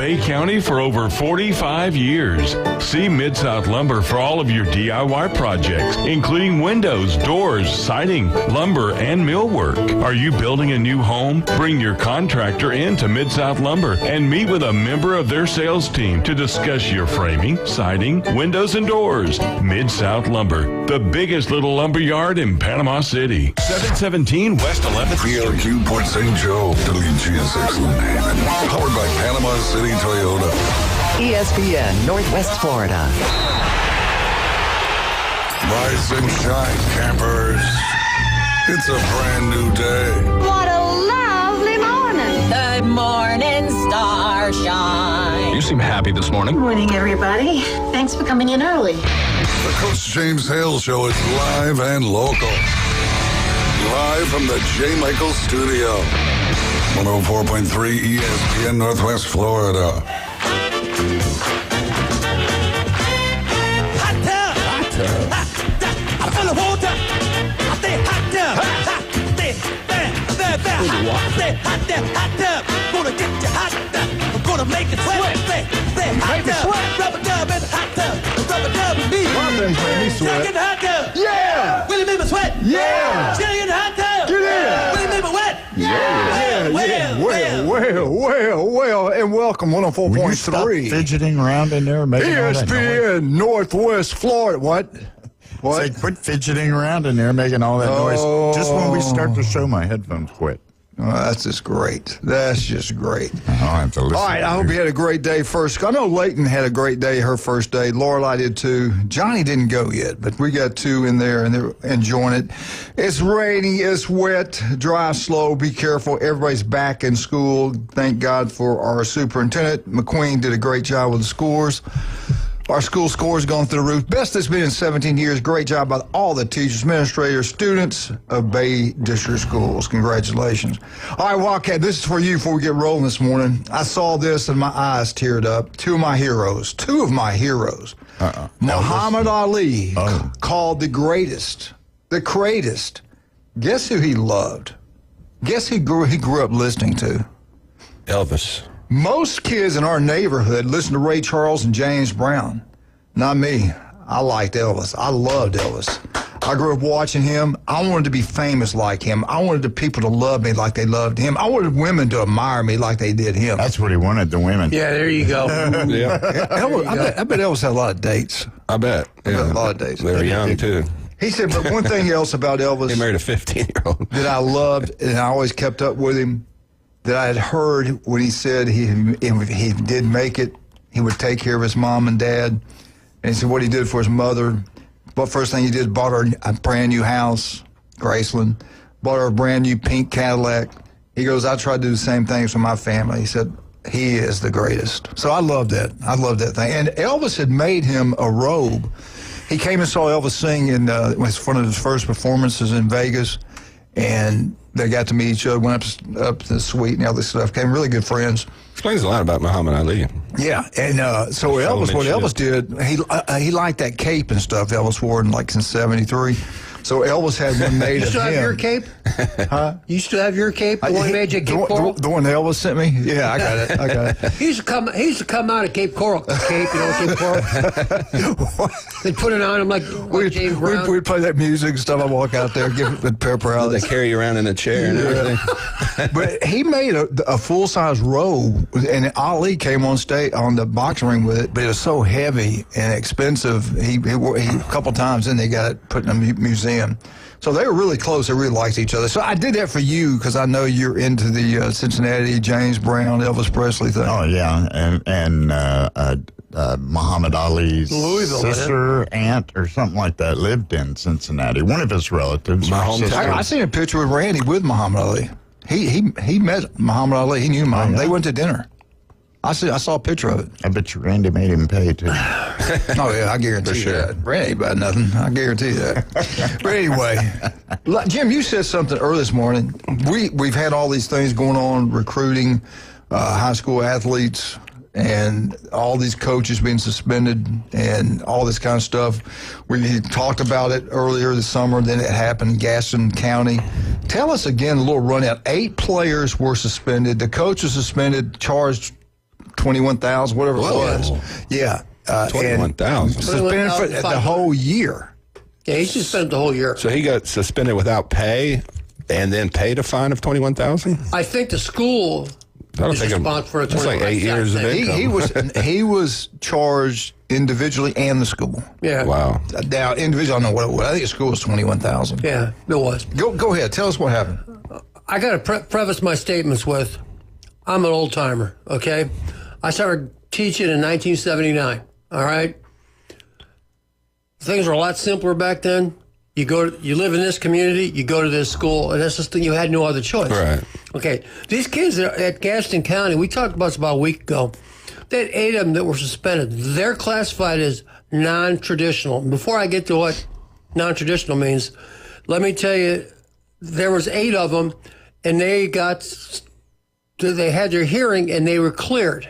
Bay County for over 45 years. See Mid-South Lumber for all of your DIY projects, including windows, doors, siding, lumber, and millwork. Are you building a new home? Bring your contractor in to Mid-South Lumber and meet with a member of their sales team to discuss your framing, siding, windows, and doors. Mid-South Lumber, the biggest little lumber yard in Panama City. 717 West 11th. PLQ Port St. Joe, WGSX Haven. Powered by Panama City Toyota. ESPN Northwest Florida. Rise and shine, campers. It's a brand new day. What a lovely morning. Good morning, starshine. You seem happy this morning. Good morning, everybody. Thanks for coming in early. The Coach James Hale Show is live and local. Live from the J. Michael Studio. 104.3 ESPN Northwest Florida. Hot tub. Hot tub. I'm full of water. I stay hot tub. Stay hot tub. Gonna get you hot tub. I'm gonna make it sweat. Stay hot tub. Rubber dub in the hot tub. Rubber dub with me. Get in the hot tub. Yeah. Will you make me sweat? Yeah. Get in the hot tub. Get in. Will you make me wet? Yeah. Well, and welcome 104.3. Will you stop fidgeting around in there, making all that noise? ESPN Northwest Florida. What? Say, quit fidgeting around in there, making all that noise. Just when we start the show, my headphones quit. Oh, that's just great. That's just great. I'll have to listen. All right, I hope you had a great day first. I know Layton had a great day her first day. Lorelai did too. Johnny didn't go yet, but we got two in there, and they're enjoying it. It's rainy, it's wet, drive slow, be careful. Everybody's back in school. Thank God for our superintendent. McQueen did a great job with the scores. Our school scores going through the roof. Best it's been in 17 years. Great job by all the teachers, administrators, students of Bay District Schools. Congratulations. All right, Wildcat, this is for you before we get rolling this morning. I saw this and my eyes teared up. Two of my heroes. Muhammad Ali, called the greatest. Guess who he loved? Guess who he grew up listening to? Elvis. Most kids in our neighborhood listen to Ray Charles and James Brown. Not me. I liked Elvis. I loved Elvis. I grew up watching him. I wanted to be famous like him. I wanted the people to love me like they loved him. I wanted women to admire me like they did him. That's what he wanted, the women. Yeah, there you go. I bet Elvis had a lot of dates. I bet. Yeah. A lot of dates. They were young, too. He said, but one thing else about Elvis He married a 15-year-old. that I loved, and I always kept up with him, that I had heard when he said if he did make it, he would take care of his mom and dad. And he said what he did for his mother. But first thing he did, bought her a brand new house, Graceland, bought her a brand new pink Cadillac. He goes, I tried to do the same things for my family. He said, he is the greatest. So I love that. I love that thing. And Elvis had made him a robe. He came and saw Elvis sing in one of his first performances in Vegas. And they got to meet each other, went up to the suite and all this stuff. Became really good friends. Explains a lot about Muhammad Ali. Yeah, and so Elvis, what Elvis did, he liked that cape and stuff Elvis wore in like in '73. So Elvis had one made of him. You still have your cape? Huh? You still have your cape? The one made you Cape Coral? The one Elvis sent me? Yeah, I got it. He used to come out of Cape Coral cape, Cape Coral. They put it on him like James Brown. We'd play that music and stuff. I'd walk out there, give it with pepper out. They carry you around in a chair and everything. But he made a full-size robe, and Ali came on stage on the boxing ring with it, but it was so heavy and expensive. He a couple times, and they got it put in a museum. So they were really close. They really liked each other. So I did that for you because I know you're into the Cincinnati, James Brown, Elvis Presley thing. Oh, yeah. And Muhammad Ali's sister, aunt, or something like that lived in Cincinnati. One of his relatives. My hometown. I seen a picture with Randy with Muhammad Ali. He met Muhammad Ali. He knew Muhammad. Oh, yeah. They went to dinner. I saw a picture of it. I bet you Randy made him pay, too. Oh, yeah, I guarantee that. Randy ain't about nothing. I guarantee that. But anyway, Jim, you said something early this morning. We've had all these things going on, recruiting high school athletes, and all these coaches being suspended and all this kind of stuff. We talked about it earlier this summer, then it happened in Gaston County. Tell us again a little rundown. 8 players were suspended. The coach was suspended, charged 21,000, whatever it was. Yeah. 21,000. Suspended for the whole year. Yeah, he suspended the whole year. So he got suspended without pay and then paid a fine of 21,000? I think the school is responsible for a 21,000. That's like 8 years of income. He was charged individually and the school. Yeah. Wow. Now, individually, I don't know what it was. I think the school was 21,000. Yeah, it was. Go ahead. Tell us what happened. I got to preface my statements with, I'm an old timer, okay? I started teaching in 1979, all right? Things were a lot simpler back then. You live in this community, you go to this school, and that's just you had no other choice. Right. Okay, these kids at Gaston County, we talked about this about a week ago. They had 8 of them that were suspended. They're classified as non-traditional. Before I get to what non-traditional means, let me tell you, there was 8 of them, and they had their hearing, and they were cleared.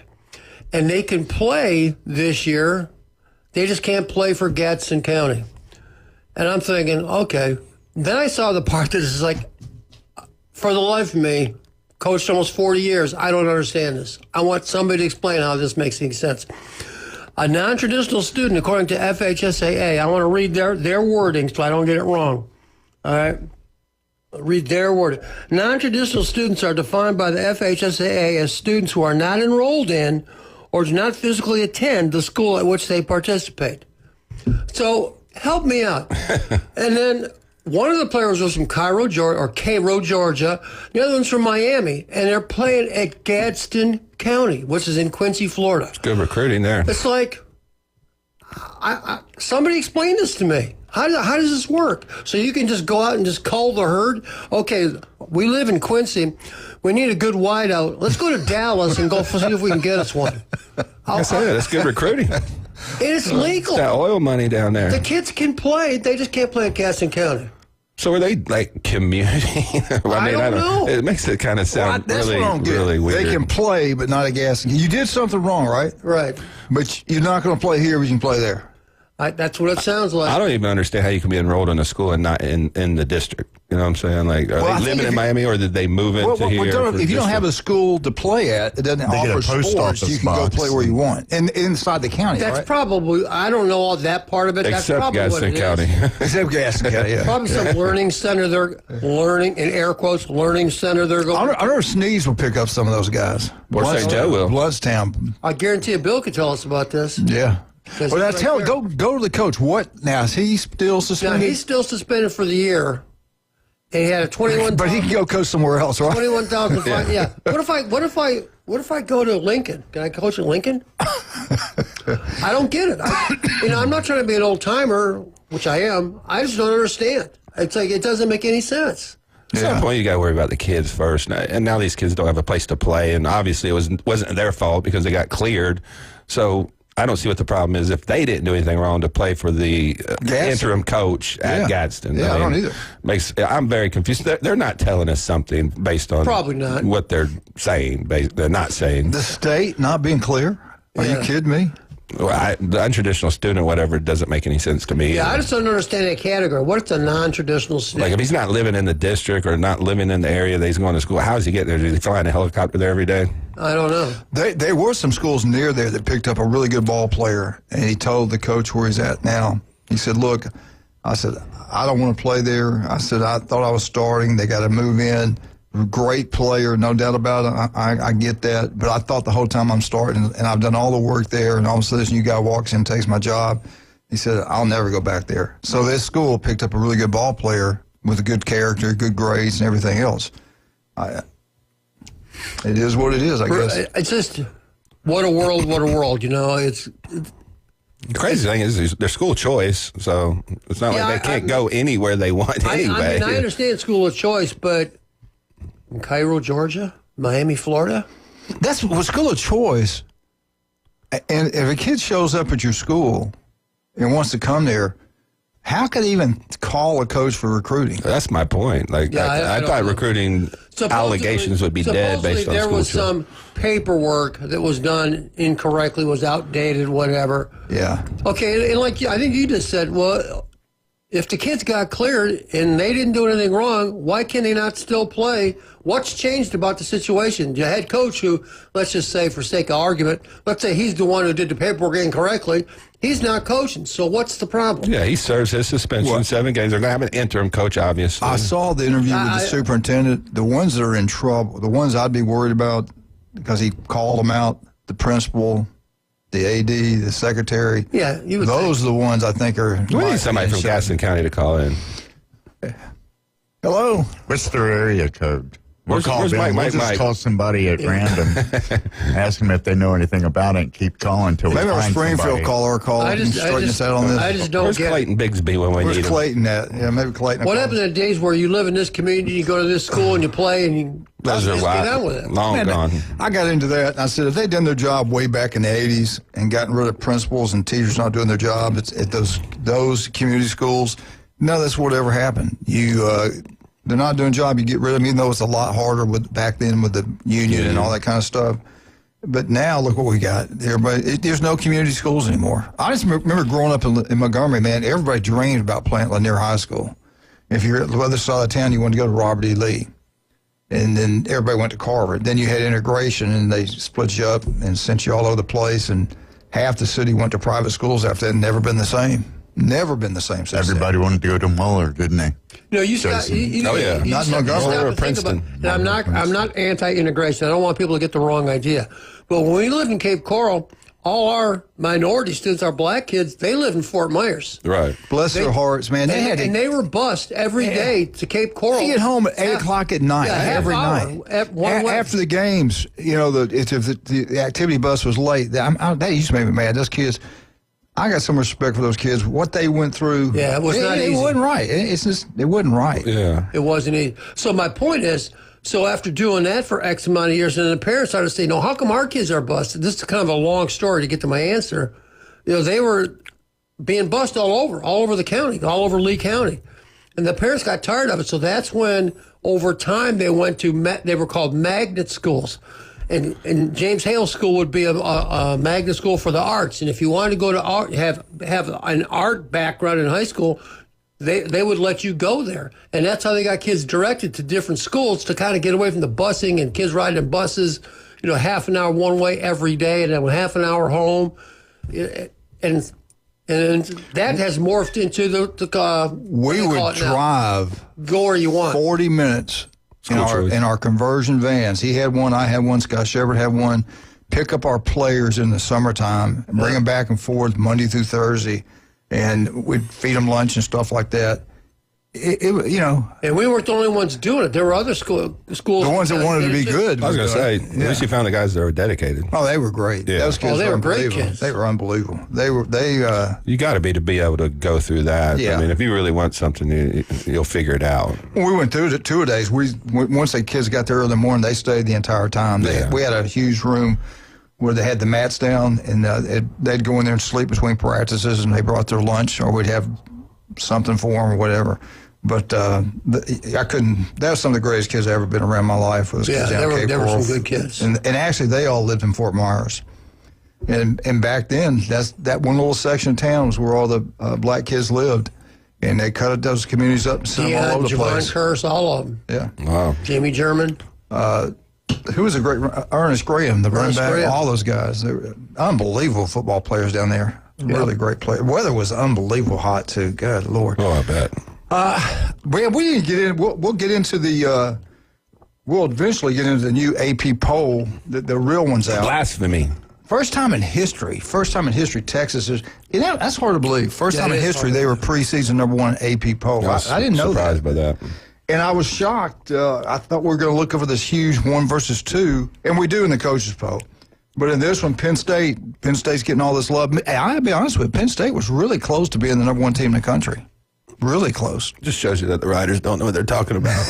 And they can play this year. They just can't play for Gadsden County. And I'm thinking, okay. Then I saw the part that is like, for the life of me, coached almost 40 years, I don't understand this. I want somebody to explain how this makes any sense. A non-traditional student, according to FHSAA, I want to read their wording so I don't get it wrong. All right? Read their wording. Non-traditional students are defined by the FHSAA as students who are not enrolled in or do not physically attend the school at which they participate. So help me out. And then one of the players was from Cairo, Georgia. The other one's from Miami, and they're playing at Gadsden County, which is in Quincy, Florida. It's good recruiting there. It's like, somebody explain this to me. How does this work? So you can just go out and just cull the herd? Okay, we live in Quincy. We need a good wideout. Let's go to Dallas and go see if we can get us one. I say that's good recruiting. It's legal. That oil money down there. The kids can play. They just can't play at Gaston County. So are they like community? I don't know. It makes it kind of sound really weird. They can play, but not at Gaston. You did something wrong, right? Right. But you're not going to play here, but you can play there. That's what it sounds like. I don't even understand how you can be enrolled in a school and not in the district. You know what I'm saying? Like, are they living in Miami or did they move into here? If you don't have a school to play at, it doesn't offer sports. You can go play where you want. And inside the county, That's right? probably, I don't know all that part of it. That's Except probably Gaston what it County. is. Except Gaston County, yeah. Probably some learning center they're learning, in air quotes, learning center they're going. I know Sneeze will pick up some of those guys. Or St. Joe will. Bloodstown. I guarantee you Bill could tell us about this. Yeah. Well, now right go to the coach. What now? Is he still suspended? Now, he's still suspended for the year. And he had a 21. But he can go coach somewhere else, right? 21,000 fine. Yeah. What if I go to Lincoln? Can I coach at Lincoln? I don't get it. I'm not trying to be an old timer, which I am. I just don't understand. It's like it doesn't make any sense. At some point, you got to worry about the kids first. And now these kids don't have a place to play, and obviously it wasn't their fault because they got cleared. So I don't see what the problem is if they didn't do anything wrong to play for the interim coach at Gadsden. Yeah, I don't either. I'm very confused. They're not telling us something based on probably not what they're saying. They're not saying the state not being clear. Are you kidding me? Well, the untraditional student, whatever, doesn't make any sense to me. Yeah, I just don't understand that category. What's a non-traditional student? Like, if he's not living in the district or not living in the area that he's going to school, how does he get there? Does he fly in a helicopter there every day? I don't know. There were some schools near there that picked up a really good ball player, and he told the coach where he's at now. He said, look, I said, I don't want to play there. I said, I thought I was starting. They got to move in. Great player, no doubt about it. I get that. But I thought the whole time I'm starting, and I've done all the work there, and all of a sudden this new guy walks in and takes my job. He said, I'll never go back there. So this school picked up a really good ball player with a good character, good grades, and everything else. It is what it is, I guess. It's just, what a world, you know. It's the crazy thing is their school choice, so it's not like they can't go anywhere they want anyway. I understand school of choice, but in Cairo, Georgia, Miami, Florida? That's what school of choice. And if a kid shows up at your school and wants to come there, how could he even call a coach for recruiting? That's my point. Like, I thought recruiting allegations would be dead based on school choice. There was some paperwork that was done incorrectly, was outdated, whatever. Yeah. Okay, and like I think you just said, well, if the kids got cleared and they didn't do anything wrong, why can they not still play? What's changed about the situation? The head coach who, let's just say for sake of argument, let's say he's the one who did the paperwork incorrectly. He's not coaching. So what's the problem? Yeah, he serves his suspension, 7 games. They're going to have an interim coach, obviously. I saw the interview with the superintendent. The ones that are in trouble, the ones I'd be worried about, because he called them out, the principal, the AD, the secretary. Yeah, those are the ones I think are. We need somebody from Gaston County to call in. Hello. What's their area code? We'll Where's Mike? We'll just call somebody at random, ask them if they know anything about it, and keep calling until we Maybe our find Springfield somebody. caller call. I just don't Where's get Clayton Bigsby when we Where's need him? Clayton at? Yeah, maybe Clayton. what happened in the days where you live in this community, you go to this school and you play and you Those are just get on with it. long gone. I got into that, and I said, if they'd done their job way back in the 80s and gotten rid of principals and teachers not doing their job at those community schools, none of this would ever happen. They're not doing a job, you get rid of them, even though it's a lot harder back then with the union and all that kind of stuff. But now, look what we got. There's no community schools anymore. I just remember growing up in Montgomery, man, everybody dreamed about playing at Lanier High School. If you're at the other side of town, you wanted to go to Robert E. Lee. And then everybody went to Carver. Then you had integration, and they split you up and sent you all over the place. And half the city went to private schools after that, and never been the same. Never been the same since Everybody wanted to go to Muller, didn't they? No, you stop. Not in Montgomery or Princeton. I'm not anti-integration. I don't want people to get the wrong idea. But when we lived in Cape Coral, all our minority students, our black kids, they live in Fort Myers. Right. Bless their hearts, man. And they were bused every day to Cape Coral. They get home at 8 o'clock at night, every night. After the games, if the activity bus was late, that used to make me mad. Those kids, I got some respect for those kids. What they went through. Yeah, it was not easy. It wasn't right. It wasn't right. Yeah. It wasn't easy. So my point is, after doing that for X amount of years, and then the parents started saying, no, how come our kids are busted? This is kind of a long story to get to my answer. They were being busted all over the county, all over Lee County. And the parents got tired of it. So that's when, over time, they went to, they were called magnet schools. And James Hale School would be a magnet school for the arts. And if you wanted to go to art, have an art background in high school, they would let you go there. And that's how they got kids directed to different schools to kind of get away from the busing and kids riding in buses, half an hour one way every day and then half an hour home. And that has morphed into the we would drive go where you want 40 minutes in our conversion vans. He had one, I had one, Scott Shepard had one. Pick up our players in the summertime and bring them back and forth Monday through Thursday, and we'd feed them lunch and stuff like that. And we weren't the only ones doing it. There were other schools. The ones that wanted to be good. I was going to say, at least you found the guys that were dedicated. Oh, they were great. Yeah. Those kids they were great unbelievable. kids. They were unbelievable. You got to be able to go through that. Yeah. I mean, if you really want something, you'll figure it out. When we went through the 2 days, once the kids got there early in the morning, they stayed the entire time. We had a huge room where they had the mats down, and they'd go in there and sleep between practices, and they brought their lunch, or we'd have something for them or whatever. But I couldn't. That was some of the greatest kids I've ever been around in my life. Was kids down Cape there were Coral. some good kids. And actually, they all lived in Fort Myers. And back then, that one little section of town was where all the black kids lived. And they cut those communities up and sent them all over the place. Javon Curse, all of them. Yeah. Wow. Jamie German. Who was a great Ernest Graham, the running back, Graham. all those guys. They were unbelievable football players down there. Really great players. Weather was unbelievable hot, too. Good Lord. Oh, I bet. We didn't get in. We'll get into the. We'll eventually get into the new AP poll. The real one's out. Blasphemy. First time in history, Texas is. That's hard to believe. First time in history, they were preseason #1 AP poll. I didn't know surprised by that. And I was shocked. I thought we were going to look over this huge 1 versus 2, and we do in the coaches poll. But in this one, Penn State's getting all this love. I'll be honest with you, Penn State was really close to being the #1 team in the country. Really close. Just shows you that the writers don't know what they're talking about.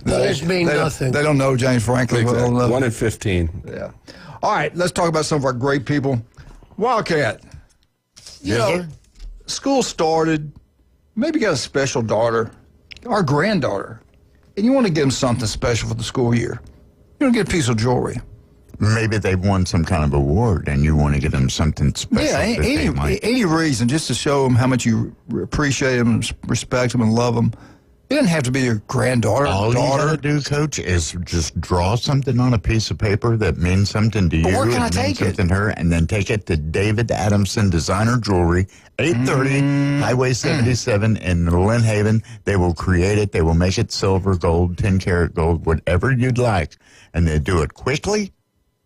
Polls mean nothing. They don't know James Franklin. Exactly. 1 in 15. Yeah. All right, let's talk about some of our great people. Wildcat. School started, maybe got a special daughter, our granddaughter, and you want to give them something special for the school year. You want to get a piece of jewelry. Maybe they won some kind of award, and you want to give them something special. Yeah, any reason just to show them how much you appreciate them, respect them, and love them. It doesn't have to be your granddaughter. All you daughter. gotta do, Coach, is just draw something on a piece of paper that means something to you. But where can I and take means something to her, and then take it to David Adamson Designer Jewelry, 830 Highway 77 in Lynn Haven. They will create it. They will make it silver, gold, 10-karat gold, whatever you'd like, and they'll do it quickly,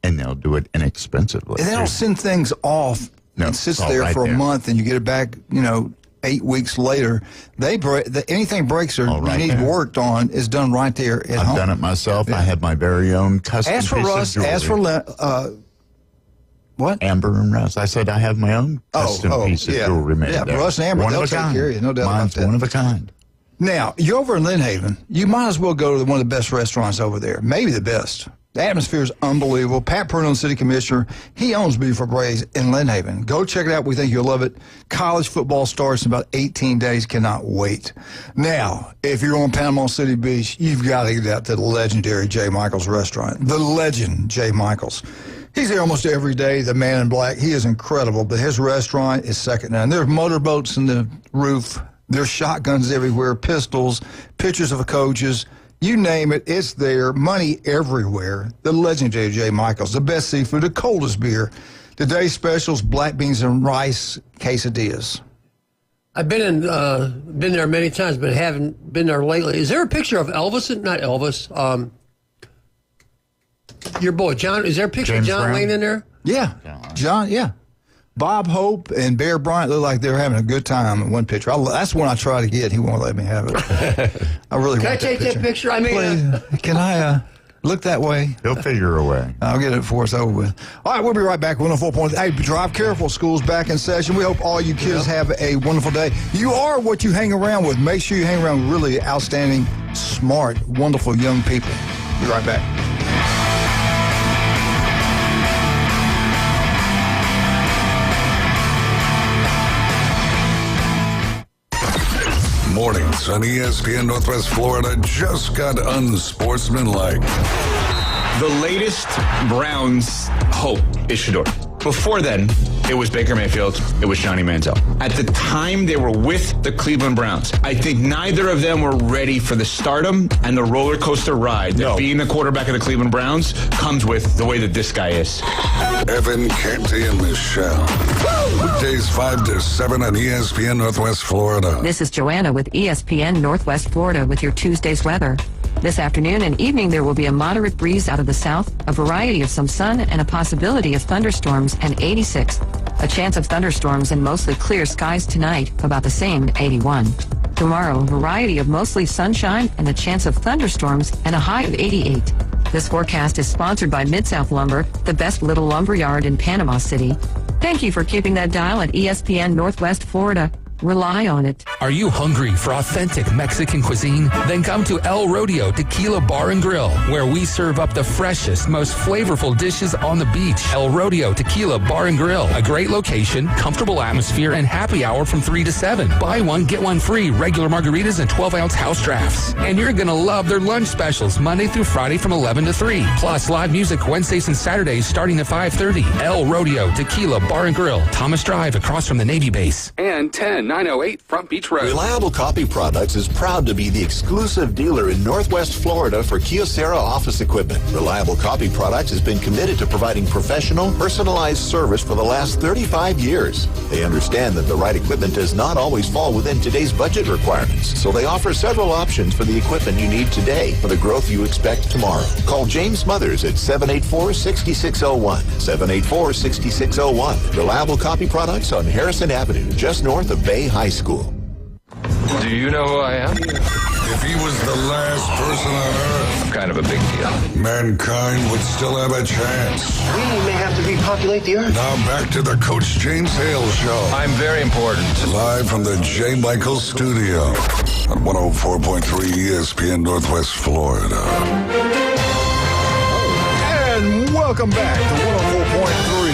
and they'll do it inexpensively. And they don't send things off. No, it sits it's all there right for a there. month, and you get it back. 8 weeks later, anything breaks or right needs there. worked on is done right there at home. I've done it myself. I have my very own custom As for piece Russ, of jewelry. what? Amber and Russ. I said I have my own custom piece of jewelry made there. Russ and Amber, one they'll of a take kind. care of you, no doubt Mine's about that. one of a kind. Now, you're over in Lynn Haven. You might as well go to one of the best restaurants over there, maybe the best. The atmosphere is unbelievable. Pat Pruno, city commissioner, he owns Beautiful Braes in Lynn Haven. Go check it out. We think you'll love it. College football starts in about 18 days. Cannot wait. Now, if you're on Panama City Beach, you've got to get out to the legendary J. Michael's restaurant. The legend, J. Michael's. He's there almost every day, the man in black. He is incredible, but his restaurant is second to none. There's motorboats in the roof. There's shotguns everywhere, pistols, pictures of coaches. You name it, it's there. Money everywhere. The legendary J. Michael's, the best seafood, the coldest beer. Today's specials, black beans and rice quesadillas. I've been there many times, but haven't been there lately. Is there a picture of Elvis? Not Elvis. Your boy, John. Is there a picture James of John Brown? Wayne in there? Yeah, John, yeah. Bob Hope and Bear Bryant look like they were having a good time in one picture. That's one I try to get. He won't let me have it. I really Can I want take that picture? I mean, Please, can I look that way? He'll figure a way. I'll get it before it's over with. All right, we'll be right back. 104.3. Hey, drive careful. School's back in session. We hope all you kids have a wonderful day. You are what you hang around with. Make sure you hang around with really outstanding, smart, wonderful young people. Be right back. Mornings on ESPN Northwest Florida just got unsportsmanlike. The latest Browns hope is Shador. Before then, it was Baker Mayfield, it was Johnny Manziel. At the time, they were with the Cleveland Browns. I think neither of them were ready for the stardom and the roller coaster ride that being the quarterback of the Cleveland Browns comes with the way that this guy is. Evan, Canty, and Michelle. Weekdays 5 to 7 on ESPN Northwest Florida. This is Joanna with ESPN Northwest Florida with your Tuesday's weather. This afternoon and evening, there will be a moderate breeze out of the south, a variety of some sun, and a possibility of thunderstorms, and 86. A chance of thunderstorms and mostly clear skies tonight, about the same, 81. Tomorrow, a variety of mostly sunshine and a chance of thunderstorms, and a high of 88. This forecast is sponsored by Mid-South Lumber, the best little lumber yard in Panama City. Thank you for keeping that dial at ESPN Northwest Florida. Rely on it. Are you hungry for authentic Mexican cuisine? Then come to El Rodeo Tequila Bar and Grill, where we serve up the freshest, most flavorful dishes on the beach. El Rodeo Tequila Bar and Grill, a great location, comfortable atmosphere, and happy hour from 3 to 7. Buy one, get one free, regular margaritas and 12-ounce house drafts. And you're going to love their lunch specials Monday through Friday from 11 to 3. Plus live music Wednesdays and Saturdays starting at 5:30. El Rodeo Tequila Bar and Grill, Thomas Drive across from the Navy base. And 10908 Front Beach Road. Reliable Copy Products is proud to be the exclusive dealer in Northwest Florida for Kyocera office equipment. Reliable Copy Products has been committed to providing professional, personalized service for the last 35 years. They understand that the right equipment does not always fall within today's budget requirements, so they offer several options for the equipment you need today for the growth you expect tomorrow. Call James Smothers at 784-6601. 784-6601. Reliable Copy Products on Harrison Avenue, just north of Bay High School. Do you know who I am? If he was the last person on Earth, I'm kind of a big deal. mankind would still have a chance. We may have to repopulate the Earth. Now back to the Coach James Hale Show. I'm very important. Live from the J. Michael Studio on 104.3 ESPN Northwest Florida. And welcome back to 104.3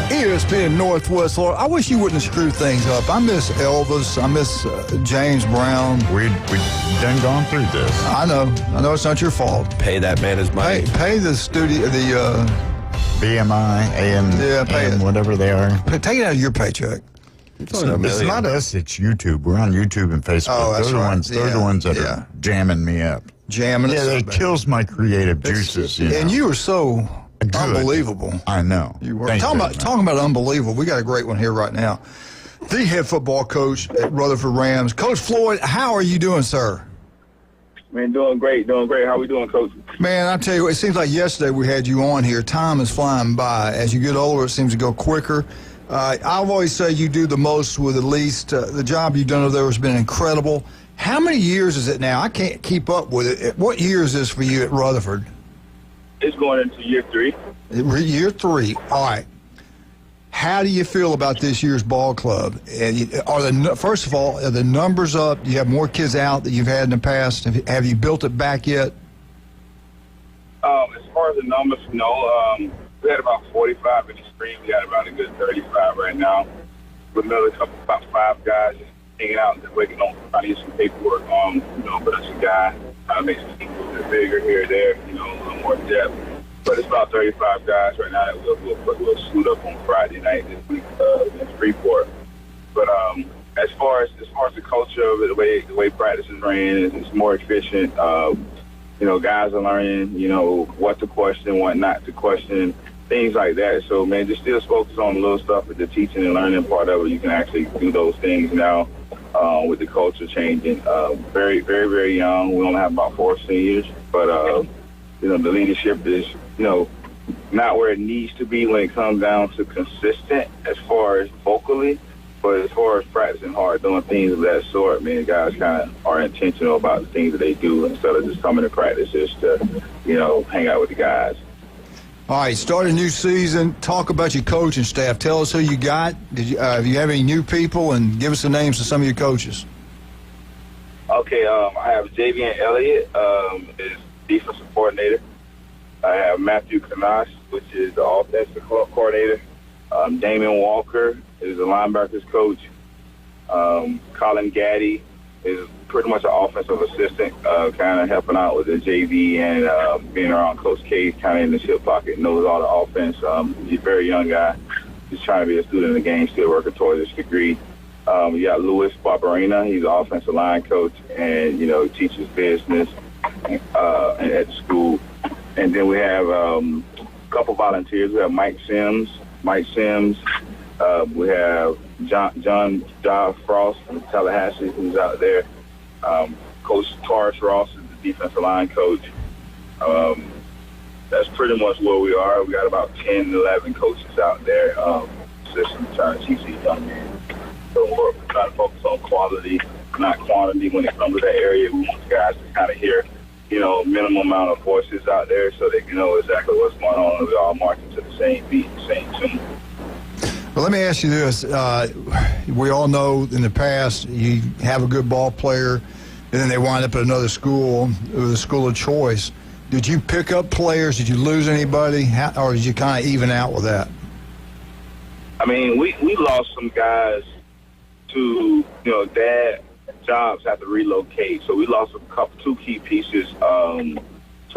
ESPN Northwest Florida. I wish you wouldn't screw things up. I miss Elvis. I miss James Brown. We done gone through this. I know it's not your fault. Pay that man his money. Pay the studio, BMI, AM, whatever they are. Take it out of your paycheck. It's not us, it's YouTube. We're on YouTube and Facebook. Oh, that's right. They're the ones that are jamming me up. Jamming Yeah, it kills my creative juices. And you were so unbelievable. I know. You were. Talking about unbelievable, we got a great one here right now. The head football coach at Rutherford Rams. Coach Floyd, how are you doing, sir? Man, doing great. How we doing, Coach? Man, I tell you, it seems like yesterday we had you on here. Time is flying by. As you get older, it seems to go quicker. I've always said you do the most with the least. The job you've done over there has been incredible. How many years is it now? I can't keep up with it. What year is this for you at Rutherford? It's going into year 3. Year 3. All right. How do you feel about this year's ball club? First of all, are the numbers up? Do you have more kids out that you've had in the past? Have you built it back yet? As far as the numbers, no. We had about 45 in the spring. We got about a good 35 right now. With another about 5 guys just hanging out and just waiting on trying to get some paperwork on, production guy. Trying to make some things a little bit bigger here or there, a little more depth. But it's about 35 guys right now that we'll suit up on Friday night this week in Freeport. But as far as the culture of it, the way practice is ran, it's more efficient. Guys are learning, what to question, what not to question, things like that. So, man, just still focus on the little stuff with the teaching and learning part of it. You can actually do those things now with the culture changing. Very, very, very young. We only have about 4 seniors, but the leadership is, not where it needs to be when it comes down to consistent as far as vocally, but as far as practicing hard, doing things of that sort, man, guys kind of are intentional about the things that they do instead of just coming to practice just to, hang out with the guys. All right, start a new season. Talk about your coaching staff. Tell us who you got. If you have any new people, and give us the names of some of your coaches. Okay, I have Javian Elliott, is defensive coordinator. I have Matthew Canas, which is the offensive coordinator. Damon Walker is the linebackers coach. Colin Gaddy is pretty much an offensive assistant, kind of helping out with the JV and being around Coach K, kind of in the ship pocket, knows all the offense. He's a very young guy. He's trying to be a student in the game, still working towards his degree. We got Louis Barbarina. He's an offensive line coach, and, he teaches business at the school. And then we have a couple volunteers. We have Mike Sims. We have John Frost from Tallahassee, who's out there. Coach Taurus Ross is the defensive line coach. That's pretty much where we are. We got about 10, 11 coaches out there. System trying to teach these young men. So we're trying to focus on quality, not quantity when it comes to that area. We want the guys to kind of hear, minimum amount of voices out there so they can know exactly what's going on, and we all marching to the same beat, the same tune. Well, let me ask you this. We all know in the past you have a good ball player, and then they wind up at another school, with a school of choice. Did you pick up players? Did you lose anybody? Or did you kind of even out with that? I mean, we lost some guys to, dad jobs have to relocate. So we lost two key pieces to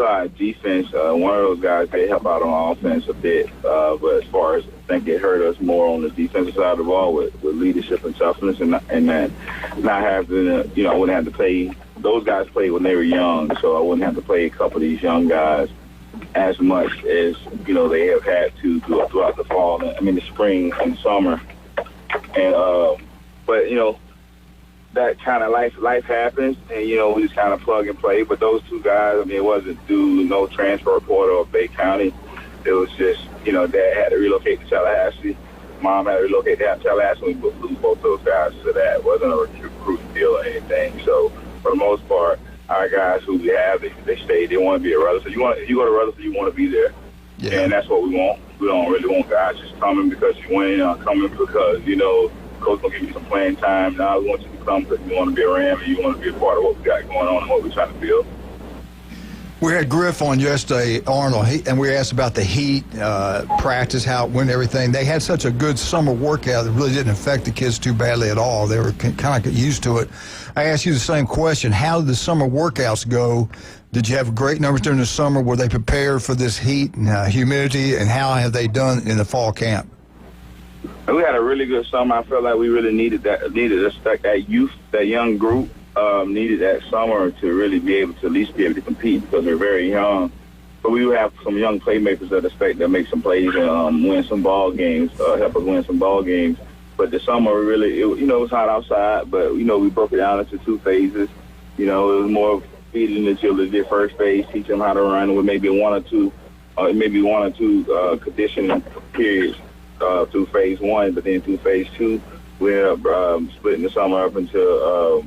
our defense. One of those guys, they help out on offense a bit. But as far as, I think it hurt us more on the defensive side of the ball with leadership and toughness and not having to, I wouldn't have to play. Those guys played when they were young, so I wouldn't have to play a couple of these young guys as much as, they have had to throughout the fall, the spring and summer. And, but, that kind of life happens, and, we just kind of plug and play. But those two guys, it wasn't due no transfer portal of Bay County. It was just, Dad had to relocate to Tallahassee. Mom had to relocate to Tallahassee. We lose both those guys to that. It wasn't a recruiting deal or anything. So, for the most part, our guys who we have, they stayed. They want to be at Rutherford. If you go to Rutherford, you want to be there. Yeah. And that's what we want. We don't really want guys just coming because you win, coming because, Coach going to give you some playing time. Now we want you to come because you want to be a Ram and you want to be a part of what we got going on and what we're trying to build. We had Griff on yesterday, Arnold, and we asked about the heat, practice, how it went, everything. They had such a good summer workout that really didn't affect the kids too badly at all. They were kind of used to it. I asked you the same question. How did the summer workouts go Did you have great numbers during the summer? Were they prepared for this heat and humidity, and how have they done in the fall camp? We had a really good summer. I felt like we really needed that youth, that young group needed that summer to really be able to at least be able to compete because they're very young. But we have some young playmakers that make some plays and win some ball games, help us win some ball games. But the summer really, it was hot outside, but we broke it down into 2 phases. It was more of feeding agility the first phase, teach them how to run with maybe one or two conditioning periods through phase 1, but then through phase 2, we ended up splitting the summer up into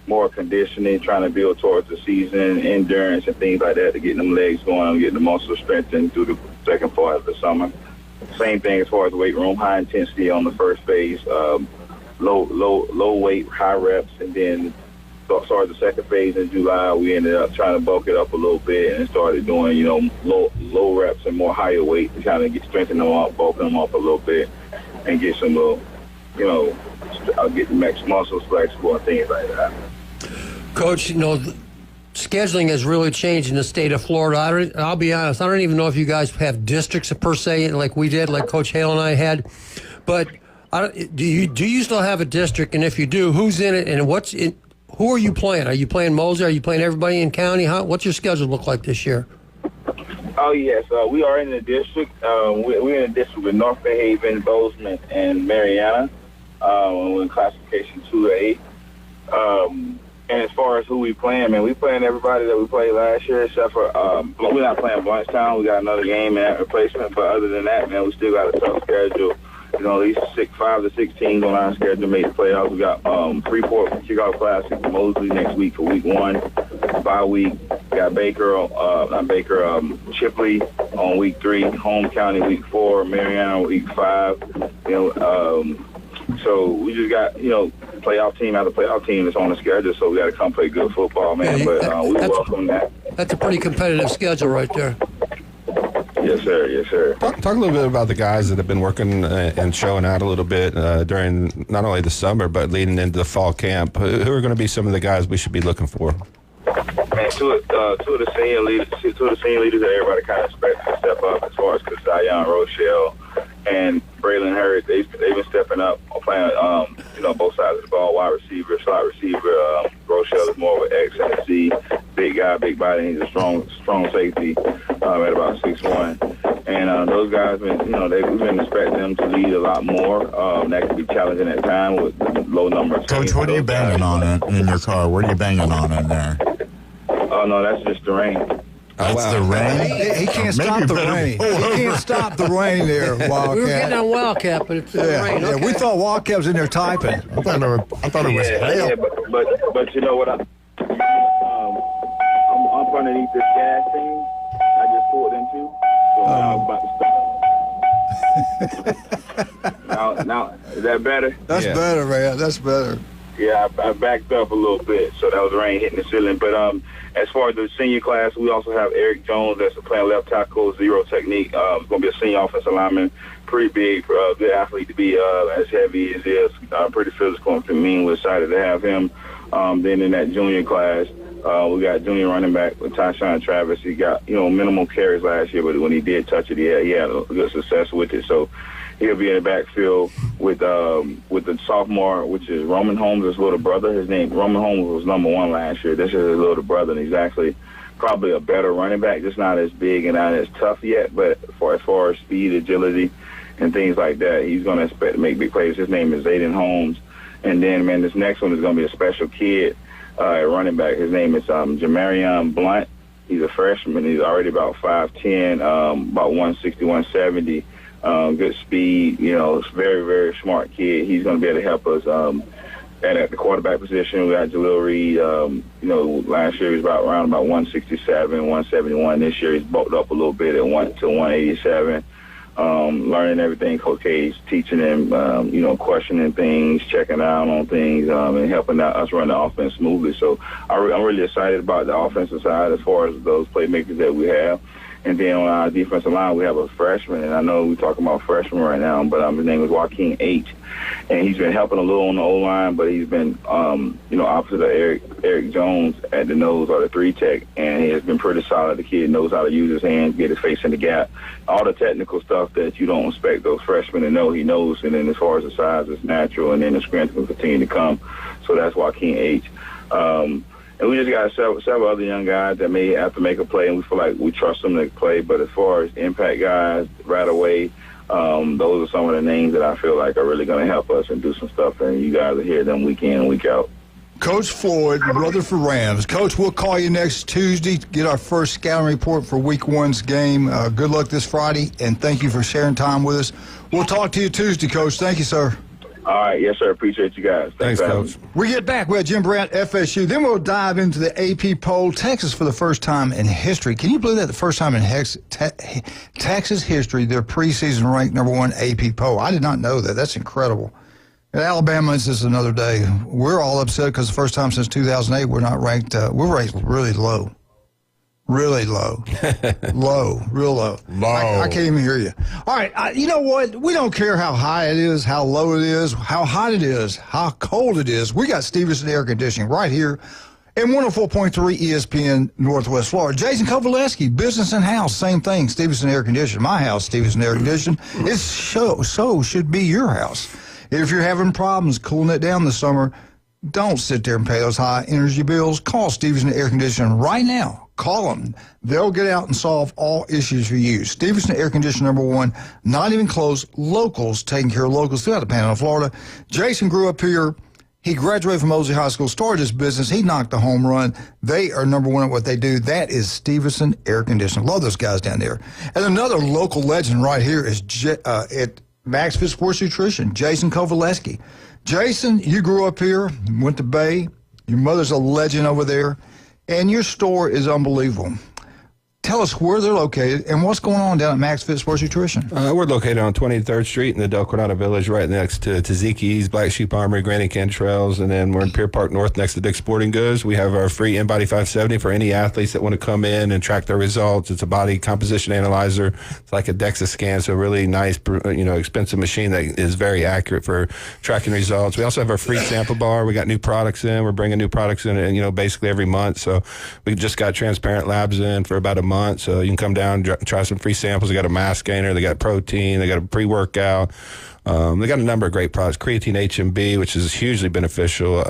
more conditioning, trying to build towards the season, endurance and things like that to get them legs going, getting the muscles strengthened through the second part of the summer. Same thing as far as weight room, high intensity on the first phase, low weight, high reps, and then started the second phase in July. We ended up trying to bulk it up a little bit and started doing, low reps and more higher weight to kind of strengthen them up, bulking them up a little bit, and get some little, get the max muscles flexible and things like that. Coach, scheduling has really changed in the state of Florida. I'll be honest, I don't even know if you guys have districts per se like we did, like Coach Hale and I had. But do you still have a district? And if you do, who's in it and who are you playing? Are you playing Mosley? Are you playing everybody in county? What's your schedule look like this year? Oh, yes. We are in the district. We're in the district with North Bay Haven, Bozeman, and Mariana. We're in classification 2A. And as far as who we playing, man, we playing everybody that we played last year, except for we're not playing Bluntstown. We got another game in that replacement. But other than that, man, we still got a tough schedule. At least 5 to 6 teams on our schedule to make the playoffs. We got Freeport kickoff classic, Mosley next week for week 1. Bye week, we got Chipley on week 3, Home County week 4, Mariana week 5. So we just got playoff team after playoff team that's on the schedule. So we got to come play good football, man. Yeah, but we welcome that. That's a pretty competitive schedule right there. Yes, sir. Yes, sir. Talk a little bit about the guys that have been working and showing out a little bit during not only the summer but leading into the fall camp. Who are going to be some of the guys we should be looking for? Man, two of the senior leaders that everybody kind of expected to step up as far as Zion Rochelle and Braylon Hurd. They've been stepping up, playing both sides of the ball, wide receiver, slot receiver. Rochelle is more of an X and a Z, big guy, big body. He's a strong safety at about 6'1". And those guys, we've been expecting them to lead a lot more. That could be challenging at times with the low number of Coach, what are you banging on in your car? What are you banging on in there? Oh, no, that's just the rain. That's the rain? He can't stop the rain. He can't stop the rain there, Wildcat. We were getting on Wildcat, but it's the rain. Okay. Yeah, we thought Wildcat was in there typing. I thought it was Hale. Yeah, but you know what? I'm up underneath this gas thing I just pulled into. So now I'm about to stop. now, is that better? That's better, man. That's better. Yeah, I backed up a little bit, so that was rain hitting the ceiling. But as far as the senior class, we also have Eric Jones that's playing left tackle, zero technique. He's going to be a senior offensive lineman, pretty big, good athlete to be as heavy as he is, pretty physical and mean. We're excited to have him. Then in that junior class, we got junior running back with Tyshawn Travis. He got minimal carries last year, but when he did touch it, he had a good success with it. So he'll be in the backfield with the sophomore, which is Roman Holmes' little brother. Roman Holmes was number 1 last year. This is his little brother, and he's actually probably a better running back, just not as big and not as tough yet. But as far as speed, agility, and things like that, he's going to expect to make big plays. His name is Zayden Holmes. And then, man, this next one is going to be a special kid at running back. His name is Jamarion Blunt. He's a freshman. He's already about 5'10", about 160, 170. Good speed, very, very smart kid. He's going to be able to help us at the quarterback position. We got Jalil Reed. Last year he was around 167, 171. This year he's bulked up a little bit to 187. Learning everything Coach K's teaching him, questioning things, checking out on things, and helping us run the offense smoothly. So I'm really excited about the offensive side as far as those playmakers that we have. And then on our defensive line, we have a freshman, and I know we're talking about freshmen right now, but his name is Joaquin H. And he's been helping a little on the O-line, but he's been, opposite of Eric Jones at the nose or the 3-tech, and he has been pretty solid. The kid knows how to use his hands, get his face in the gap. All the technical stuff that you don't expect those freshmen to know, he knows. And then as far as the size, it's natural, and then the strength will continue to come. So that's Joaquin H. And we just got several other young guys that may have to make a play, and we feel like we trust them to play. But as far as impact guys right away, those are some of the names that I feel like are really going to help us and do some stuff, and you guys will hear them week in and week out. Coach Floyd, Rutherford Rams. Coach, we'll call you next Tuesday to get our first scouting report for Week 1's game. Good luck this Friday, and thank you for sharing time with us. We'll talk to you Tuesday, Coach. Thank you, sir. All right. Yes, sir. Appreciate you guys. Thanks, Coach. We get back. We have Jim Brandt, FSU. Then we'll dive into the AP poll. Texas for the first time in history. Can you believe that? The first time in Texas history, their preseason ranked number 1 AP poll. I did not know that. That's incredible. And Alabama is just another day. We're all upset because the first time since 2008, we're not ranked. We're ranked really low. Really low. Low. Real low. Low. I can't even hear you. All right. You know what? We don't care how high it is, how low it is, how hot it is, how cold it is. We got Stevenson Air Conditioning right here in 104.3 ESPN Northwest Florida. Jason Kovaleski, business and house, same thing. Stevenson Air Conditioning. My house, Stevenson Air Conditioning. It's so should be your house. If you're having problems cooling it down this summer, don't sit there and pay those high energy bills. Call Stevenson Air Conditioning right now. Call them. They'll get out and solve all issues for you. Stevenson Air Conditioning, number 1, not even close. Locals, taking care of locals throughout the Panhandle of Florida. Jason grew up here. He graduated from Mosley High School, started his business. He knocked the home run. They are number 1 at what they do. That is Stevenson Air Conditioning. Love those guys down there. And another local legend right here is at Max Fit Sports Nutrition, Jason Kovaleski. Jason, you grew up here, went to Bay. Your mother's a legend over there. And your store is unbelievable. Tell us where they're located and what's going on down at Max Fit Sports Nutrition. We're located on 23rd Street in the Del Coronado Village, right next to Taziki's, Black Sheep Armory, Granny Cantrell's, and then we're in Pier Park North next to Dick's Sporting Goods. We have our free InBody 570 for any athletes that want to come in and track their results. It's a body composition analyzer. It's like a DEXA scan, so a really nice, expensive machine that is very accurate for tracking results. We also have our free sample bar. We got new products in. We're bringing new products in, basically every month. So we just got Transparent Labs in for about a month. So you can come down and try some free samples. They got a mass gainer. They got protein. They got a pre-workout. They got a number of great products. Creatine HMB, which is hugely beneficial.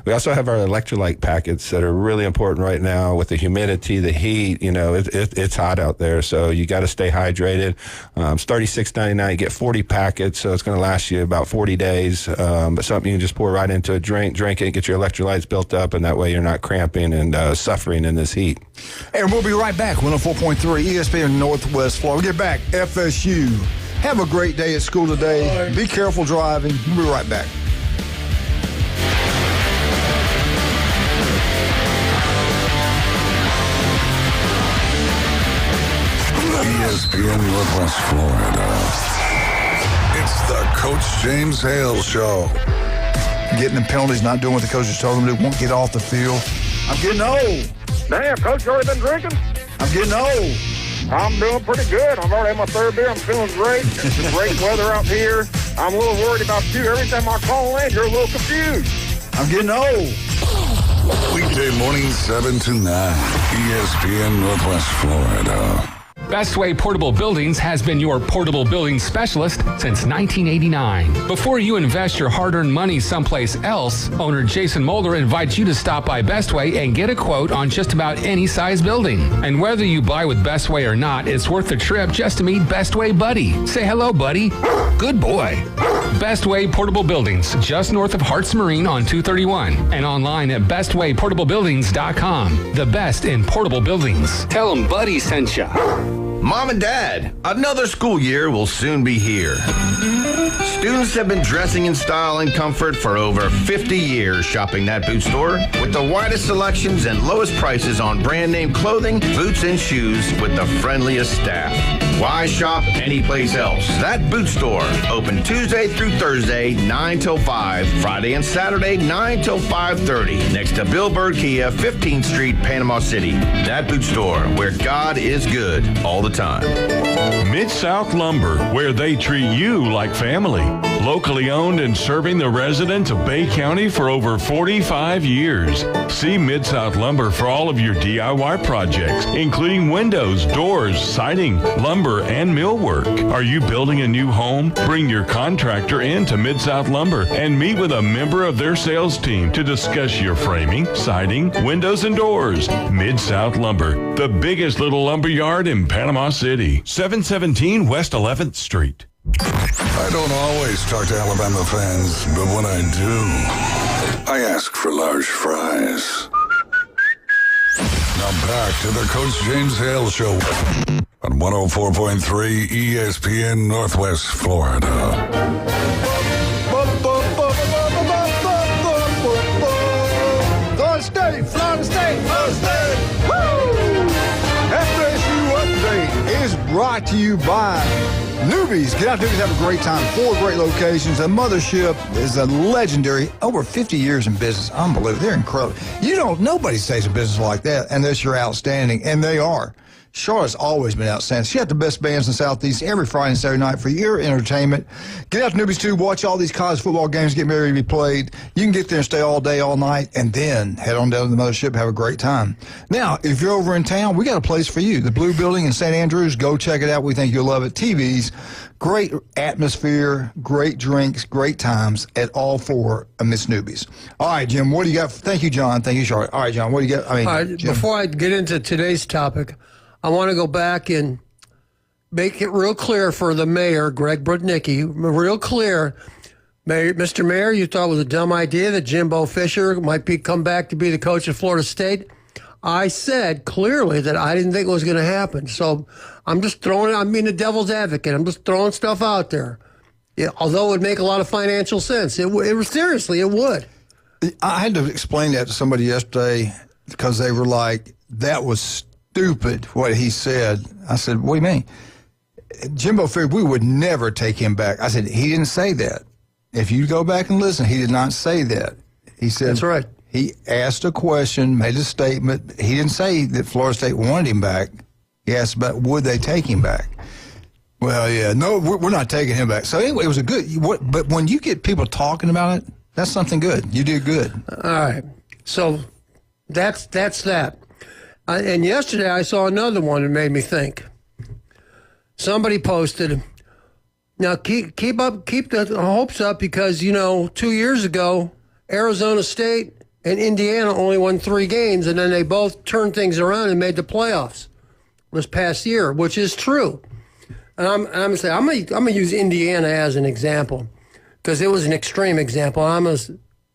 We also have our electrolyte packets that are really important right now with the humidity, the heat. It's hot out there, so you got to stay hydrated. It's $36.99. You get 40 packets, so it's going to last you about 40 days. But something you can just pour right into a drink it, get your electrolytes built up, and that way you're not cramping and suffering in this heat. And we'll be right back. 104.3 ESPN Northwest Florida. We'll get back. FSU. Have a great day at school today. Be careful driving. We'll be right back. ESPN Northwest Florida. It's the Coach James Hale Show. Getting the penalties, not doing what the coaches told them to do, won't get off the field. I'm getting old. Damn, Coach, you already been drinking? I'm getting old. I'm doing pretty good. I've already had my 3rd beer. I'm feeling great. It's great weather out here. I'm a little worried about you. Every time I call in, you're a little confused. I'm getting old. Weekday morning 7 to 9. ESPN Northwest Florida. Bestway Portable Buildings has been your portable building specialist since 1989. Before you invest your hard-earned money someplace else, owner Jason Mulder invites you to stop by Bestway and get a quote on just about any size building. And whether you buy with Bestway or not, it's worth the trip just to meet Bestway Buddy. Say hello, buddy. Good boy. Bestway Portable Buildings, just north of Hartz Marine on 231, and online at bestwayportablebuildings.com. The best in portable buildings. Tell them Buddy sent ya. Mom and Dad, another school year will soon be here. Students have been dressing in style and comfort for over 50 years shopping that boot store with the widest selections and lowest prices on brand name clothing, boots, and shoes with the friendliest staff. Why shop anyplace else? That boot store, open Tuesday through Thursday, 9 till 5, Friday and Saturday, 9 till 5:30, next to Bill Bird Kia, 15th Street, Panama City. That boot store, where God is good all the time. Mid-South Lumber, where they treat you like family. Locally owned and serving the residents of Bay County for over 45 years. See Mid-South Lumber for all of your DIY projects, including windows, doors, siding, lumber, and millwork. Are you building a new home? Bring your contractor in to Mid-South Lumber and meet with a member of their sales team to discuss your framing, siding, windows, and doors. Mid-South Lumber, the biggest little lumber yard in Panama City. 717 West 11th Street. I don't always talk to Alabama fans, but when I do, I ask for large fries. Now back to the Coach James Hale Show on 104.3 ESPN Northwest Florida. Florida State, Florida State, Florida State. Woo! FSU Update is brought to you by Newbies. Get out there and have a great time. 4 great locations. The mothership is a legendary, over 50 years in business. Unbelievable. They're incredible. Nobody stays in business like that unless you're outstanding, and they are. Charlotte's always been outstanding. She got the best bands in the Southeast every Friday and Saturday night for your entertainment. Get out to Newbies, too. Watch all these college football games get ready to be played. You can get there and stay all day, all night, and then head on down to the mothership, have a great time. Now, if you're over in town, we got a place for you. The Blue Building in St. Andrews. Go check it out. We think you'll love it. TVs, great atmosphere, great drinks, great times at all 4 of Miss Newbies. All right, Jim, what do you got? Thank you, John. Thank you, Charlotte. All right, John, what do you got? All right, before I get into today's topic, I want to go back and make it real clear for the mayor, Greg Brudnicki, real clear. Mr. Mayor, you thought it was a dumb idea that Jimbo Fisher might come back to be the coach of Florida State. I said clearly that I didn't think it was going to happen. So I'm just I'm being the devil's advocate. I'm just throwing stuff out there. Yeah, although it would make a lot of financial sense. Seriously, it would. I had to explain that to somebody yesterday because they were like, that was stupid what he said. I said, what do you mean? Jimbo Fisher, we would never take him back. I said, he didn't say that. If you go back and listen, he did not say that. He said, that's right. He asked a question, made a statement. He didn't say that Florida State wanted him back. He asked about would they take him back. Well, yeah, no, we're not taking him back. So anyway, it was a good, but when you get people talking about it, that's something good. You did good. All right. So that's that. And yesterday I saw another one that made me think. Somebody posted, now keep the hopes up because, 2 years ago, Arizona State and Indiana only won 3 games, and then they both turned things around and made the playoffs this past year, which is true. And I'm gonna use Indiana as an example because it was an extreme example. I'm gonna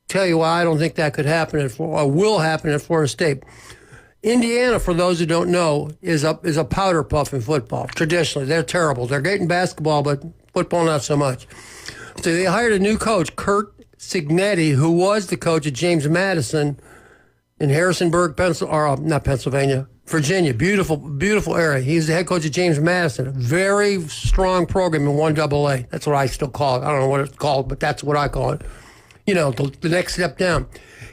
tell you why I don't think that could happen or will happen at Florida State. Indiana, for those who don't know, is a powder puff in football. Traditionally, they're terrible. They're great in basketball, but football not so much. So they hired a new coach, Kurt Signetti, who was the coach at James Madison in Harrisonburg, Virginia. Beautiful, beautiful area. He's the head coach at James Madison. A very strong program in 1AA. That's what I still call it. I don't know what it's called, but that's what I call it. The next step down.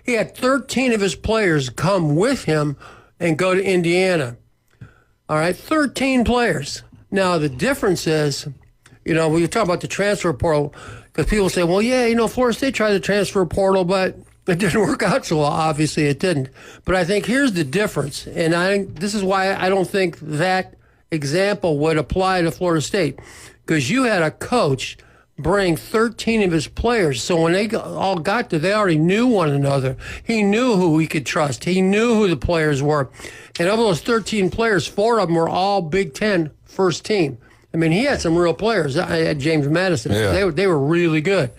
He had 13 of his players come with him and go to Indiana. All right, 13 players. Now, the difference is, when you talk about the transfer portal, because people say, well, yeah, Florida State tried the transfer portal, but it didn't work out so well. Obviously, it didn't. But I think here's the difference, and this is why I don't think that example would apply to Florida State, because you had a coach bring 13 of his players. So when they all got there, they already knew one another. He knew who he could trust. He knew who the players were. And of those 13 players, 4 of them were all Big Ten first team. I mean, he had some real players at James Madison. Yeah. They were really good.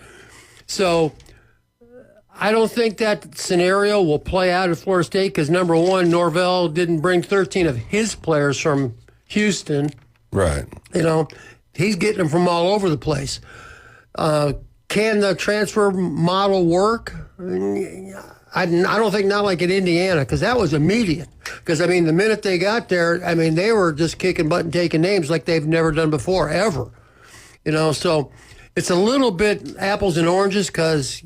So I don't think that scenario will play out at Florida State because, number one, Norvell didn't bring 13 of his players from Houston. Right. He's getting them from all over the place. Can the transfer model work? I don't think not like in Indiana, because that was immediate. Because, I mean, the minute they got there, I mean, they were just kicking butt and taking names like they've never done before, ever. So it's a little bit apples and oranges, because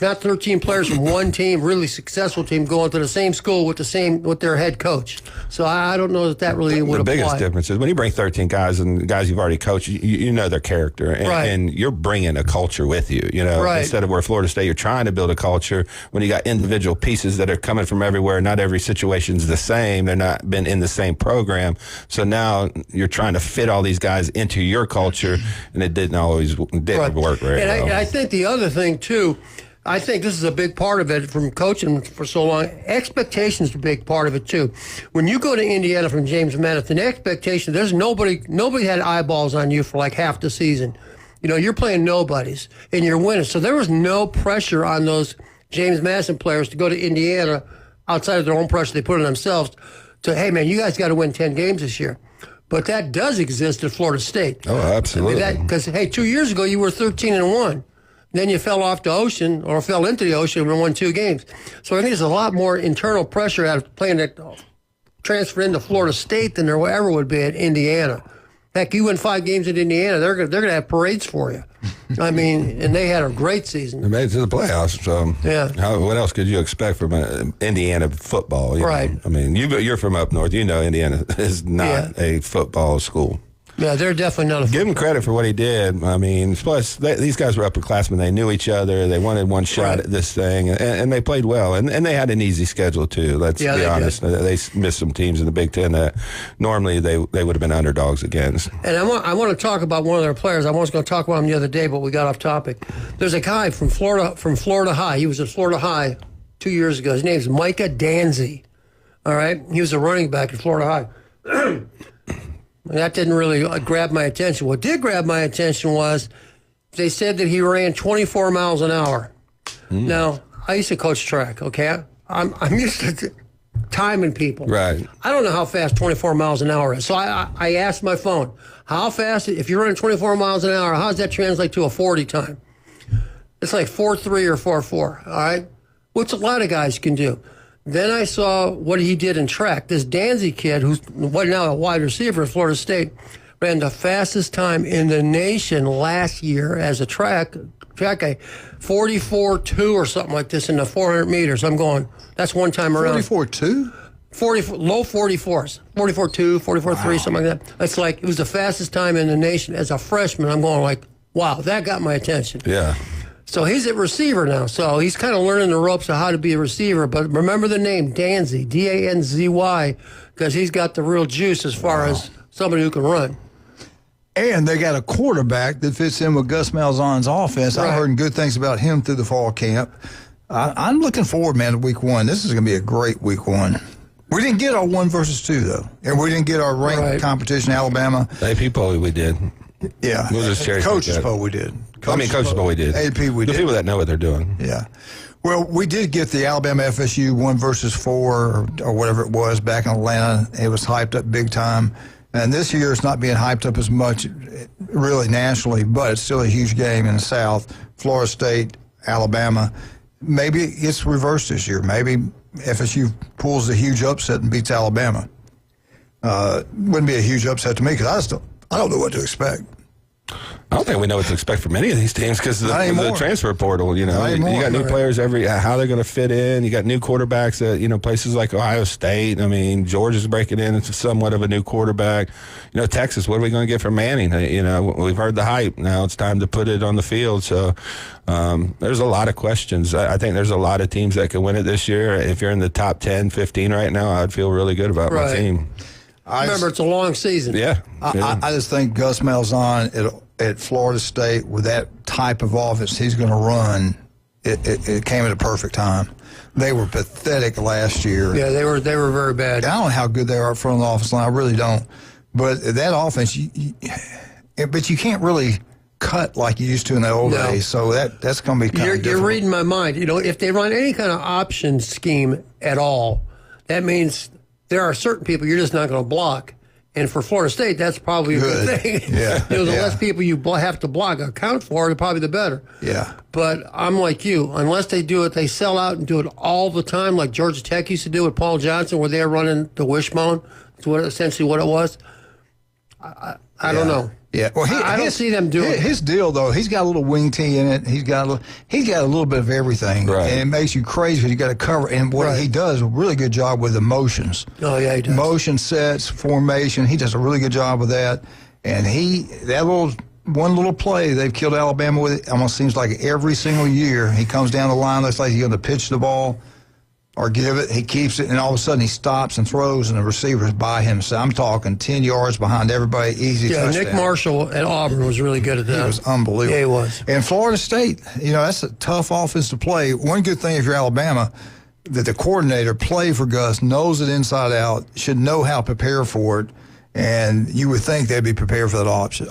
not 13 players from one team, really successful team, going to the same school with their head coach. So I don't know that really would apply. The biggest difference is when you bring 13 guys and guys you've already coached, you know their character, and you're bringing a culture with you. Instead of where Florida State, you're trying to build a culture when you got individual pieces that are coming from everywhere. Not every situation's the same. They're not been in the same program. So now you're trying to fit all these guys into your culture, and it didn't work very well. And I think the other thing too, I think this is a big part of it from coaching for so long. Expectations are a big part of it too. When you go to Indiana from James Madison, expectation, there's nobody had eyeballs on you for like half the season. You're playing nobodies and you're winning. So there was no pressure on those James Madison players to go to Indiana outside of their own pressure they put on themselves to, hey man, you guys got to win 10 games this year. But that does exist at Florida State. Oh, absolutely. Because, hey, 2 years ago you were 13-1. Then you fell off the ocean or fell into the ocean and won 2 games. So I think there's a lot more internal pressure out of playing that transfer into Florida State than there ever would be at Indiana. Heck, you win 5 games at Indiana, they're going to have parades for you. I mean, and they had a great season. They made it to the playoffs. So yeah. What else could you expect from Indiana football? Right. I mean, you're from up north. Indiana is not a football school. Yeah, they're definitely not a Give him credit for what he did. I mean, plus, these guys were upperclassmen. They knew each other. They wanted one shot at this thing, and they played well. And they had an easy schedule, too. Let's be honest. They missed some teams in the Big Ten that normally they would have been underdogs against. And I want to talk about one of their players. I was going to talk about him the other day, but we got off topic. There's a guy from Florida High. He was at Florida High 2 years ago. His name's Micah Danzy. All right? He was a running back at Florida High. That didn't really grab my attention. What did grab my attention was they said that he ran 24 miles an hour. Now, I used to coach track, okay? I'm used to timing people. Right. I don't know how fast 24 miles an hour is. So I asked my phone, how fast, if you're running 24 miles an hour, how does that translate to a 40 time? It's like 4.3 or 4.4, all right? Which a lot of guys can do. Then I saw what he did in track. This Danzy kid, who's now a wide receiver at Florida State, ran the fastest time in the nation last year as a track guy, 44.2 or something like this in the 400 meters. I'm going, that's one time around. 44.2? Low 44s, 44.2, 44.3, something like that. It's like, it was the fastest time in the nation as a freshman. I'm going like, wow, that got my attention. Yeah. So he's a receiver now. So he's kind of learning the ropes of how to be a receiver. But remember the name, Danzy, D-A-N-Z-Y, because he's got the real juice as far as somebody who can run. And they got a quarterback that fits in with Gus Malzahn's offense. Right. I heard good things about him through the fall camp. I'm looking forward, man, to week 1. This is going to be a great week 1. We didn't get our 1 versus 2, though. And we didn't get our ranked competition, Alabama. AP poll we did. Yeah. We'll just Coaches poll we did. Coaches poll we did. AP we did. The people that know what they're doing. Yeah. Well, we did get the Alabama FSU 1 versus 4 or whatever it was back in Atlanta. It was hyped up big time. And this year it's not being hyped up as much really nationally, but it's still a huge game in the South. Florida State, Alabama. Maybe it's reversed this year. Maybe FSU pulls the huge upset and beats Alabama. Wouldn't be a huge upset to me because I don't know what to expect. I don't think we know what to expect from any of these teams because of the transfer portal. You got new players how they're going to fit in. You got new quarterbacks at places like Ohio State. I mean, Georgia's breaking in into somewhat of a new quarterback. Texas. What are we going to get from Manning? We've heard the hype. Now it's time to put it on the field. So there's a lot of questions. I think there's a lot of teams that can win it this year. If you're in the top 10, 15 right now, I'd feel really good about my team. Remember, it's a long season. Yeah. I just think Gus Malzahn at Florida State, with that type of offense he's going to run, it came at a perfect time. They were pathetic last year. Yeah, they were very bad. I don't know how good they are up front of the offense line. I really don't. But that offense, but you can't really cut like you used to in the old days. So that's going to be kind of difficult. You're reading my mind. If they run any kind of option scheme at all, that means there are certain people you're just not going to block. And for Florida State, that's probably a good thing. Yeah. The less people you have to account for, probably the better. Yeah. But I'm like you. Unless they do it, they sell out and do it all the time, like Georgia Tech used to do with Paul Johnson, where they were running the wishbone. That's essentially what it was. I don't know. Yeah, well, I don't see them doing it. His deal, though, he's got a little wing tee in it. He's got a little bit of everything, Right. and it makes you crazy because you got to cover. And what he does a really good job with emotions. Oh yeah, he does. Motion sets, formation. He does a really good job with that. And one little play they've killed Alabama with. It almost seems like every single year he comes down the line, looks like he's going to pitch the ball or give it. He keeps it, and all of a sudden he stops and throws, and the receiver's by him. So I'm talking 10 yards behind everybody, easy touchdown. Nick Marshall at Auburn was really good at that. He was unbelievable. Yeah, he was. And Florida State, that's a tough offense to play. One good thing if you're Alabama, that the coordinator, Play for Gus, knows it inside out, should know how to prepare for it. And you would think they'd be prepared for that option.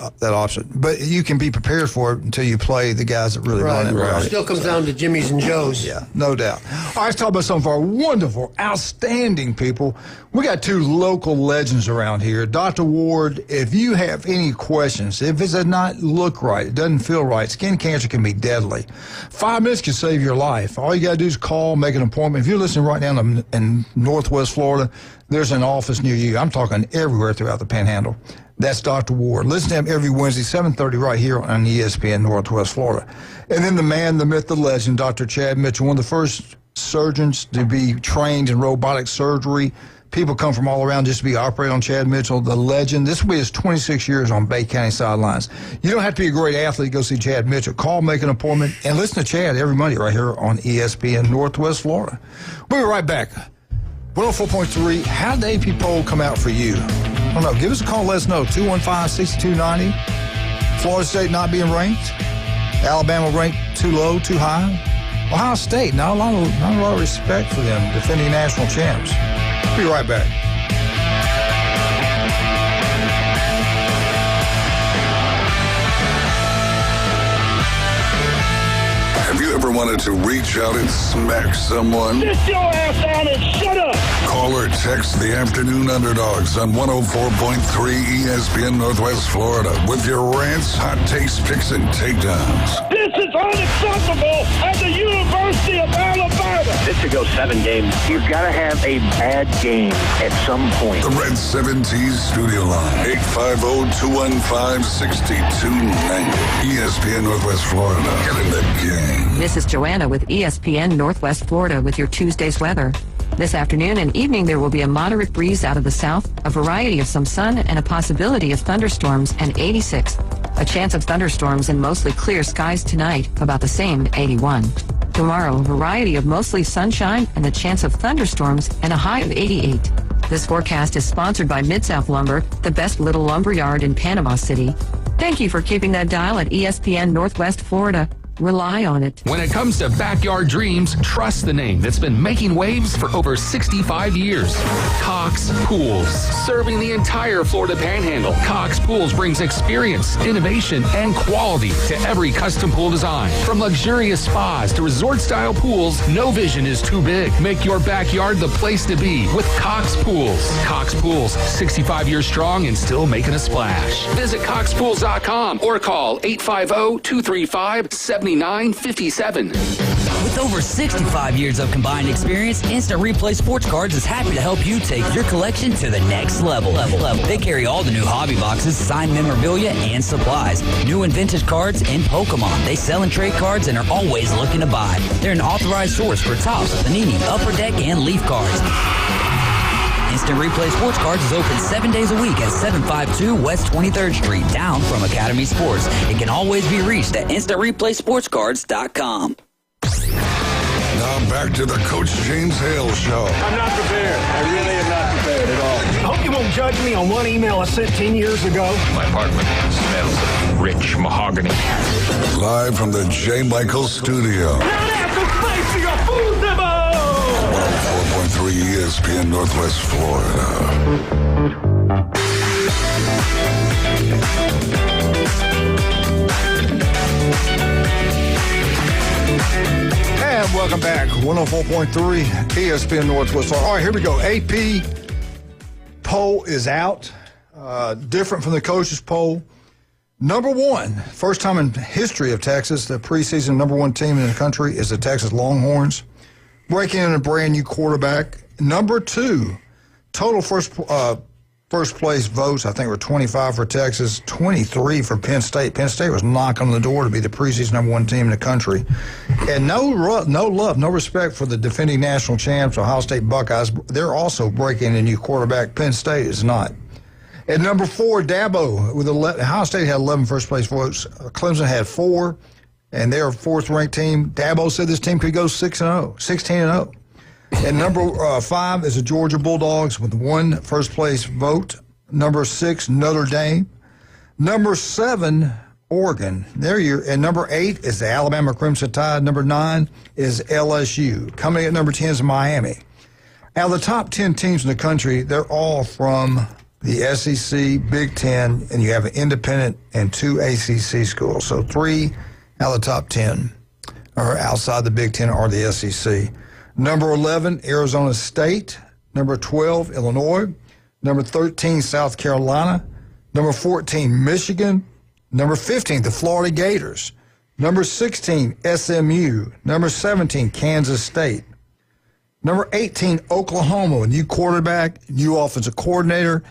But you can be prepared for it until you play the guys that really run it right. It still comes down to Jimmy's and Joe's. Yeah, no doubt. All right, let's talk about some of our wonderful, outstanding people. We got two local legends around here. Dr. Ward, if you have any questions, if it does not look right, it doesn't feel right, skin cancer can be deadly. 5 minutes can save your life. All you got to do is call, make an appointment. If you're listening right now in Northwest Florida, there's an office near you. I'm talking everywhere throughout the Panhandle. That's Dr. Ward. Listen to him every Wednesday, 7:30 right here on ESPN Northwest Florida. And then the man, the myth, the legend, Dr. Chad Mitchell, one of the first surgeons to be trained in robotic surgery. People come from all around just to be operated on Chad Mitchell, the legend. This will be his 26 years on Bay County sidelines. You don't have to be a great athlete to go see Chad Mitchell. Call, make an appointment, and listen to Chad every Monday right here on ESPN Northwest Florida. We'll be right back. 104.3, how did the AP poll come out for you? I don't know. Give us a call. Let us know. 215-6290. Florida State not being ranked. Alabama ranked too low, too high. Ohio State, not a lot of respect for them defending national champs. Be right back. Have you ever wanted to reach out and smack someone? Sit your ass down and shut up! Call or text the Afternoon Underdogs on 104.3 ESPN Northwest Florida with your rants, hot takes, picks, and takedowns. This is unacceptable at the University of Alabama! This should go 7 games. You've got to have a bad game at some point. The Red 70s studio line, 850-215-6290. ESPN Northwest Florida. Get in the game. This is Joanna with ESPN Northwest Florida with your Tuesday's weather. This afternoon and evening there will be a moderate breeze out of the south, a variety of some sun, and a possibility of thunderstorms, and 86. A chance of thunderstorms and mostly clear skies tonight, about the same, 81. Tomorrow, a variety of mostly sunshine and a chance of thunderstorms and a high of 88. This forecast is sponsored by Mid-South Lumber, the best little lumber yard in Panama City. Thank you for keeping that dial at ESPN Northwest Florida. Rely on it. When it comes to backyard dreams, trust the name that's been making waves for over 65 years. Cox Pools. Serving the entire Florida Panhandle, Cox Pools brings experience, innovation, and quality to every custom pool design. From luxurious spas to resort-style pools, no vision is too big. Make your backyard the place to be with Cox Pools. Cox Pools, 65 years strong and still making a splash. Visit coxpools.com or call 850-235-7957. With over 65 years of combined experience, Instant Replay Sports Cards is happy to help you take your collection to the next level. They carry all the new hobby boxes, signed memorabilia, and supplies. New and vintage cards and Pokemon. They sell and trade cards and are always looking to buy. They're an authorized source for Topps, Panini, Upper Deck, and Leaf cards. Instant Replay Sports Cards is open 7 days a week at 752 West 23rd Street, down from Academy Sports. It can always be reached at InstantReplaySportsCards.com. Now back to the Coach James Hale Show. I'm not prepared. I really am not prepared at all. I hope you won't judge me on one email I sent 10 years ago. My apartment smells of rich mahogany. Live from the J. Michael Studio. Now that's a spicy food demo! 104.3 ESPN Northwest Florida. And welcome back. 104.3 ESPN Northwest Florida. All right, here we go. AP poll is out. different from the coaches poll. Number one, first time in history of Texas, the preseason number one team in the country is the Texas Longhorns, breaking in a brand new quarterback. Number two, total first place votes, I think, were 25 for Texas, 23 for Penn State. Penn State was knocking on the door to be the preseason number one team in the country. And no love, no respect for the defending national champs, Ohio State Buckeyes. They're also breaking in a new quarterback. Penn State is not. At number four, Dabo, with Ohio State had 11 first-place votes. Clemson had 4, and they're a fourth-ranked team. Dabo said this team could go 16-0. And number 5 is the Georgia Bulldogs with 1 first-place vote. Number 6, Notre Dame. Number 7, Oregon. And number 8 is the Alabama Crimson Tide. Number 9 is LSU. Coming at number 10 is Miami. Out of the top 10 teams in the country, they're all from the SEC, Big Ten, and you have an independent and 2 ACC schools. So 3 out of the top 10 are outside the Big Ten or the SEC. Number 11, Arizona State. Number 12, Illinois. Number 13, South Carolina. Number 14, Michigan. Number 15, the Florida Gators. Number 16, SMU. Number 17, Kansas State. Number 18, Oklahoma, a new quarterback, new offensive coordinator.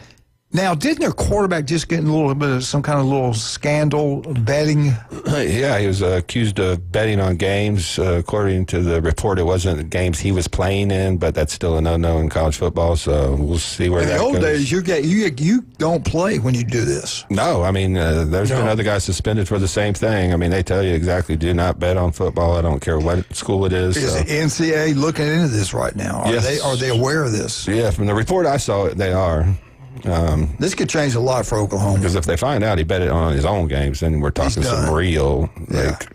Now, didn't their quarterback just get in a little bit of some kind of little scandal betting? Yeah, he was accused of betting on games. According to the report, it wasn't games he was playing in, but that's still a no-no in college football, so we'll see where that goes. In the old days, you don't play when you do this. No, I mean, there's been other guys suspended for the same thing. I mean, they tell you exactly, do not bet on football. I don't care what school it is. Is the NCAA looking into this right now? Are they aware of this? Yeah, from the report I saw, they are. This could change a lot for Oklahoma. Because if they find out he bet it on his own games, then we're talking some real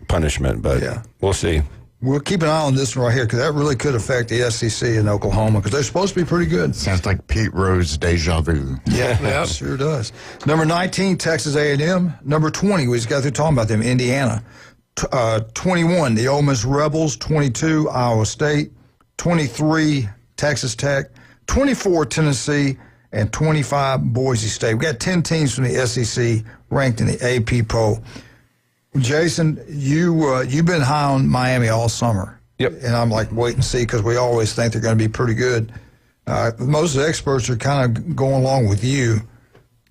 punishment. But we'll see. We'll keep an eye on this one right here because that really could affect the SEC in Oklahoma because they're supposed to be pretty good. Sounds like Pete Rose deja vu. Yeah, sure does. Number 19, Texas A&M. Number 20, we just got through talking about them, Indiana. 21, the Ole Miss Rebels. 22, Iowa State. 23, Texas Tech. 24, Tennessee. And 25, Boise State. We got 10 teams from the SEC ranked in the AP poll. Jason, you've been high on Miami all summer. Yep. And I'm like, wait and see, because we always think they're going to be pretty good. Most of the experts are kind of going along with you.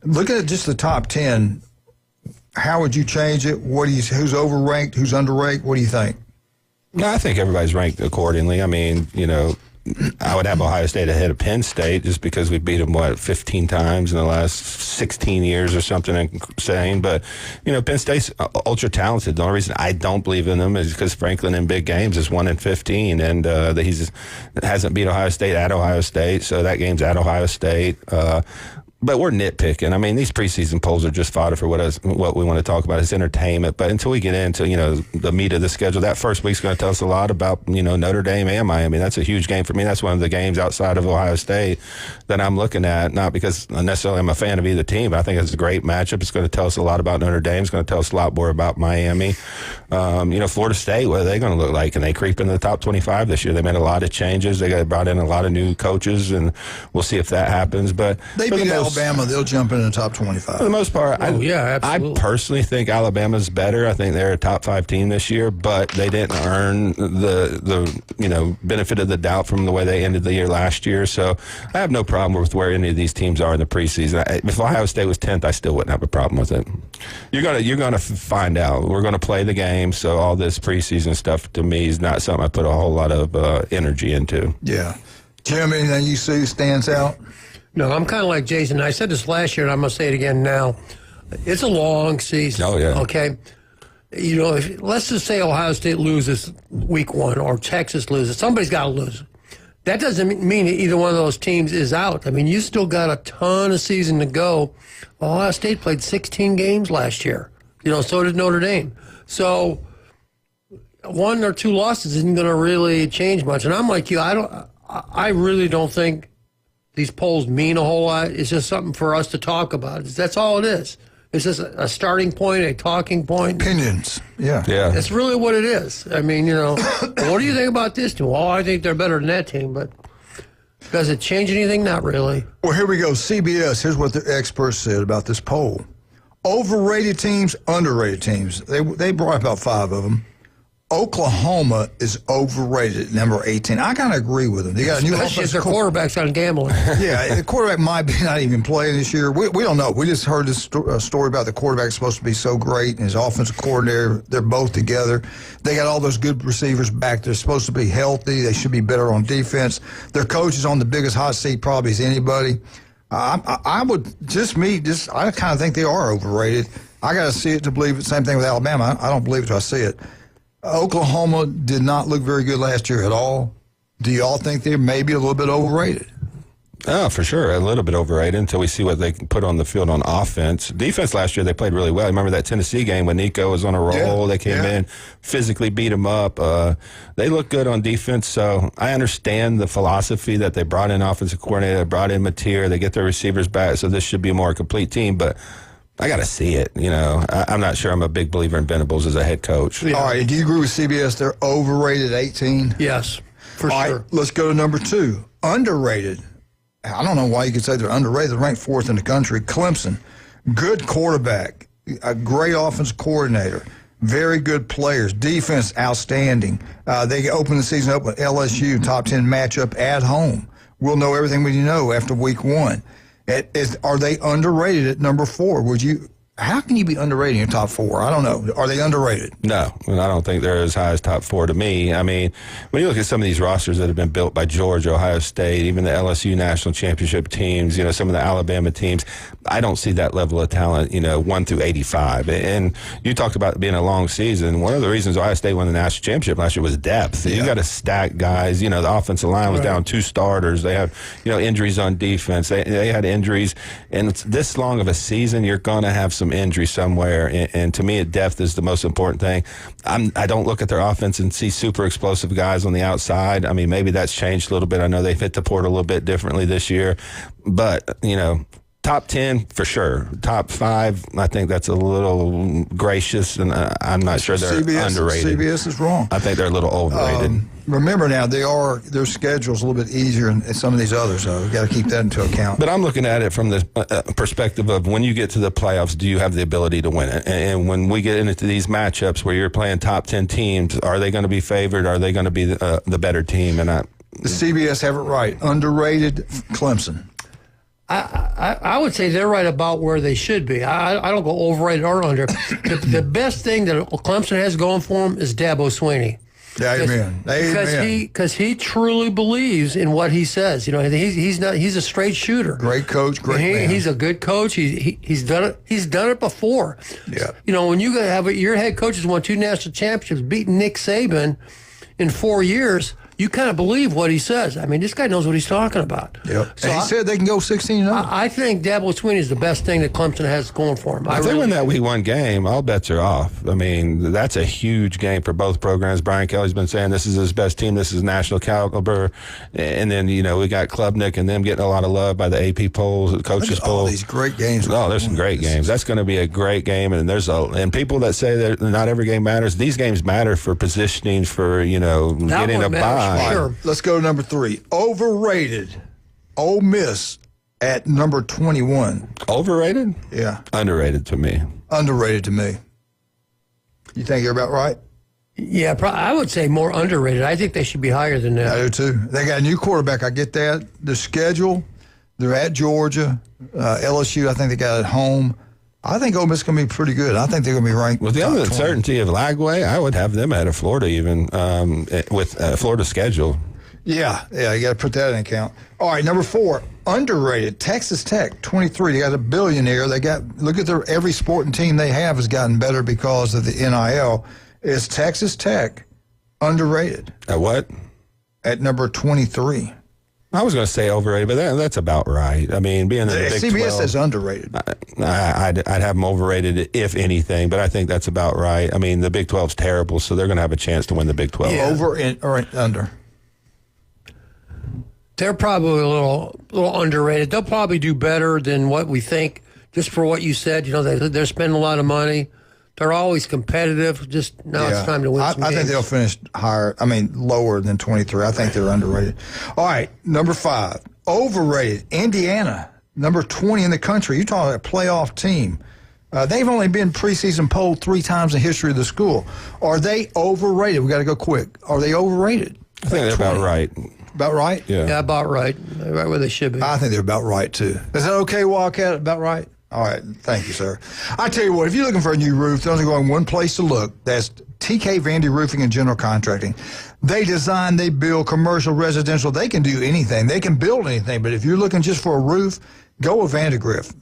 Looking at just the top 10, how would you change it? Who's overranked? Who's underranked? What do you think? No, I think everybody's ranked accordingly. I mean, I would have Ohio State ahead of Penn State just because we beat them, 15 times in the last 16 years or something insane. But, Penn State's ultra talented. The only reason I don't believe in them is because Franklin in big games is 1-15, and he hasn't beat Ohio State at Ohio State, so that game's at Ohio State. But we're nitpicking. I mean, these preseason polls are just fodder for what we want to talk about is entertainment. But until we get into, the meat of the schedule, that first week's going to tell us a lot about, Notre Dame and Miami. That's a huge game for me. That's one of the games outside of Ohio State that I'm looking at, not because necessarily I'm a fan of either team, but I think it's a great matchup. It's going to tell us a lot about Notre Dame. It's going to tell us a lot more about Miami. Florida State, what are they going to look like? Can they creep into the top 25 this year? They made a lot of changes. They brought in a lot of new coaches, and we'll see if that happens. But they beat Alabama, they'll jump in the top 25. For the most part, I personally think Alabama's better. I think they're a top 5 team this year, but they didn't earn the benefit of the doubt from the way they ended the year last year. So I have no problem with where any of these teams are in the preseason. If Ohio State was 10th, I still wouldn't have a problem with it. You're gonna find out. We're gonna play the game. So all this preseason stuff to me is not something I put a whole lot of energy into. Yeah, Jim, anything you see stands out? No, I'm kind of like Jason. I said this last year, and I'm going to say it again now. It's a long season. Oh, yeah. Okay? Let's just say Ohio State loses week 1 or Texas loses. Somebody's got to lose. That doesn't mean that either one of those teams is out. I mean, you still got a ton of season to go. Ohio State played 16 games last year. So did Notre Dame. So 1 or 2 losses isn't going to really change much. And I'm like you. I really don't think these polls mean a whole lot. It's just something for us to talk about. That's all it is. It's just a starting point, a talking point. Opinions. Yeah. That's really what it is. I mean, what do you think about this team? Well, I think they're better than that team, but Does it change anything? Not really. Well, here we go. CBS, here's what the experts said about this poll. Overrated teams, underrated teams. They brought about 5 of them. Oklahoma is overrated at number 18. I kind of agree with them. They got a new Especially if their quarterback's on gambling. Yeah, the quarterback might be not even playing this year. We don't know. We just heard this story about the quarterback supposed to be so great and his offensive coordinator. They're both together. They got all those good receivers back. They're supposed to be healthy. They should be better on defense. Their coach is on the biggest hot seat probably as anybody. I kind of think they are overrated. I got to see it to believe it. Same thing with Alabama. I don't believe it till I see it. Oklahoma did not look very good last year at all. Do y'all think they're maybe a little bit overrated? Oh, for sure. A little bit overrated until we see what they can put on the field on offense. Defense last year, they played really well. Remember that Tennessee game when Nico was on a roll? Yeah, they came in, physically beat them up. They look good on defense, so I understand the philosophy that they brought in offensive coordinator, they brought in Mateer, they get their receivers back, so this should be a more complete team, but I got to see it. I'm not sure I'm a big believer in Venables as a head coach. Yeah. All right, do you agree with CBS? They're overrated 18? Yes, for sure. All right, let's go to number 2. Underrated. I don't know why you could say they're underrated. They're ranked 4th in the country. Clemson, good quarterback, a great offensive coordinator, very good players, defense outstanding. They open the season up with LSU, top 10 matchup at home. We'll know everything we know after week 1. Are they underrated at number 4? How can you be underrated in your top 4? I don't know. Are they underrated? No, I don't think they're as high as top 4 to me. I mean, when you look at some of these rosters that have been built by Georgia, Ohio State, even the LSU national championship teams, some of the Alabama teams, I don't see that level of talent, 1 through 85. And you talked about it being a long season. One of the reasons Ohio State won the national championship last year was depth. Yeah. You got to stack guys. The offensive line was down 2 starters. They have, injuries on defense. They had injuries. And it's this long of a season, you're going to have some injury somewhere, and to me, depth is the most important thing. I don't look at their offense and see super explosive guys on the outside. I mean, maybe that's changed a little bit. I know they've hit the portal a little bit differently this year, but top 10 for sure. Top 5, I think that's a little gracious, and I'm not sure they're underrated. CBS is wrong. I think they're a little overrated. Remember now, their schedule's a little bit easier than some of these others, so we've got to keep that into account. But I'm looking at it from the perspective of when you get to the playoffs, do you have the ability to win it? And when we get into these matchups where you're playing top 10 teams, are they going to be favored? Are they going to be the better team? And the CBS have it right. Underrated Clemson. I would say they're right about where they should be. I don't go overrated or under. The best thing that Clemson has going for them is Dabo Swinney. Yeah, amen. Because he truly believes in what he says. He's a straight shooter. Great coach, great man. He's a good coach. He's done it. He's done it before. Yeah. When you have your head coach has won 2 national championships, beating Nick Saban in 4 years. You kind of believe what he says. I mean, this guy knows what he's talking about. Yep. So he said they can go 16-0. I think Dabo Swinney is the best thing that Clemson has going for him. If they win that week 1 game, all bets are off. I mean, that's a huge game for both programs. Brian Kelly's been saying this is his best team. This is national caliber. And then, we got Klubnik and them getting a lot of love by the AP polls, the coaches polls. All these great games. Oh, there's some great games. That's going to be a great game. And and people that say that not every game matters, these games matter for positioning, for, getting a bye. Sure. Let's go to number 3. Overrated. Ole Miss at number 21. Overrated? Yeah. Underrated to me. Underrated to me. You think you're about right? Yeah, I would say more underrated. I think they should be higher than that. I do too. They got a new quarterback. I get that. The schedule, they're at Georgia. LSU, I think they got at home. I think Ole Miss is going to be pretty good. I think they're going to be ranked. With the uncertainty of Lagway, I would have them out of Florida even with Florida's schedule. Yeah, you got to put that in account. All right, number 4, underrated. Texas Tech, 23. They got a billionaire. Look at every sporting team they have has gotten better because of the NIL. Is Texas Tech underrated? At what? At number 23. I was going to say overrated, but that's about right. I mean, being in the Big 12. CBS says underrated. I'd have them overrated, if anything, but I think that's about right. I mean, the Big 12's terrible, so they're going to have a chance to win the Big 12. Yeah. Over or under? They're probably a little underrated. They'll probably do better than what we think, just for what you said. They're spending a lot of money. They're always competitive. Just now it's time to win some I games. think they'll finish lower than 23. I think they're underrated. All right, number 5, overrated. Indiana, number 20 in the country. You're talking about a playoff team. They've only been preseason polled 3 times in the history of the school. Are they overrated? We got to go quick. Are they overrated? I think they're about right. About right? Yeah, about right. Right where they should be. I think they're about right, too. Is that okay, Wildcat? About right? All right. Thank you, sir. I tell you what, if you're looking for a new roof, there's only going one place to look. That's TK Vandy Roofing and General Contracting. They design, they build commercial, residential. They can do anything. They can build anything. But if you're looking just for a roof, go with Vandergrift.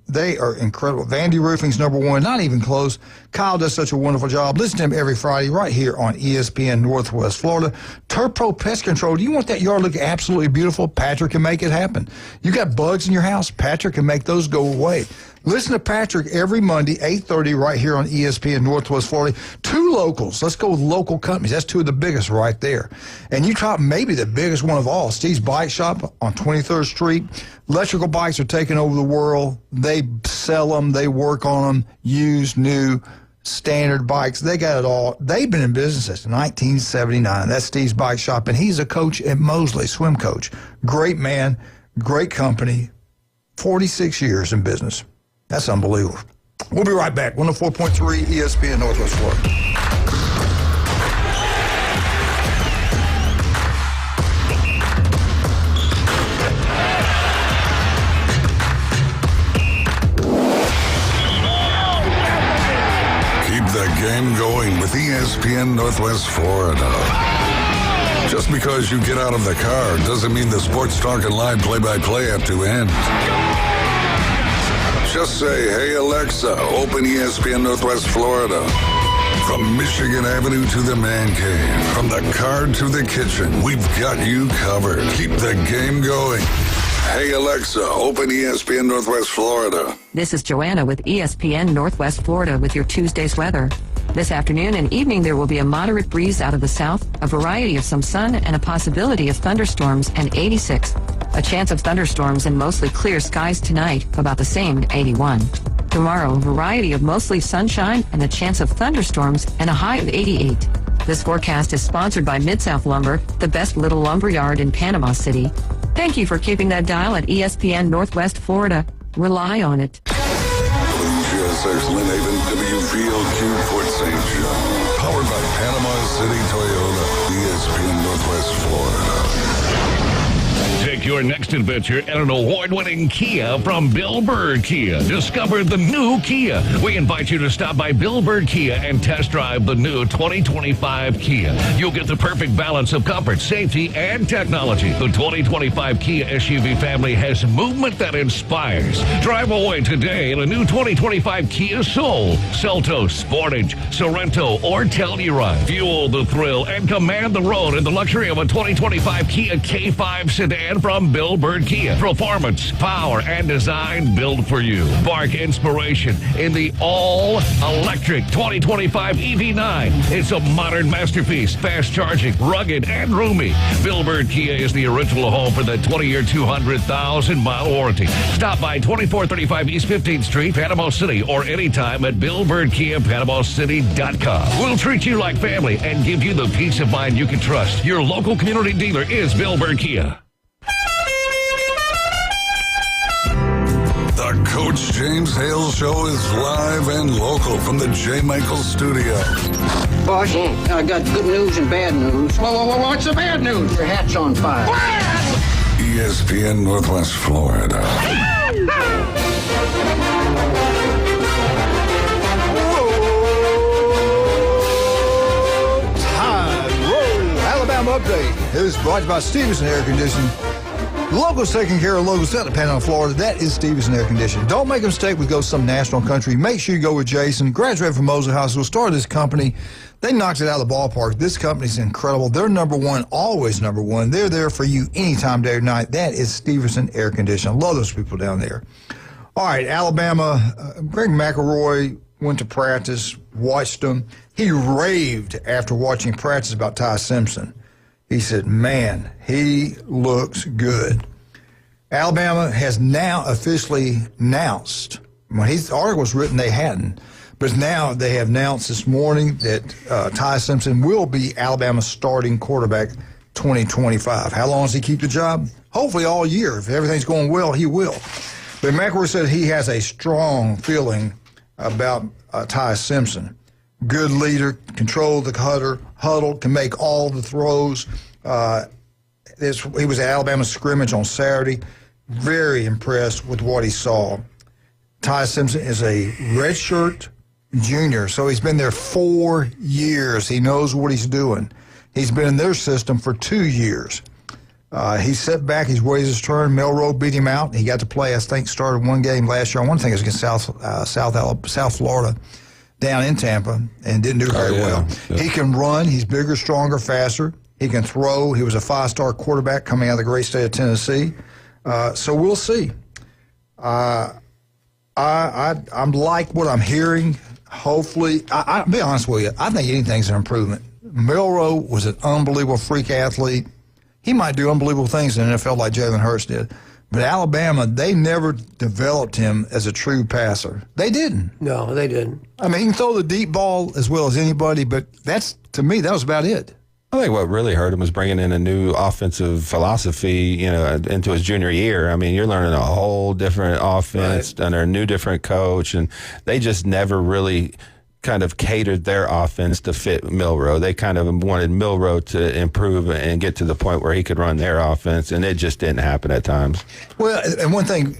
They are incredible. Vandy Roofing's number 1, not even close. Kyle does such a wonderful job. Listen to him every Friday right here on ESPN Northwest Florida. Turpro Pest Control. Do you want that yard looking absolutely beautiful? Patrick can make it happen. You got bugs in your house? Patrick can make those go away. Listen to Patrick every Monday, 8:30, right here on ESPN Northwest Florida. 2 locals. Let's go with local companies. That's 2 of the biggest right there. And you top maybe the biggest one of all, Steve's Bike Shop on 23rd Street. Electrical bikes are taking over the world. They sell them. They work on them. Used, new, standard bikes. They got it all. They've been in business since 1979. That's Steve's Bike Shop, and he's a coach at Mosley, swim coach. Great man, great company, 46 years in business. That's unbelievable. We'll be right back. 104.3 ESPN Northwest Florida. Keep the game going with ESPN Northwest Florida. Just because you get out of the car doesn't mean the Sports Talk and Live play-by-play have to end. Just say, hey, Alexa, open ESPN Northwest Florida. From Michigan Avenue to the man cave, from the car to the kitchen, we've got you covered. Keep the game going. Hey, Alexa, open ESPN Northwest Florida. This is Joanna with ESPN Northwest Florida with your Tuesday's weather. This afternoon and evening, there will be a moderate breeze out of the south, a variety of some sun, and a possibility of thunderstorms, and 86. A chance of thunderstorms and mostly clear skies tonight, about the same, 81. Tomorrow, a variety of mostly sunshine and a chance of thunderstorms and a high of 88. This forecast is sponsored by Mid-South Lumber, the best little lumber yard in Panama City. Thank you for keeping that dial at ESPN Northwest Florida. Rely on it. WGSX Lynn Haven, WVLQ Port St. John. Powered by Panama City Toyota, ESPN Northwest Florida. Take your next adventure at an award-winning Kia from Bill Bird Kia. Discover the new Kia. We invite you to stop by Bill Bird Kia and test drive the new 2025 Kia. You'll get the perfect balance of comfort, safety, and technology. The 2025 Kia SUV family has movement that inspires. Drive away today in a new 2025 Kia Soul, Seltos, Sportage, Sorento, or Telluride. Fuel the thrill and command the road in the luxury of a 2025 Kia K5 sedan from Bill Bird Kia. Performance, power, and design built for you. Spark inspiration in the all-electric 2025 EV9. It's a modern masterpiece, fast charging, rugged, and roomy. Bill Bird Kia is the original home for the 20-year, 200,000-mile warranty. Stop by 2435 East 15th Street, Panama City, or anytime at BillBirdKia.PanamaCity.com. We'll treat you like family and give you the peace of mind you can trust. Your local community dealer is Bill Bird Kia. The Coach James Hale Show is live and local from the J. Michael Studio. Boss, I got good news and bad news. Whoa, what's the bad news? Your hat's on fire. ESPN Northwest Florida. Tide Roll Alabama Update. It is brought to you by Stevenson Air Conditioning. Locals taking care of locals out of Panama, Florida. That is Stevenson Air Conditioning. Don't make a mistake with go some national country. Make sure you go with Jason. Graduated from Mosley High School. Started this company. They knocked it out of the ballpark. This company's incredible. They're number one, always number one. They're there for you anytime, day or night. That is Stevenson Air Conditioning. Love those people down there. All right, Alabama. Greg McElroy went to practice, watched them. He raved after watching practice about Ty Simpson. He said, man, he looks good. Alabama has now officially announced, when the article was written, they hadn't, But now they have announced this morning that Ty Simpson will be Alabama's starting quarterback 2025. How long does he keep the job? Hopefully all year. If everything's going well, he will. But McElroy said he has a strong feeling about Ty Simpson. Good leader, control the huddle, can make all the throws. He was at Alabama's scrimmage on Saturday. Very impressed with what he saw. Ty Simpson is a redshirt junior, so he's been there 4 years. He knows what he's doing. He's been in their system for 2 years. He's set back. He's waited his turn. Milroe beat him out. He got to play, I think, started one game last year. I want to think it was against South Florida down in Tampa, and didn't do very well. Yeah. He can run. He's bigger, stronger, faster. He can throw. He was a 5-star quarterback coming out of the great state of Tennessee. So we'll see. I'm like what I'm hearing. Hopefully, I'll be honest with you, I think anything's an improvement. Milroe was an unbelievable freak athlete. He might do unbelievable things in the NFL like Jalen Hurts did. But Alabama, they never developed him as a true passer. They didn't. No, they didn't. I mean, he can throw the deep ball as well as anybody, but to me, that was about it. I think what really hurt him was bringing in a new offensive philosophy, into his junior year. I mean, you're learning a whole different offense under a new different coach, and they just never really kind of catered their offense to fit Milroe. They kind of wanted Milroe to improve and get to the point where he could run their offense, and it just didn't happen at times. Well, and one thing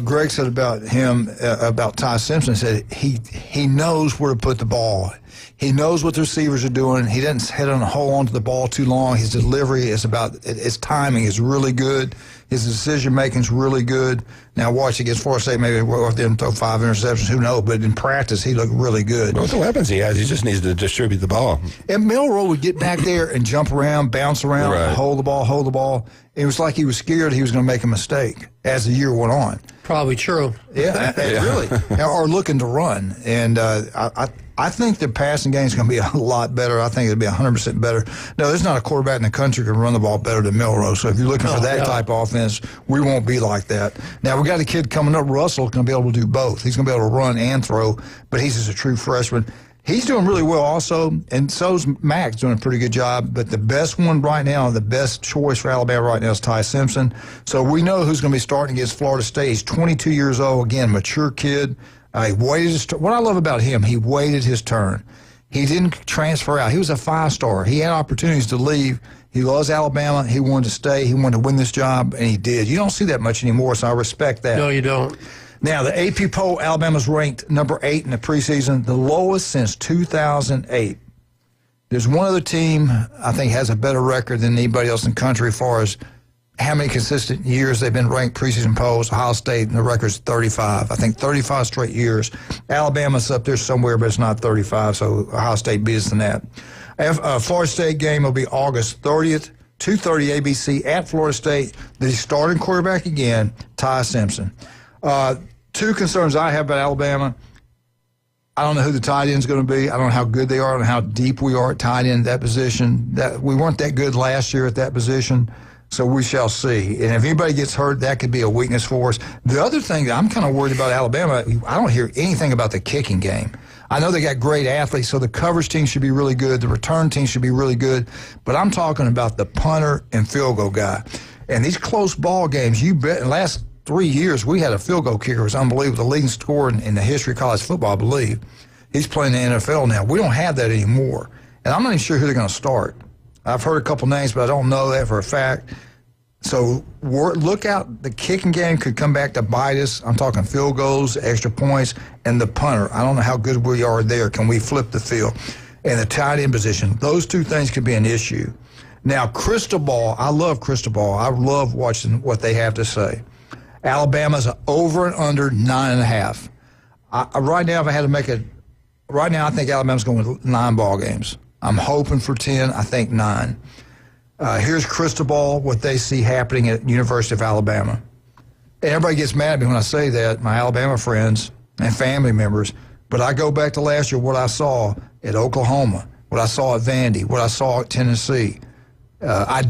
Greg said about him, about Ty Simpson, said he knows where to put the ball. He knows what the receivers are doing. He doesn't hold on to the ball too long. His delivery is his timing is really good. His decision-making is really good. Now, watch against Florida State, maybe we'll have them throw 5 interceptions, who knows, but in practice, he looked really good. With the weapons he has, he just needs to distribute the ball. And Milroe would get back there and jump around, bounce around, hold the ball. It was like he was scared he was going to make a mistake as the year went on. Probably true. Yeah, really. Or looking to run. And I think the passing game is going to be a lot better. I think it'll be 100% better. No, there's not a quarterback in the country who can run the ball better than Milroe. So if you're looking for that type of offense, we won't be like that. Now, we got a kid coming up, Russell, going to be able to do both. He's going to be able to run and throw, but he's just a true freshman. He's doing really well also, and so's Max doing a pretty good job. But the best one right now, the best choice for Alabama right now is Ty Simpson. So we know who's going to be starting against Florida State. He's 22 years old, again, mature kid. He waited his turn. What I love about him, he waited his turn. He didn't transfer out. He was a 5-star. He had opportunities to leave. He loves Alabama. He wanted to stay. He wanted to win this job, and he did. You don't see that much anymore, so I respect that. No, you don't. Now, the AP poll, Alabama's ranked number 8 in the preseason, the lowest since 2008. There's one other team I think has a better record than anybody else in the country as far as how many consistent years they've been ranked preseason polls. Ohio State, and the record's 35. I think 35 straight years. Alabama's up there somewhere, but it's not 35, so Ohio State beats than that. Florida State game will be August 30th, 2:30 ABC at Florida State. The starting quarterback again, Ty Simpson. Two concerns I have about Alabama. I don't know who the tight end is going to be. I don't know how good they are. I don't know how deep we are at tight end, that position. We weren't that good last year at that position, so we shall see. And if anybody gets hurt, that could be a weakness for us. The other thing that I'm kind of worried about Alabama, I don't hear anything about the kicking game. I know they got great athletes, so the coverage team should be really good. The return team should be really good. But I'm talking about the punter and field goal guy. And these close ball games, you bet, in the last 3 years, we had a field goal kicker who was unbelievable, the leading scorer in the history of college football, I believe. He's playing in the NFL now. We don't have that anymore. And I'm not even sure who they're going to start. I've heard a couple names, but I don't know that for a fact. So look out. The kicking game could come back to bite us. I'm talking field goals, extra points, and the punter. I don't know how good we are there. Can we flip the field? And the tight end position. Those two things could be an issue. Now, crystal ball, I love crystal ball. I love watching what they have to say. Alabama's over and under 9.5. Right now, if I had to make it, right now I think Alabama's going with 9 ball games. I'm hoping for 10. I think 9. Here's crystal ball, what they see happening at University of Alabama. And everybody gets mad at me when I say that, my Alabama friends and family members. But I go back to last year, what I saw at Oklahoma, what I saw at Vandy, what I saw at Tennessee. I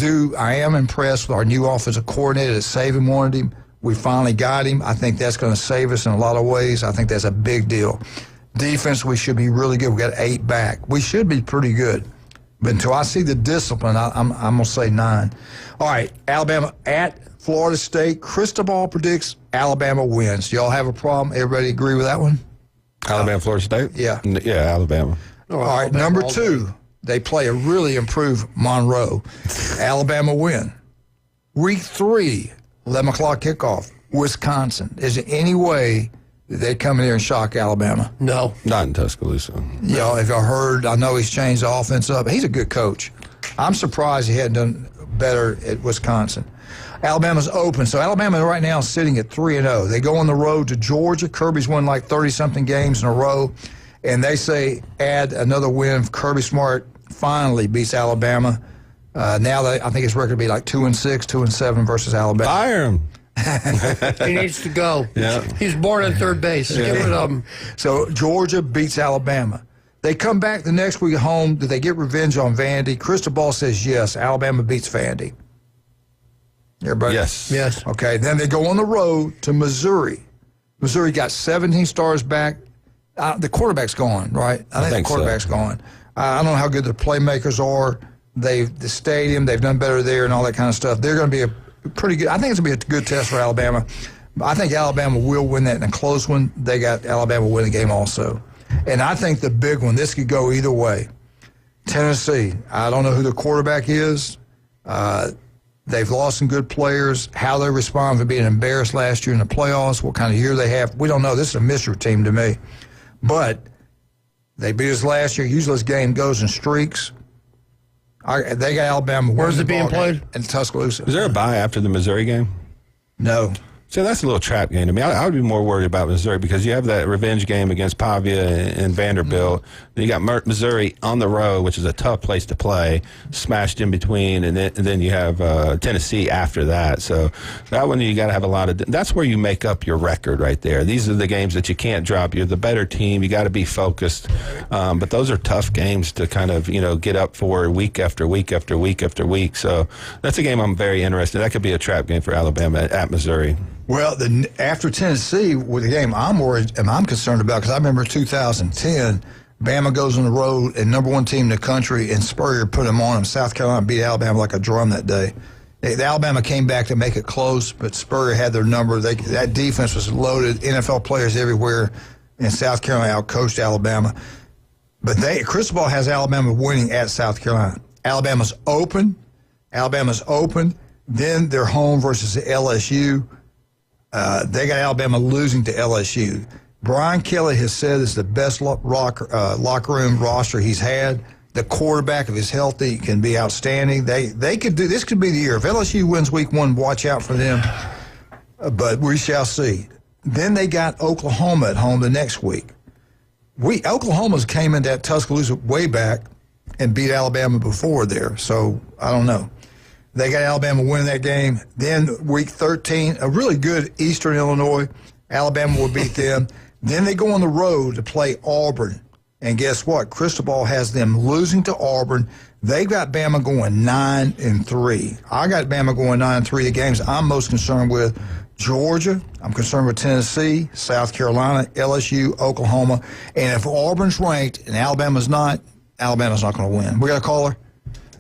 am impressed with our new offensive coordinator that Saban wanted him. We finally got him. I think that's going to save us in a lot of ways. I think that's a big deal. Defense, we should be really good. We got 8 back. We should be pretty good. But until I see the discipline, I'm going to say 9. All right, Alabama at Florida State. Cristobal predicts Alabama wins. Y'all have a problem? Everybody agree with that one? Alabama, Florida State? Yeah. Yeah, Alabama. All right, number 2, they play a really improved Monroe. Alabama win. Week 3, 11 o'clock kickoff, Wisconsin. Is there any way they come in here and shock Alabama? No. Not in Tuscaloosa. Y'all, if y'all heard, I know he's changed the offense up. He's a good coach. I'm surprised he hadn't done better at Wisconsin. Alabama's open. So Alabama right now is sitting at 3-0. They go on the road to Georgia. Kirby's won like 30-something games in a row. And they say add another win. Kirby Smart finally beats Alabama. Now I think his record will be like 2-6, 2-7 versus Alabama. Fire him. He needs to go. Yeah. He's born on third base. Get rid of him. So Georgia beats Alabama. They come back the next week home. Do they get revenge on Vandy? Cristobal says yes. Alabama beats Vandy. Everybody? Yes. Okay. Then they go on the road to Missouri. Missouri got 17 stars back. The quarterback's gone, right? I think the quarterback's gone. I don't know how good the playmakers are. The stadium, they've done better there and all that kind of stuff. They're going to be a pretty good. I think it's going to be a good test for Alabama. I think Alabama will win that in a close one. They got Alabama win the game also. And I think the big one, this could go either way. Tennessee, I don't know who the quarterback is. They've lost some good players. How they respond to being embarrassed last year in the playoffs, what kind of year they have, we don't know. This is a mystery team to me. But they beat us last year. Usually this game goes in streaks. They got Alabama. Where's it being played? In Tuscaloosa. Is there a bye after the Missouri game? No. So that's a little trap game to me. I would be more worried about Missouri because you have that revenge game against Pavia and Vanderbilt. Then you got Missouri on the road, which is a tough place to play, smashed in between, and then you have Tennessee after that. So that one you got to have a lot of. That's where you make up your record right there. These are the games that you can't drop. You're the better team. You got to be focused. But those are tough games to kind of get up for week after week after week after week. So that's a game I'm very interested in. That could be a trap game for Alabama at Missouri. Well, after Tennessee, with the game I'm worried and I'm concerned about, because I remember 2010, Bama goes on the road and number 1 team in the country, and Spurrier put them on them. South Carolina beat Alabama like a drum that day. The Alabama came back to make it close, but Spurrier had their number. That defense was loaded, NFL players everywhere, and South Carolina outcoached Alabama. But Cristobal has Alabama winning at South Carolina. Alabama's open. Then they're home versus LSU. They got Alabama losing to LSU. Brian Kelly has said it's the best locker room roster he's had. The quarterback, if he's healthy, can be outstanding. They could do this. Could be the year. If LSU wins week 1, watch out for them. But we shall see. Then they got Oklahoma at home the next week. Oklahoma's came into that Tuscaloosa way back and beat Alabama before there. So I don't know. They got Alabama winning that game. Then week 13, a really good Eastern Illinois. Alabama will beat them. Then they go on the road to play Auburn. And guess what? Cristobal has them losing to Auburn. They got Bama going 9-3. I got Bama going 9-3. The games I'm most concerned with, Georgia. I'm concerned with Tennessee, South Carolina, LSU, Oklahoma. And if Auburn's ranked and Alabama's not going to win. We got a caller?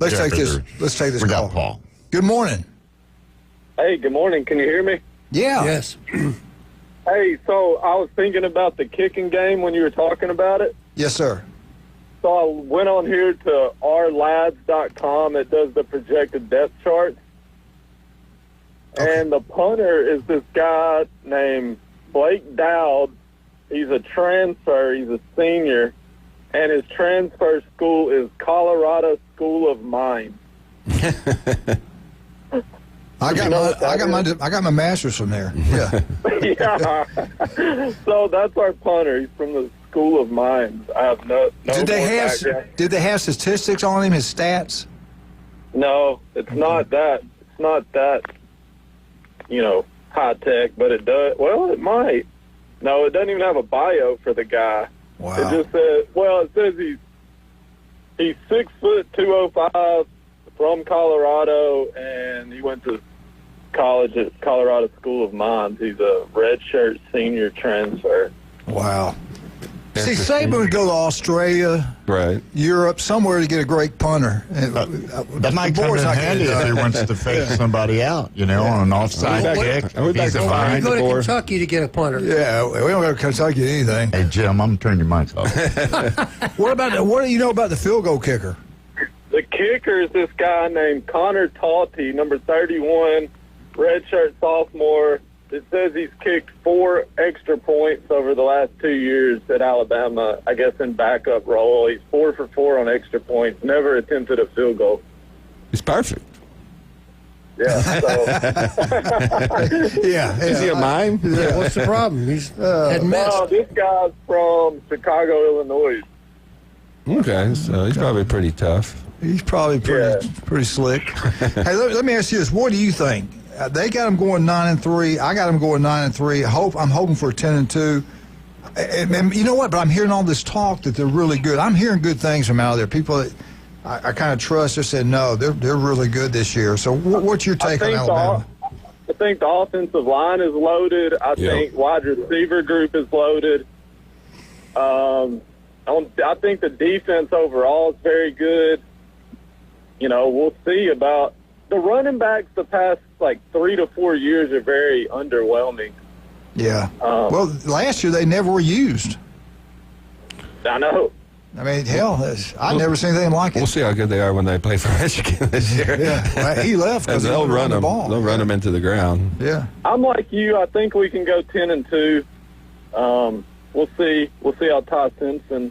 Let's take this We call. got Paul. Good morning. Hey, good morning. Can you hear me? Yeah. Yes. Hey, so I was thinking about the kicking game when you were talking about it. Yes, sir. So I went on here to ourlads.com. It does the projected depth charts. Okay. And the punter is this guy named Blake Dowd. He's a transfer. He's a senior. And his transfer school is Colorado School of Mines. I got my master's from there. Yeah. Yeah. So that's our punter. He's from the School of Mines. I have no Did they have statistics on him, his stats? No, it's not that. It's not that, high tech, but it does. Well, it might. No, it doesn't even have a bio for the guy. Wow. It just says, it says he's 6 foot 205 from Colorado, and he went to college at Colorado School of Mines. He's a redshirt senior transfer. Wow. See, Saban would go to Australia, right, Europe, somewhere to get a great punter. That might come in handy if he wants to fake somebody out, on an offside kick. Why do you go to Kentucky to get a punter? Yeah, we don't go to Kentucky anything. Hey, Jim, I'm going to turn your mic off. What do you know about the field goal kicker? The kicker is this guy named Connor Talty, number 31, redshirt sophomore. It says he's kicked 4 extra points over the last 2 years at Alabama, I guess in backup role. He's 4 for 4 on extra points, never attempted a field goal. He's perfect. Yeah. So. Yeah. Is he a mime? Yeah, what's the problem? He's had missed. No, this guy's from Chicago, Illinois. Okay, so he's probably pretty tough. He's probably pretty slick. Hey, let me ask you this. What do you think? They got him going 9-3. I got him going 9-3. I'm hoping for a 10-2. And you know what? But I'm hearing all this talk that they're really good. I'm hearing good things from out there. People that I kind of trust. They said no, they're really good this year. So what's your take on Alabama? I think the offensive line is loaded. I think wide receiver group is loaded. I think the defense overall is very good. We'll see about the running backs. The past 3 to 4 years are very underwhelming. Yeah. Well, last year they never were used. I know. I mean, hell, I've never seen anything like it. We'll see how good they are when they play for Michigan this year. Yeah, well, he left because they'll run the them. ball. They'll run them into the ground. Yeah. I'm like you. I think we can go 10-2. We'll see. We'll see how Ty Simpson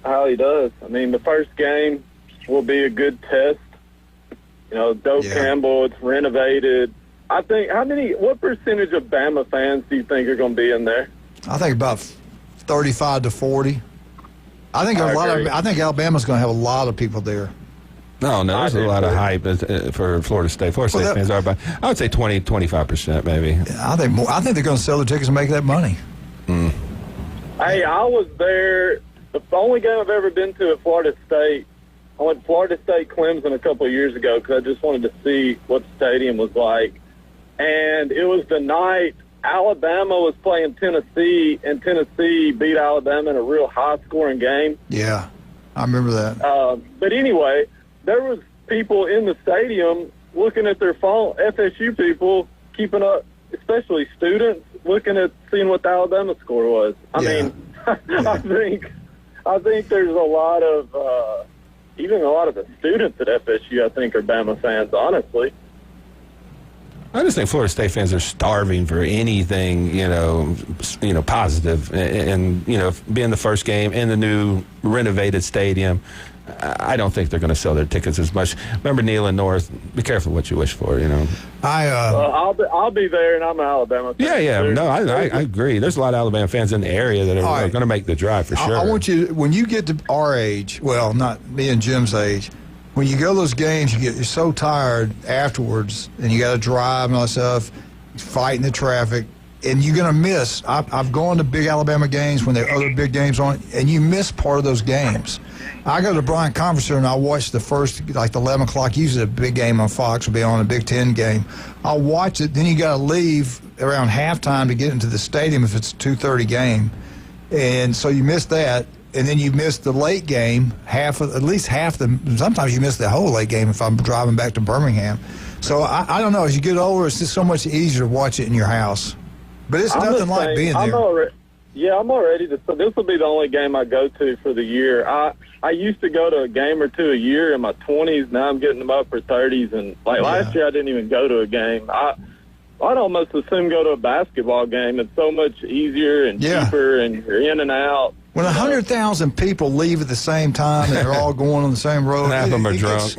how he does. I mean, the first game will be a good test. Doak Campbell, it's renovated. I think, what percentage of Bama fans do you think are going to be in there? I think about 35 to 40. I think I think Alabama's going to have a lot of people there. No, there's a lot of hype for Florida State. Florida State fans are, but I would say 25% maybe. I think more. I think they're going to sell their tickets and make that money. Mm. Hey, I was there. The only game I've ever been to at Florida State, I went to Florida State Clemson a couple of years ago because I just wanted to see what the stadium was like. And it was the night Alabama was playing Tennessee, and Tennessee beat Alabama in a real high-scoring game. Yeah, I remember that. But anyway, there was people in the stadium looking at their phone, FSU people keeping up, especially students, looking at seeing what the Alabama score was. I mean, I think there's a lot of even a lot of the students at FSU, I think, are Bama fans, honestly. I just think Florida State fans are starving for anything, positive. And being the first game in the new renovated stadium, I don't think they're going to sell their tickets as much. Remember, Neil and North, be careful what you wish for, I'll be there, and I'm an Alabama fan. Yeah. No, I agree. There's a lot of Alabama fans in the area that are going to make the drive for sure. I want you, when you get to our age, well, not me and Jim's age, when you go to those games, you're so tired afterwards, and you got to drive and all that stuff, fighting the traffic, and you're going to miss. I've gone to big Alabama games when there are other big games on, and you miss part of those games. I go to Bryant Conference Center, and I watch the first, the 11 o'clock, usually a big game on Fox will be on, a Big Ten game. I'll watch it, then you got to leave around halftime to get into the stadium if it's a 2:30 game. And so you miss that. And then you miss the late game, sometimes you miss the whole late game if I'm driving back to Birmingham. So I don't know, as you get older, it's just so much easier to watch it in your house. But it's nothing like being there. I'm all ready to. So this will be the only game I go to for the year. I used to go to a game or two a year in my 20s. Now I'm getting them up for 30s. And last year, I didn't even go to a game. I'd almost assume go to a basketball game. It's so much easier and cheaper, and you're in and out. When 100,000 people leave at the same time and they're all going on the same road, half of them are drunk.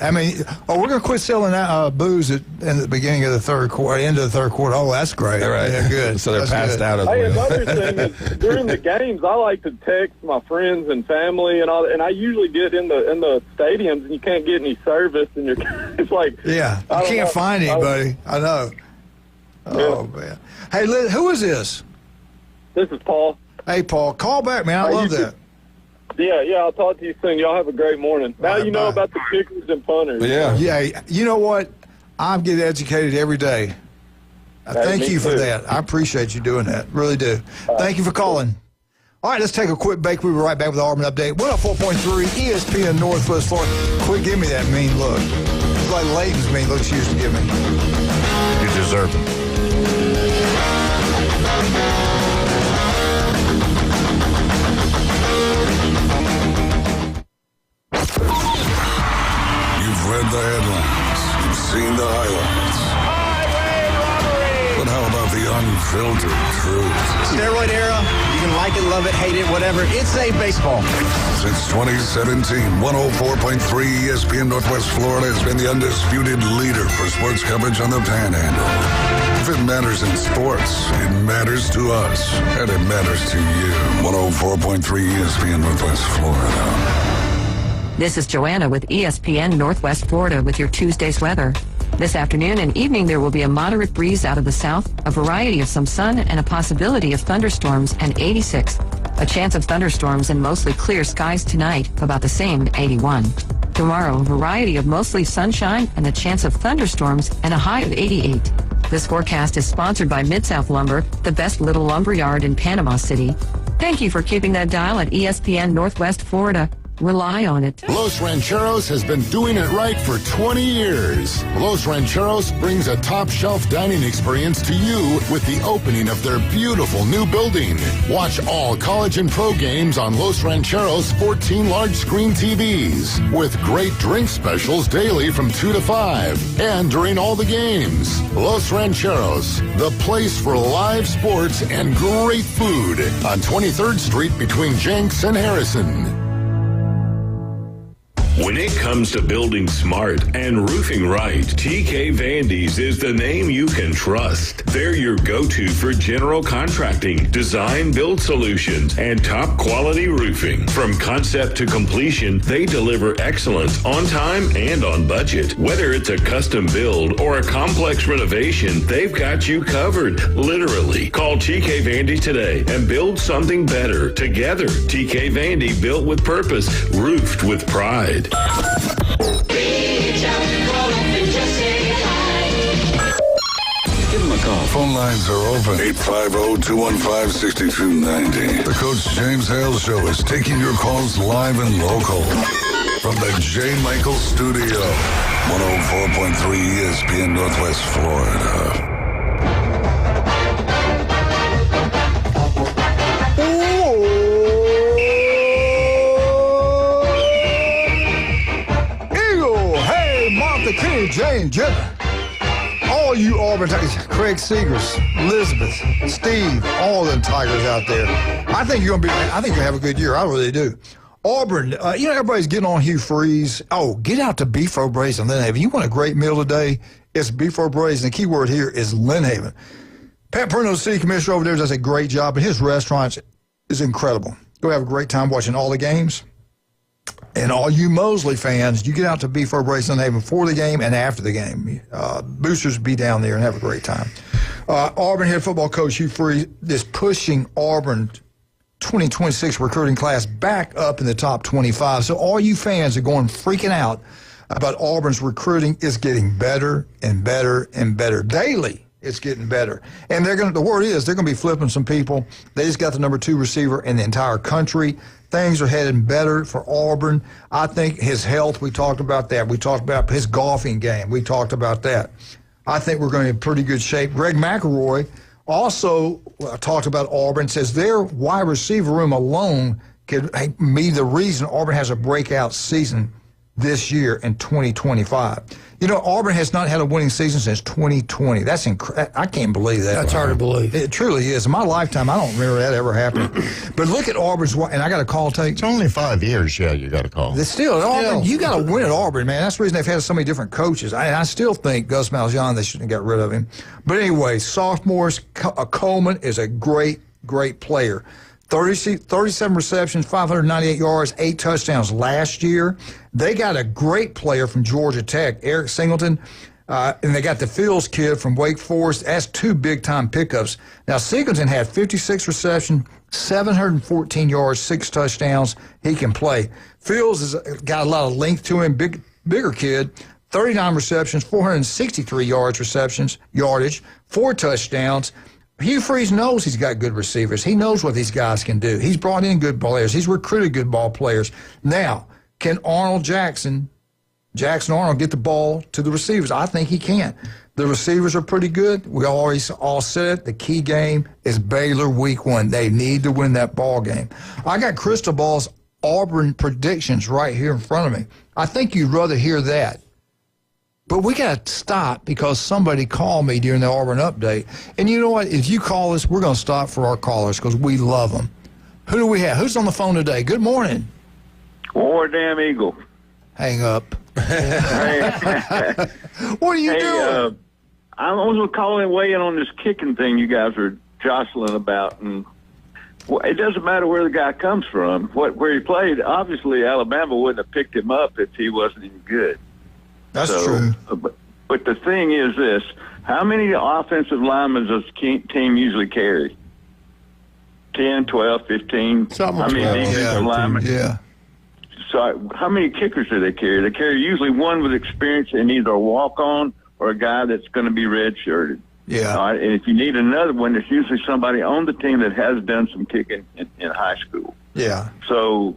I mean, we're going to quit selling booze in the beginning of the third quarter, end of the third quarter. Oh, that's great. Right. Yeah, good. So they're passed out of the Hey, another thing is during the games, I like to text my friends and family and all, and I usually get in the stadiums and you can't get any service, and it's like you can't find anybody. I know. Oh man. Hey, who is this? This is Paul. Hey, Paul, call back, man. I love that. Yeah, I'll talk to you soon. Y'all have a great morning. Now you know about the kickers and punters. Yeah. You know what? I'm getting educated every day. Thank you for that. I appreciate you doing that. Really do. Thank you for calling. All right, let's take a quick break. We'll be right back with the Auburn Update. 104.3 ESPN Northwest Florida. Quit giving me that mean look. It's like Layton's mean look she used to give me. You deserve it. You've read the headlines. You've seen the highlights. But how about the unfiltered truth? Steroid era, you can like it, love it, hate it, whatever. It saved baseball. Since 2017, 104.3 ESPN Northwest Florida has been the undisputed leader for sports coverage on the Panhandle. If it matters in sports, it matters to us, and it matters to you. 104.3 ESPN Northwest Florida. This is Joanna with ESPN Northwest Florida with your Tuesday's weather. This afternoon and evening, there will be a moderate breeze out of the south, a variety of some sun, and a possibility of thunderstorms, and 86. A chance of thunderstorms and mostly clear skies tonight, about the same, 81. Tomorrow, a variety of mostly sunshine and a chance of thunderstorms and a high of 88. This forecast is sponsored by Mid-South Lumber, the best little lumber yard in Panama City. Thank you for keeping that dial at ESPN Northwest Florida. Rely on it. Los Rancheros has been doing it right for 20 years. Los Rancheros brings a top-shelf dining experience to you with the opening of their beautiful new building. Watch all college and pro games on Los Rancheros' 14 large-screen TVs with great drink specials daily from 2 to 5 and during all the games. Los Rancheros, the place for live sports and great food on 23rd Street between Jenks and Harrison. When it comes to building smart and roofing right, TK Vandy's is the name you can trust. They're your go-to for general contracting, design build solutions, and top quality roofing. From concept to completion, they deliver excellence on time and on budget. Whether it's a custom build or a complex renovation, they've got you covered. Literally. Call TK Vandy today and build something better together. TK Vandy, built with purpose, roofed with pride. Reach out, call up and just say hi. Give them a call. Phone lines are open. 850-215-6290. The Coach James Hale Show is taking your calls live and local. From the J. Michael Studio. 104.3 ESPN Northwest Florida. Kenny, Jane, Jenna, all you Auburn Tigers, Craig Seegers, Elizabeth, Steve, all them Tigers out there. I think you're gonna have a good year. I really do. Auburn, everybody's getting on Hugh Freeze. Oh, get out to Beefro Braised in Lynn Haven. You want a great meal today? It's Beefro Braised, and the key word here is Lynn Haven. Pat Perno, city commissioner over there, does a great job, and his restaurant is incredible. Go have a great time watching all the games. And all you Mosley fans, you get out to Beefro Braised in Haven before the game and after the game. Boosters be down there and have a great time. Auburn head football coach Hugh Freeze is pushing Auburn 2026 recruiting class back up in the top 25. So all you fans are going freaking out about Auburn's recruiting is getting better and better and better. Daily, it's getting better. And the word is they're going to be flipping some people. They just got the number 2 receiver in the entire country. Things are heading better for Auburn. I think his health, we talked about that. We talked about his golfing game. We talked about that. I think we're going to be in pretty good shape. Greg McElroy also talked about Auburn, says their wide receiver room alone could be the reason Auburn has a breakout season this year in 2025. Auburn has not had a winning season since 2020. That's incredible. I can't believe that. That's hard to believe. It truly is. In my lifetime, I don't remember that ever happening. But look at Auburn's, and I got a call take. It's only 5 years, you got a call. Still, Auburn, you got to win at Auburn, man. That's the reason they've had so many different coaches. I still think Gus Malzahn, they shouldn't have got rid of him. But anyway, sophomores, Coleman is a great, great player. 37 receptions, 598 yards, 8 touchdowns last year. They got a great player from Georgia Tech, Eric Singleton, and they got the Fields kid from Wake Forest. That's 2 big-time pickups. Now, Singleton had 56 receptions, 714 yards, 6 touchdowns. He can play. Fields has got a lot of length to him, bigger kid, 39 receptions, 463 yardage, 4 touchdowns. Hugh Freeze knows he's got good receivers. He knows what these guys can do. He's brought in good players. He's recruited good ball players. Now, can Jackson Arnold get the ball to the receivers? I think he can. The receivers are pretty good. We always all said it. The key game is Baylor week 1. They need to win that ball game. I got Crystal Ball's Auburn predictions right here in front of me. I think you'd rather hear that. But we got to stop because somebody called me during the Auburn update. And you know what? If you call us, we're going to stop for our callers because we love them. Who do we have? Who's on the phone today? Good morning. War damn eagle. Hang up. What are you doing? I was calling way in on this kicking thing you guys are jostling about. And it doesn't matter where the guy comes from, where he played. Obviously, Alabama wouldn't have picked him up if he wasn't any good. That's true. But the thing is this. How many offensive linemen does the team usually carry? 10, 12, 15? Something how many defensive linemen? Yeah. So how many kickers do they carry? They carry usually one with experience and either a walk-on or a guy that's going to be redshirted. Yeah. All right? And if you need another one, it's usually somebody on the team that has done some kicking in high school. Yeah. So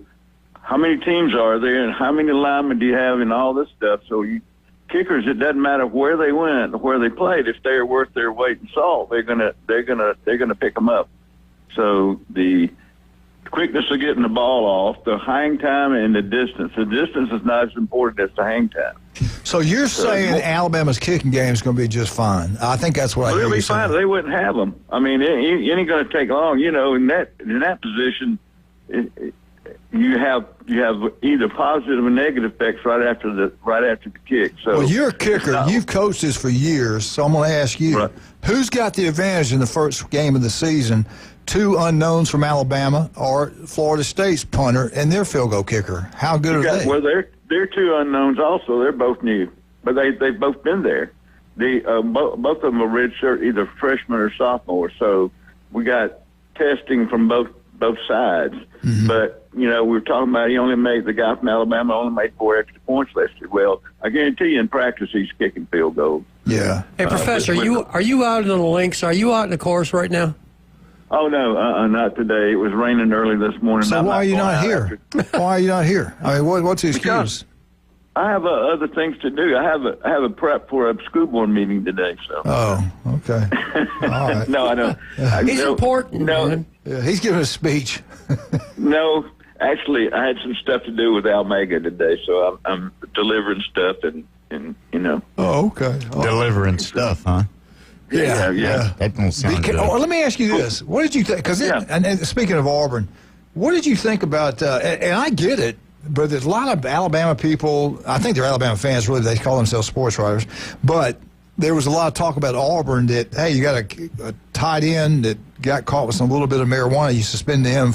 how many teams are there and how many linemen do you have and all this stuff? So kickers, it doesn't matter where they went or where they played. If they're worth their weight in salt, they're gonna pick them up. So the quickness of getting the ball off, the hang time, and the distance. The distance is not as important as the hang time. So you're saying Alabama's kicking game is going to be just fine. I think that's what I hear They'll be you fine. saying. They wouldn't have them. I mean, it ain't going to take long. You know, in that position, you have either positive or negative effects right after the kick. So well, you're a kicker. You've coached this for years, so I'm going to ask you, who's got the advantage in the first game of the season? 2 unknowns from Alabama or Florida State's punter and their field goal kicker. How good are they? Well, they're 2 unknowns also. They're both new, but they've both been there. Both of them are redshirt, either freshman or sophomore. So we got testing from both sides. Mm-hmm. But you know, we were talking about the guy from Alabama only made 4 extra points last year. Well, I guarantee you in practice he's kicking field goals. Yeah. Hey, Professor, are you out in the links? Are you out in the course right now? Oh, no, not today. It was raining early this morning. So why are you not here? Why are you not here? I mean, what's the excuse? I have other things to do. I have a prep for a school board meeting today. So. Oh, okay. All right. No, I don't. He's important. No, man. Yeah, he's giving a speech. No, actually, I had some stuff to do with Almega today, so I'm delivering stuff and you know. Oh, okay. Delivering stuff, huh? Yeah. That don't sound good. Let me ask you this. What did you think? Because and speaking of Auburn, what did you think about, and I get it, but there's a lot of Alabama people, I think they're Alabama fans, really, they call themselves sports writers, but there was a lot of talk about Auburn that, hey, you got a tight end that got caught with a little bit of marijuana, you suspend him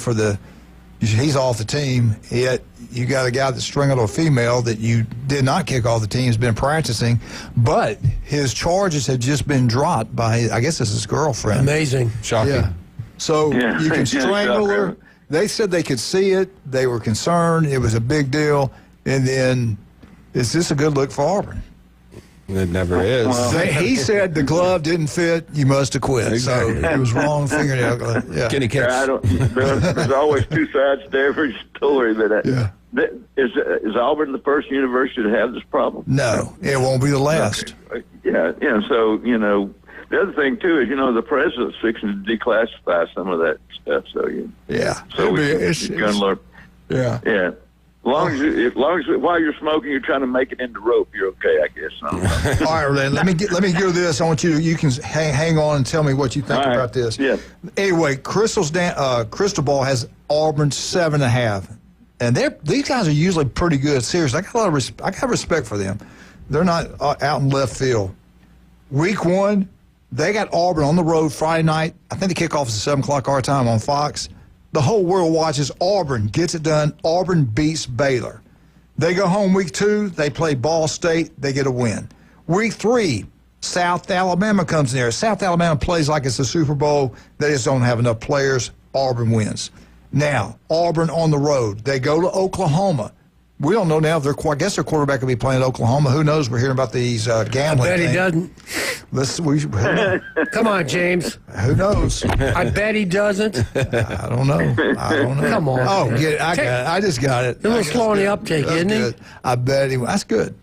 he's off the team, yet you got a guy that's strangled a female that you did not kick off the team, has been practicing, but his charges have just been dropped by, I guess it's his girlfriend. Amazing. Shocking. Yeah. So you can strangle her. They said they could see it. They were concerned. It was a big deal. And then, is this a good look for Auburn? It never is. He said the glove didn't fit. You must have quit. Exactly. So it was wrong fingernail glove. Yeah. Can he catch? There's always 2 sides to every story. Is Auburn the first university to have this problem? No, it won't be the last. Yeah. So you know, the other thing too is the president's fixing to declassify some of that stuff. So So it's going to learn. Yeah. Yeah. As long as while you're smoking, you're trying to make it into rope, you're okay, I guess. I All right, then let me do this. I want you can hang on and tell me what you think about this. Yeah. Anyway, Crystal Ball has Auburn 7.5, and these guys are usually pretty good. Seriously, I got respect for them. They're not out in left field. Week 1, they got Auburn on the road Friday night. I think the kickoff is at 7:00 our time on Fox. The whole world watches. Auburn gets it done. Auburn beats Baylor. They go home week 2. They play Ball State. They get a win. Week 3, South Alabama comes in there. South Alabama plays like it's a Super Bowl. They just don't have enough players. Auburn wins. Now, Auburn on the road. They go to Oklahoma. We don't know now if I guess their quarterback will be playing at Oklahoma. Who knows? We're hearing about these gambling I bet he things. doesn't. Come on, James. Who knows? I bet he doesn't. I don't know. Come on. Oh, get it. I got it. I just got it. A little slow on the uptake, That's isn't good. I bet he. That's good.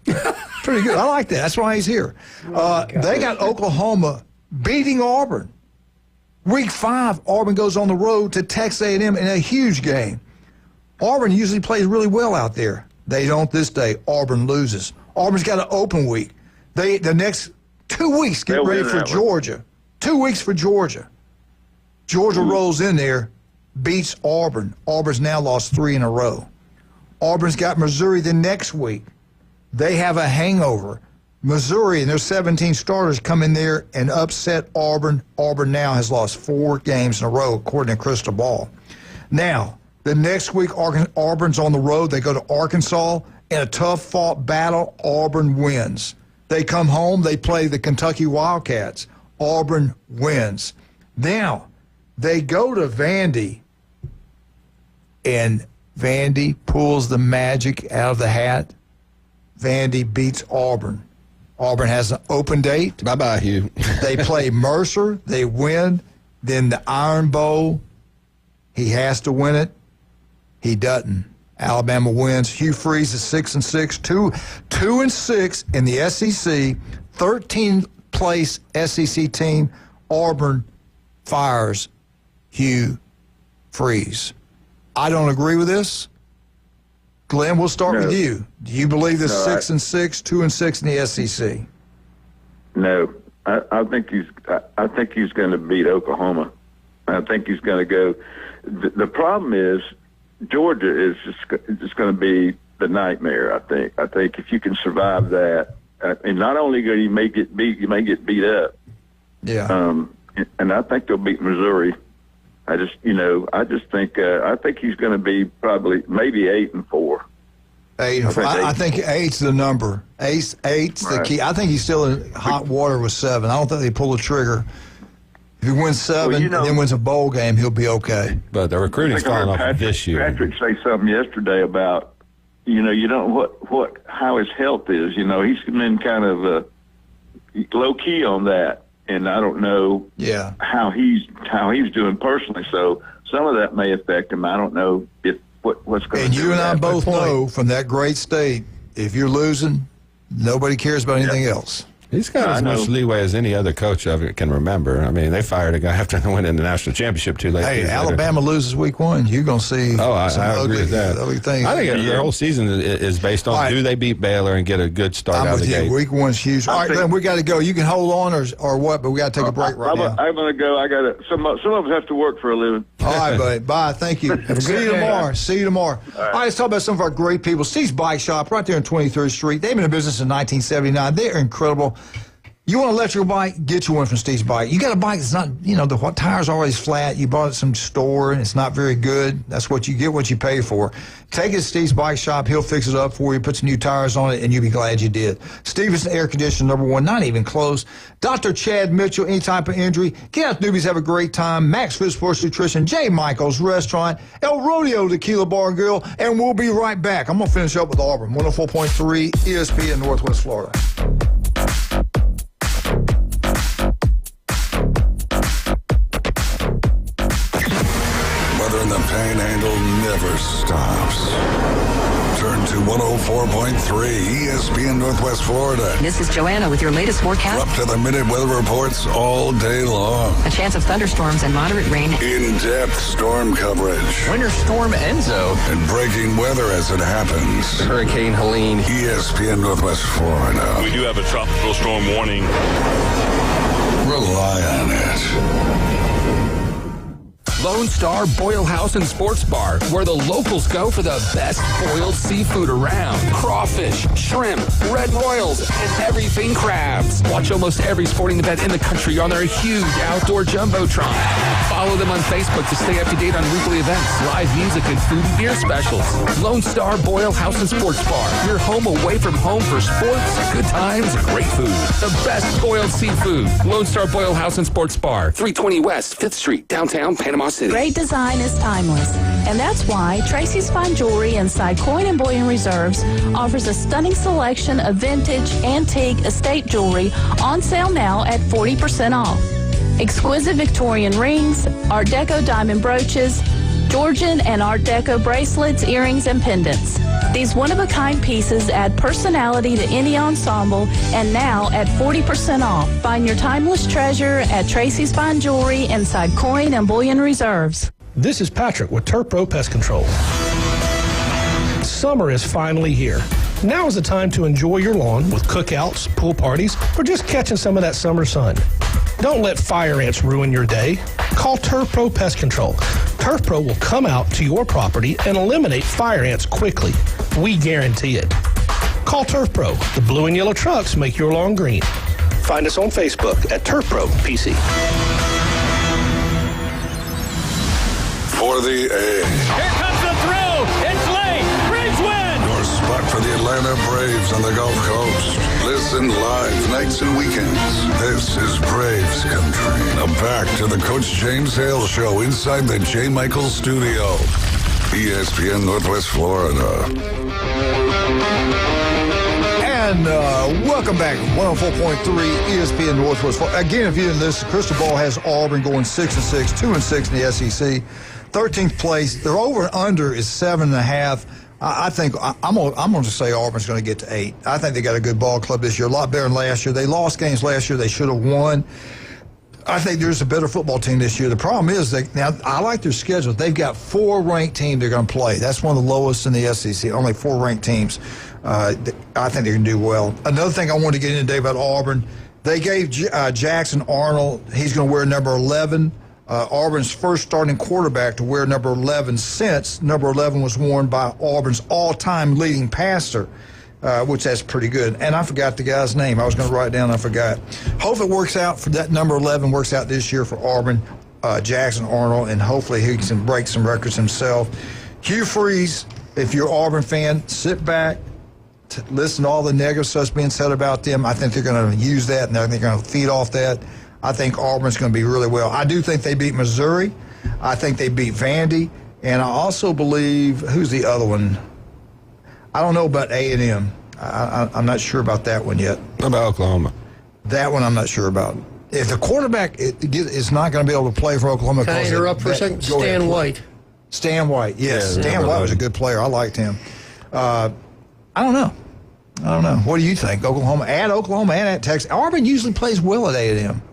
Pretty good. I like that. That's why he's here. They got Oklahoma beating Auburn. Week 5, Auburn goes on the road to Texas A&M in a huge game. Auburn usually plays really well out there. They don't this day. Auburn loses. Auburn's got an open week. The next 2 weeks get ready for Georgia. 2 weeks for Georgia. Georgia rolls in there, beats Auburn. Auburn's now lost 3 in a row. Auburn's got Missouri the next week. They have a hangover. Missouri and their 17 starters come in there and upset Auburn. Auburn now has lost 4 games in a row, according to Crystal Ball. Now, the next week, Auburn's on the road. They go to Arkansas in a tough-fought battle. Auburn wins. They come home. They play the Kentucky Wildcats. Auburn wins. Now, they go to Vandy, and Vandy pulls the magic out of the hat. Vandy beats Auburn. Auburn has an open date. Bye-bye, Hugh. They play Mercer. They win. Then the Iron Bowl. He has to win it. He doesn't. Alabama wins. Hugh Freeze is 6-6, 2-6 in the SEC. 13th place SEC team. Auburn fires Hugh Freeze. I don't agree with this. Glenn, we'll start with you. Do you believe this 6-6, 2-6 in the SEC? No, I think he's going to beat Oklahoma. I think he's going to go. The problem is Georgia is just going to be the nightmare. I think if you can survive that, and not only going you may get beat up. Yeah. And I think they'll beat Missouri. I just think he's going to be probably maybe 8-4. 8-4. I think 8's the number. 8's the key. I think he's still in hot water with 7. I don't think they pull the trigger. If he wins 7 and then wins a bowl game, he'll be okay. But the recruiting's falling off this year. Patrick say something yesterday about, how his health is. He's been kind of low key on that, and I don't know how he's doing personally. So some of that may affect him. I don't know what's going to. And you and I both know from that great state, if you're losing, nobody cares about anything else. He's got as much leeway as any other coach I can remember. I mean, they fired a guy after they went in the national championship 2 late. Hey, Alabama loses week 1. You're going to see I agree with that. ugly things. I think their whole season is based on do they beat Baylor and get a good start out of the gate. Week 1's huge. All right, Glenn, we got to go. You can hold on or what, but we got to take a break now. I'm going to go. I got to. Some of us have to work for a living. All right, buddy. Bye. Thank you. See you tomorrow. See you tomorrow. All right, let's talk about some of our great people. Steve's Bike Shop right there on 23rd Street. They've been in business in 1979. They're incredible. You want an electrical bike? Get you one from Steve's Bike. You got a bike that's not, the tire's always flat. You bought it from store and it's not very good. That's what you get, what you pay for. Take it to Steve's Bike Shop. He'll fix it up for you, put some new tires on it, and you'll be glad you did. Stevenson Air Conditioner #1, not even close. Dr. Chad Mitchell, any type of injury. Get out, newbies, have a great time. Max Fit Sports Nutrition, J. Michael's Restaurant, El Rodeo Tequila Bar and Grill, and we'll be right back. I'm going to finish up with Auburn, 104.3 ESPN Northwest Florida. And the Panhandle never stops. Turn to 104.3 ESPN Northwest Florida. This is Joanna with your latest forecast. Up to the minute weather reports all day long. A chance of thunderstorms and moderate rain. In-depth storm coverage. Winter Storm Enzo. And breaking weather as it happens. Hurricane Helene. ESPN Northwest Florida. We do have a tropical storm warning. Rely on it. Lone Star Boil House and Sports Bar, where the locals go for the best boiled seafood around. Crawfish, shrimp, red royals, and everything crabs. Watch almost every sporting event in the country on their huge outdoor jumbotron. Follow them on Facebook to stay up to date on weekly events, live music, and food and beer specials. Lone Star Boil House and Sports Bar, your home away from home for sports, good times, and great food. The best boiled seafood. Lone Star Boil House and Sports Bar, 320 West 5th Street, downtown Panama curiosity. Great design is timeless, and that's why Tracy's Fine Jewelry inside Coin and Bullion Reserves offers a stunning selection of vintage, antique, estate jewelry on sale now at 40% off. Exquisite Victorian rings, Art Deco diamond brooches, Georgian and Art Deco bracelets, earrings, and pendants. These one-of-a-kind pieces add personality to any ensemble, and now at 40% off. Find your timeless treasure at Tracy's Fine Jewelry inside Coin and Bullion Reserves. This is Patrick with Turf Pro Pest Control. Summer is finally here. Now is the time to enjoy your lawn with cookouts, pool parties, or just catching some of that summer sun. Don't let fire ants ruin your day. Call Turf Pro Pest Control. Turf Pro will come out to your property and eliminate fire ants quickly. We guarantee it. Call Turf Pro. The blue and yellow trucks make your lawn green. Find us on Facebook at Turf Pro PC. For the A. Here comes the throw. It's late. Braves win. Your spot for the Atlanta Braves on the Gulf Coast. Listen live nights and weekends. This is Braves Country. Now back to the Coach James Hale Show inside the J. Michael Studio. ESPN Northwest Florida. And welcome back. 104.3 ESPN Northwest Florida. Again, if you didn't listen, Crystal Ball has Auburn going 6-6, 2-6 in the SEC. 13th place. Their over and under is 7.5. I think I'm going to say Auburn's going to get to 8. I think they got a good ball club this year, a lot better than last year. They lost games last year they should have won. I think there's a better football team this year. The problem is, now I like their schedule. They've got 4 ranked teams they're going to play. That's one of the lowest in the SEC, only 4 ranked teams. I think they're going to do well. Another thing I wanted to get into today about Auburn, they gave Jackson Arnold, he's going to wear number 11. Auburn's first starting quarterback to wear number 11 since number 11 was worn by Auburn's all-time leading passer, which that's pretty good. And I forgot the guy's name. I was going to write it down. I forgot. Hope it works out for that number 11 works out this year for Auburn, Jackson Arnold, and hopefully he can break some records himself. Hugh Freeze, if you're an Auburn fan, sit back, listen to all the negative stuff being said about them. I think they're going to use that, and they're going to feed off that. I think Auburn's going to be really well. I do think they beat Missouri. I think they beat Vandy. And I also believe, who's the other one? I don't know about A&M. I'm not sure about that one yet. What about Oklahoma? That one I'm not sure about. If the quarterback is not going to be able to play for Oklahoma. Can I interrupt for a second? Stan White. Stan White, yes. Yeah, Stan White was a good player. I liked him. I don't know. What do you think? Oklahoma and at Texas. Auburn usually plays well at A&M.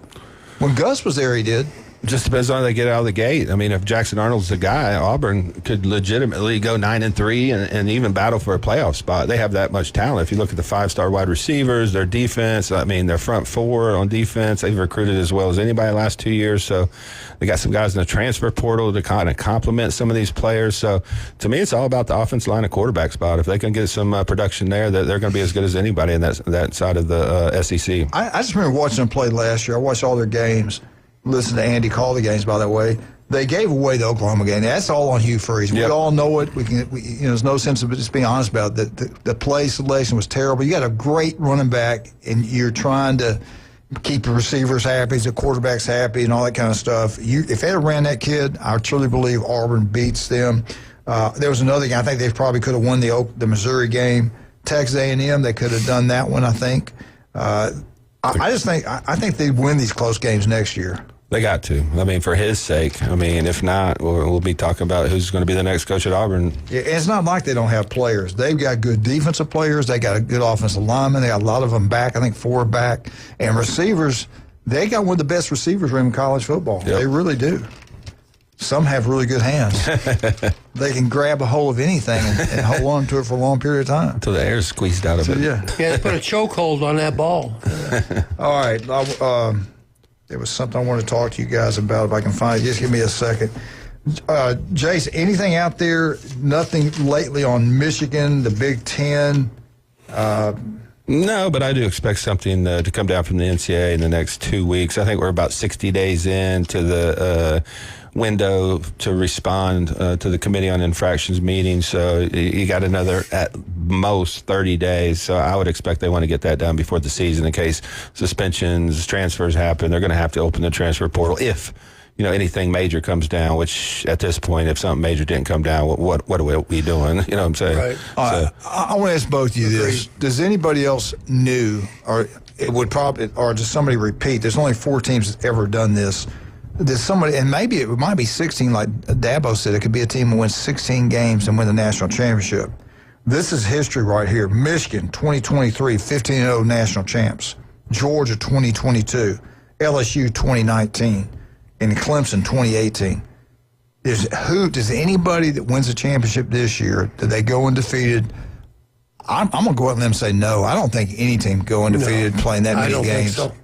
When Gus was there, he did. Just depends on how they get out of the gate. I mean, if Jackson Arnold's the guy, Auburn could legitimately go 9-3 and even battle for a playoff spot. They have that much talent. If you look at the 5-star wide receivers, their defense, I mean, their front 4 on defense, they've recruited as well as anybody the last 2 years. So they got some guys in the transfer portal to kind of complement some of these players. So to me, it's all about the offensive line and quarterback spot. If they can get some production there, they're going to be as good as anybody in that side of the SEC. I just remember watching them play last year. I watched all their games. Listen to Andy call the games, by the way. They gave away the Oklahoma game. That's all on Hugh Freeze. Yep. We all know it. There's no sense of just being honest about it. The play selection was terrible. You got a great running back, and you're trying to keep the receivers happy, the quarterbacks happy, and all that kind of stuff. If they had ran that kid, I truly believe Auburn beats them. There was another game. I think they probably could have won the Missouri game. Texas A&M, they could have done that one, I think. I think they win these close games next year. They got to. I mean, for his sake. I mean, if not, we'll be talking about who's going to be the next coach at Auburn. Yeah, it's not like they don't have players. They've got good defensive players. They got a good offensive lineman. They got a lot of them back. I think 4 back. And receivers, they got one of the best receivers in college football. Yep. They really do. Some have really good hands. They can grab a hold of anything and hold on to it for a long period of time. Until the air's squeezed out of it. Yeah, they put a chokehold on that ball. All right. There was something I wanted to talk to you guys about, if I can find it. Just give me a second. Jason, anything out there, nothing lately on Michigan, the Big Ten? No, but I do expect something to come down from the NCAA in the next 2 weeks. I think we're about 60 days into the window to respond to the Committee on Infractions meeting. So you got another, at most, 30 days. So I would expect they want to get that done before the season in case suspensions, transfers happen. They're going to have to open the transfer portal if anything major comes down, which at this point, if something major didn't come down, what are we doing? You know what I'm saying? Right. I want to ask both of you this. Does anybody else knew, or it would probably, or does somebody repeat, there's only 4 teams that's ever done this. Does somebody, and maybe it might be 16, like Dabo said, it could be a team that wins 16 games and win the national championship. This is history right here. Michigan, 2023, 15-0 national champs. Georgia, 2022. LSU, 2019. And Clemson, 2018. Does anybody that wins a championship this year, do they go undefeated? I'm going to go out and say no. I don't think any team go undefeated playing that many games. Think so.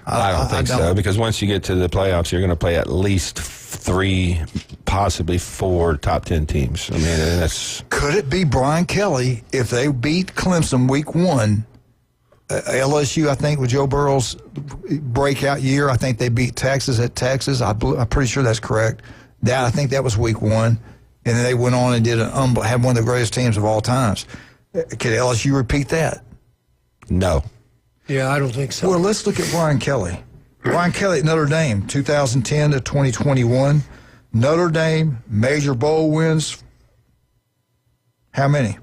I don't think so, because once you get to the playoffs, you're going to play at least 3, possibly 4 top 10 teams. I mean, that's. Could it be Brian Kelly if they beat Clemson week 1? LSU, I think, with Joe Burrow's breakout year, I think they beat Texas at Texas. I'm pretty sure that's correct. I think that was week 1, and then they went on and did had one of the greatest teams of all times. Could LSU repeat that? No. Yeah, I don't think so. Well, let's look at Brian Kelly. Brian Kelly at Notre Dame, 2010 to 2021. Notre Dame major bowl wins. How many?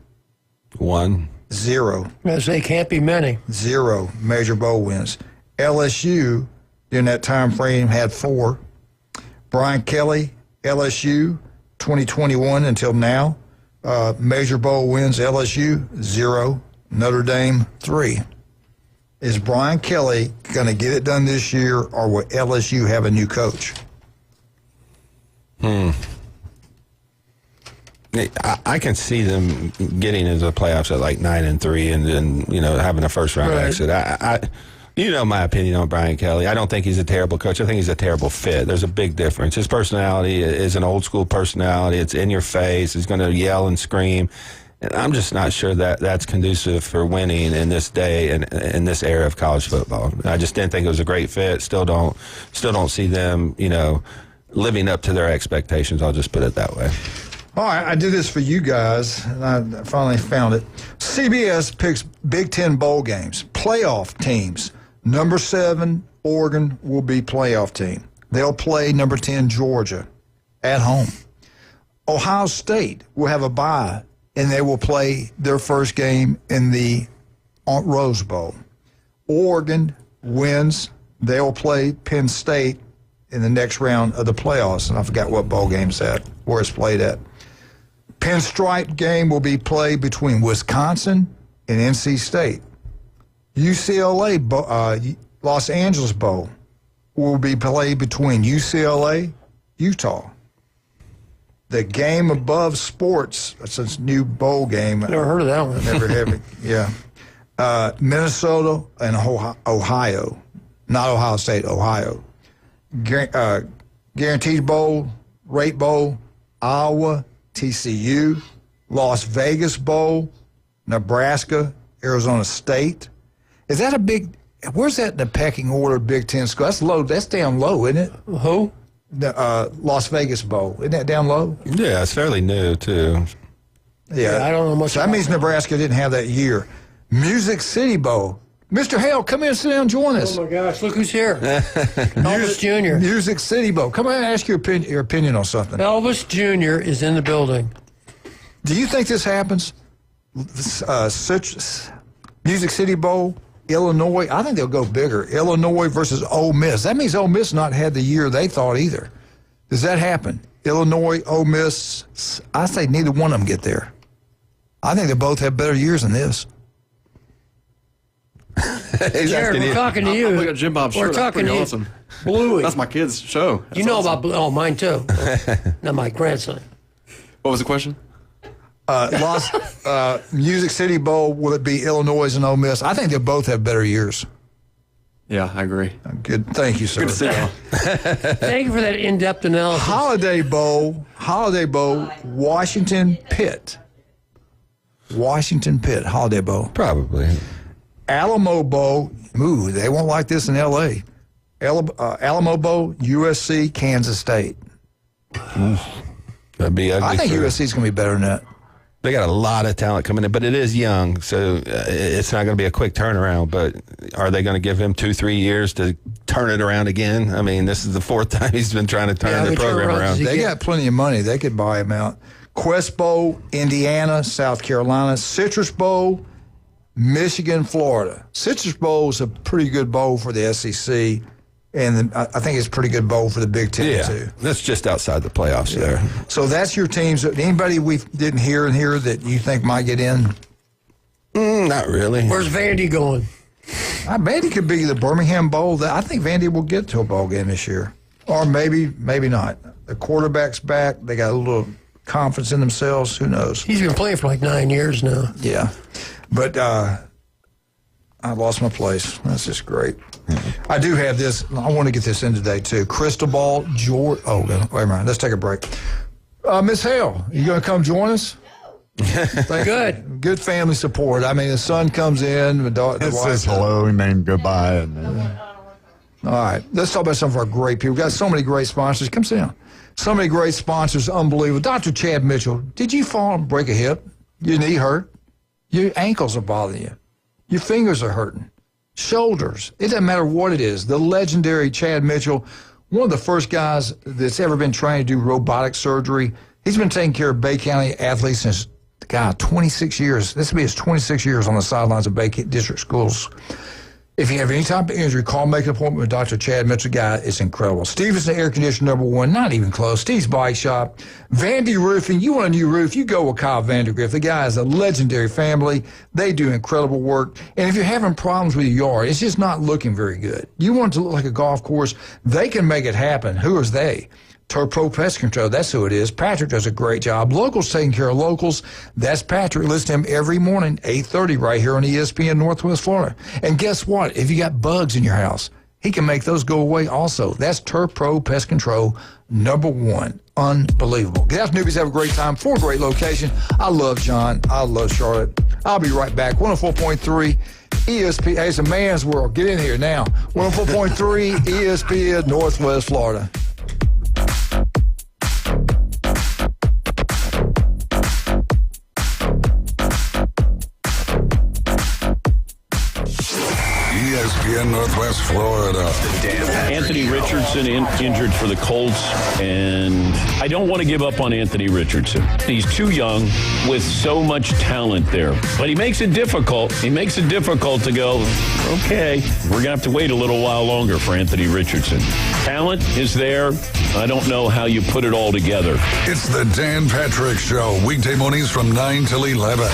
1. 0. As they can't be many. 0 major bowl wins. LSU, during that time frame, had 4. Brian Kelly, LSU, 2021 until now. Major bowl wins, LSU, 0. Notre Dame, 3. Is Brian Kelly going to get it done this year, or will LSU have a new coach? I can see them getting into the playoffs at like 9-3, and then having a first round exit. My opinion on Brian Kelly. I don't think he's a terrible coach. I think he's a terrible fit. There's a big difference. His personality is an old school personality. It's in your face. He's going to yell and scream. And I'm just not sure that that's conducive for winning in this day and in this era of college football. I just didn't think it was a great fit. Still don't see them, living up to their expectations. I'll just put it that way. All right, I did this for you guys, and I finally found it. CBS picks Big Ten bowl games, playoff teams. Number 7, Oregon will be playoff team. They'll play number 10, Georgia, at home. Ohio State will have a bye, and they will play their first game in the Rose Bowl. Oregon wins. They'll play Penn State in the next round of the playoffs, and I forgot what bowl game's that, where it's played at. Pinstripe game will be played between Wisconsin and NC State. UCLA, Los Angeles Bowl will be played between UCLA, Utah. The game above sports, that's a new bowl game. Never heard of that one. Never have it, yeah. Minnesota and Ohio, not Ohio State, Ohio. Guaranteed Bowl, Rate Bowl, Iowa, TCU, Las Vegas Bowl, Nebraska, Arizona State. Is that a big, where's that in the pecking order, Big Ten school? That's low, that's down low, isn't it? Who? The Las Vegas Bowl. Isn't that down low? Yeah, it's fairly new, too. Yeah, I don't know much. So that means Nebraska didn't have that year. Music City Bowl. Mr. Hale, come in and sit down and join us. Oh, my gosh, look who's here. Elvis Jr. Music City Bowl. Come in and ask your opinion on something. Elvis Jr. is in the building. Do you think this happens? Music City Bowl, Illinois. I think they'll go bigger. Illinois versus Ole Miss. That means Ole Miss not had the year they thought either. Does that happen? Illinois, Ole Miss. I say neither one of them get there. I think they both have better years than this. Jared, we're talking to you. I'm looking at Jim Bob's We're shirt. talking That's to you. awesome. Bluey. That's my kid's show. That's you know awesome. about Bluey. Oh, mine too. Not my grandson. What was the question? Music City Bowl, will it be Illinois and Ole Miss? I think they both have better years. Yeah, I agree. Good. Thank you, sir. Good to see you. Thank you for that in-depth analysis. Holiday Bowl, Washington Pitt. Washington Pitt, Holiday Bowl. Probably. Alamo Bowl, ooh, they won't like this in L.A. Alamo Bowl, USC, Kansas State. That'd be ugly. I think USC's going to be better than that. They got a lot of talent coming in, but it is young, so it's not going to be a quick turnaround. But are they going to give him 2-3 years to turn it around again? I mean, this is the 4th time he's been trying to turn the program around. They got plenty of money. They could buy him out. Quest Bowl, Indiana, South Carolina, Citrus Bowl, Michigan, Florida. Citrus Bowl is a pretty good bowl for the SEC, and I think it's a pretty good bowl for the Big Ten, too. That's just outside the playoffs there. So that's your teams. Anybody we didn't hear in here that you think might get in? Not really. Where's Vandy going? Vandy could be the Birmingham Bowl. I think Vandy will get to a bowl game this year. Or maybe not. The quarterback's back. They got a little confidence in themselves. Who knows? He's been playing for like 9 years now. Yeah. But I lost my place. That's just great. I do have this. I want to get this in today, too. Crystal Ball, George. Oh, wait a minute. Let's take a break. Miss Hale, you going to come join us? Good. Good family support. I mean, the son comes in. The It wife says hello and then goodbye. And All right. Let's talk about some of our great people. We've got so many great sponsors. Come sit down. So many great sponsors. Unbelievable. Dr. Chad Mitchell, did you fall and break a hip? Your knee hurt? Your ankles are bothering you? Your fingers are hurting? Shoulders. It doesn't matter what it is. The legendary Chad Mitchell, one of the first guys that's ever been trained to do robotic surgery. He's been taking care of Bay County athletes since, 26 years. This will be his 26 years on the sidelines of Bay District Schools. If you have any type of injury, call, make an appointment with Dr. Chad Mitchell. Guy, it's incredible. Stevenson Air Conditioner #1, not even close. Steve's Bike Shop. Vandy Roofing, you want a new roof, you go with Kyle Vandergrift. The guy is a legendary family. They do incredible work. And if you're having problems with your yard, it's just not looking very good. You want it to look like a golf course, they can make it happen. Who is they? Turf Pro Pest Control, that's who it is. Patrick does a great job. Locals taking care of locals. That's Patrick. Listen to him every morning, 8:30, right here on ESPN Northwest Florida. And guess what? If you got bugs in your house, he can make those go away also. That's Turf Pro Pest Control #1. Unbelievable. Good afternoon, newbies. Have a great time. 4 great locations. I love John. I love Charlotte. I'll be right back. 104.3 ESPN. Hey, it's a man's world. Get in here now. 104.3 ESPN Northwest Florida. ESPN Northwest Florida. Anthony Richardson injured for the Colts, and I don't want to give up on Anthony Richardson. He's too young with so much talent there. But he makes it difficult. He makes it difficult to go, okay, we're going to have to wait a little while longer for Anthony Richardson. Talent is there. I don't know how you put it all together. It's the Dan Patrick Show, weekday mornings from 9 till 11.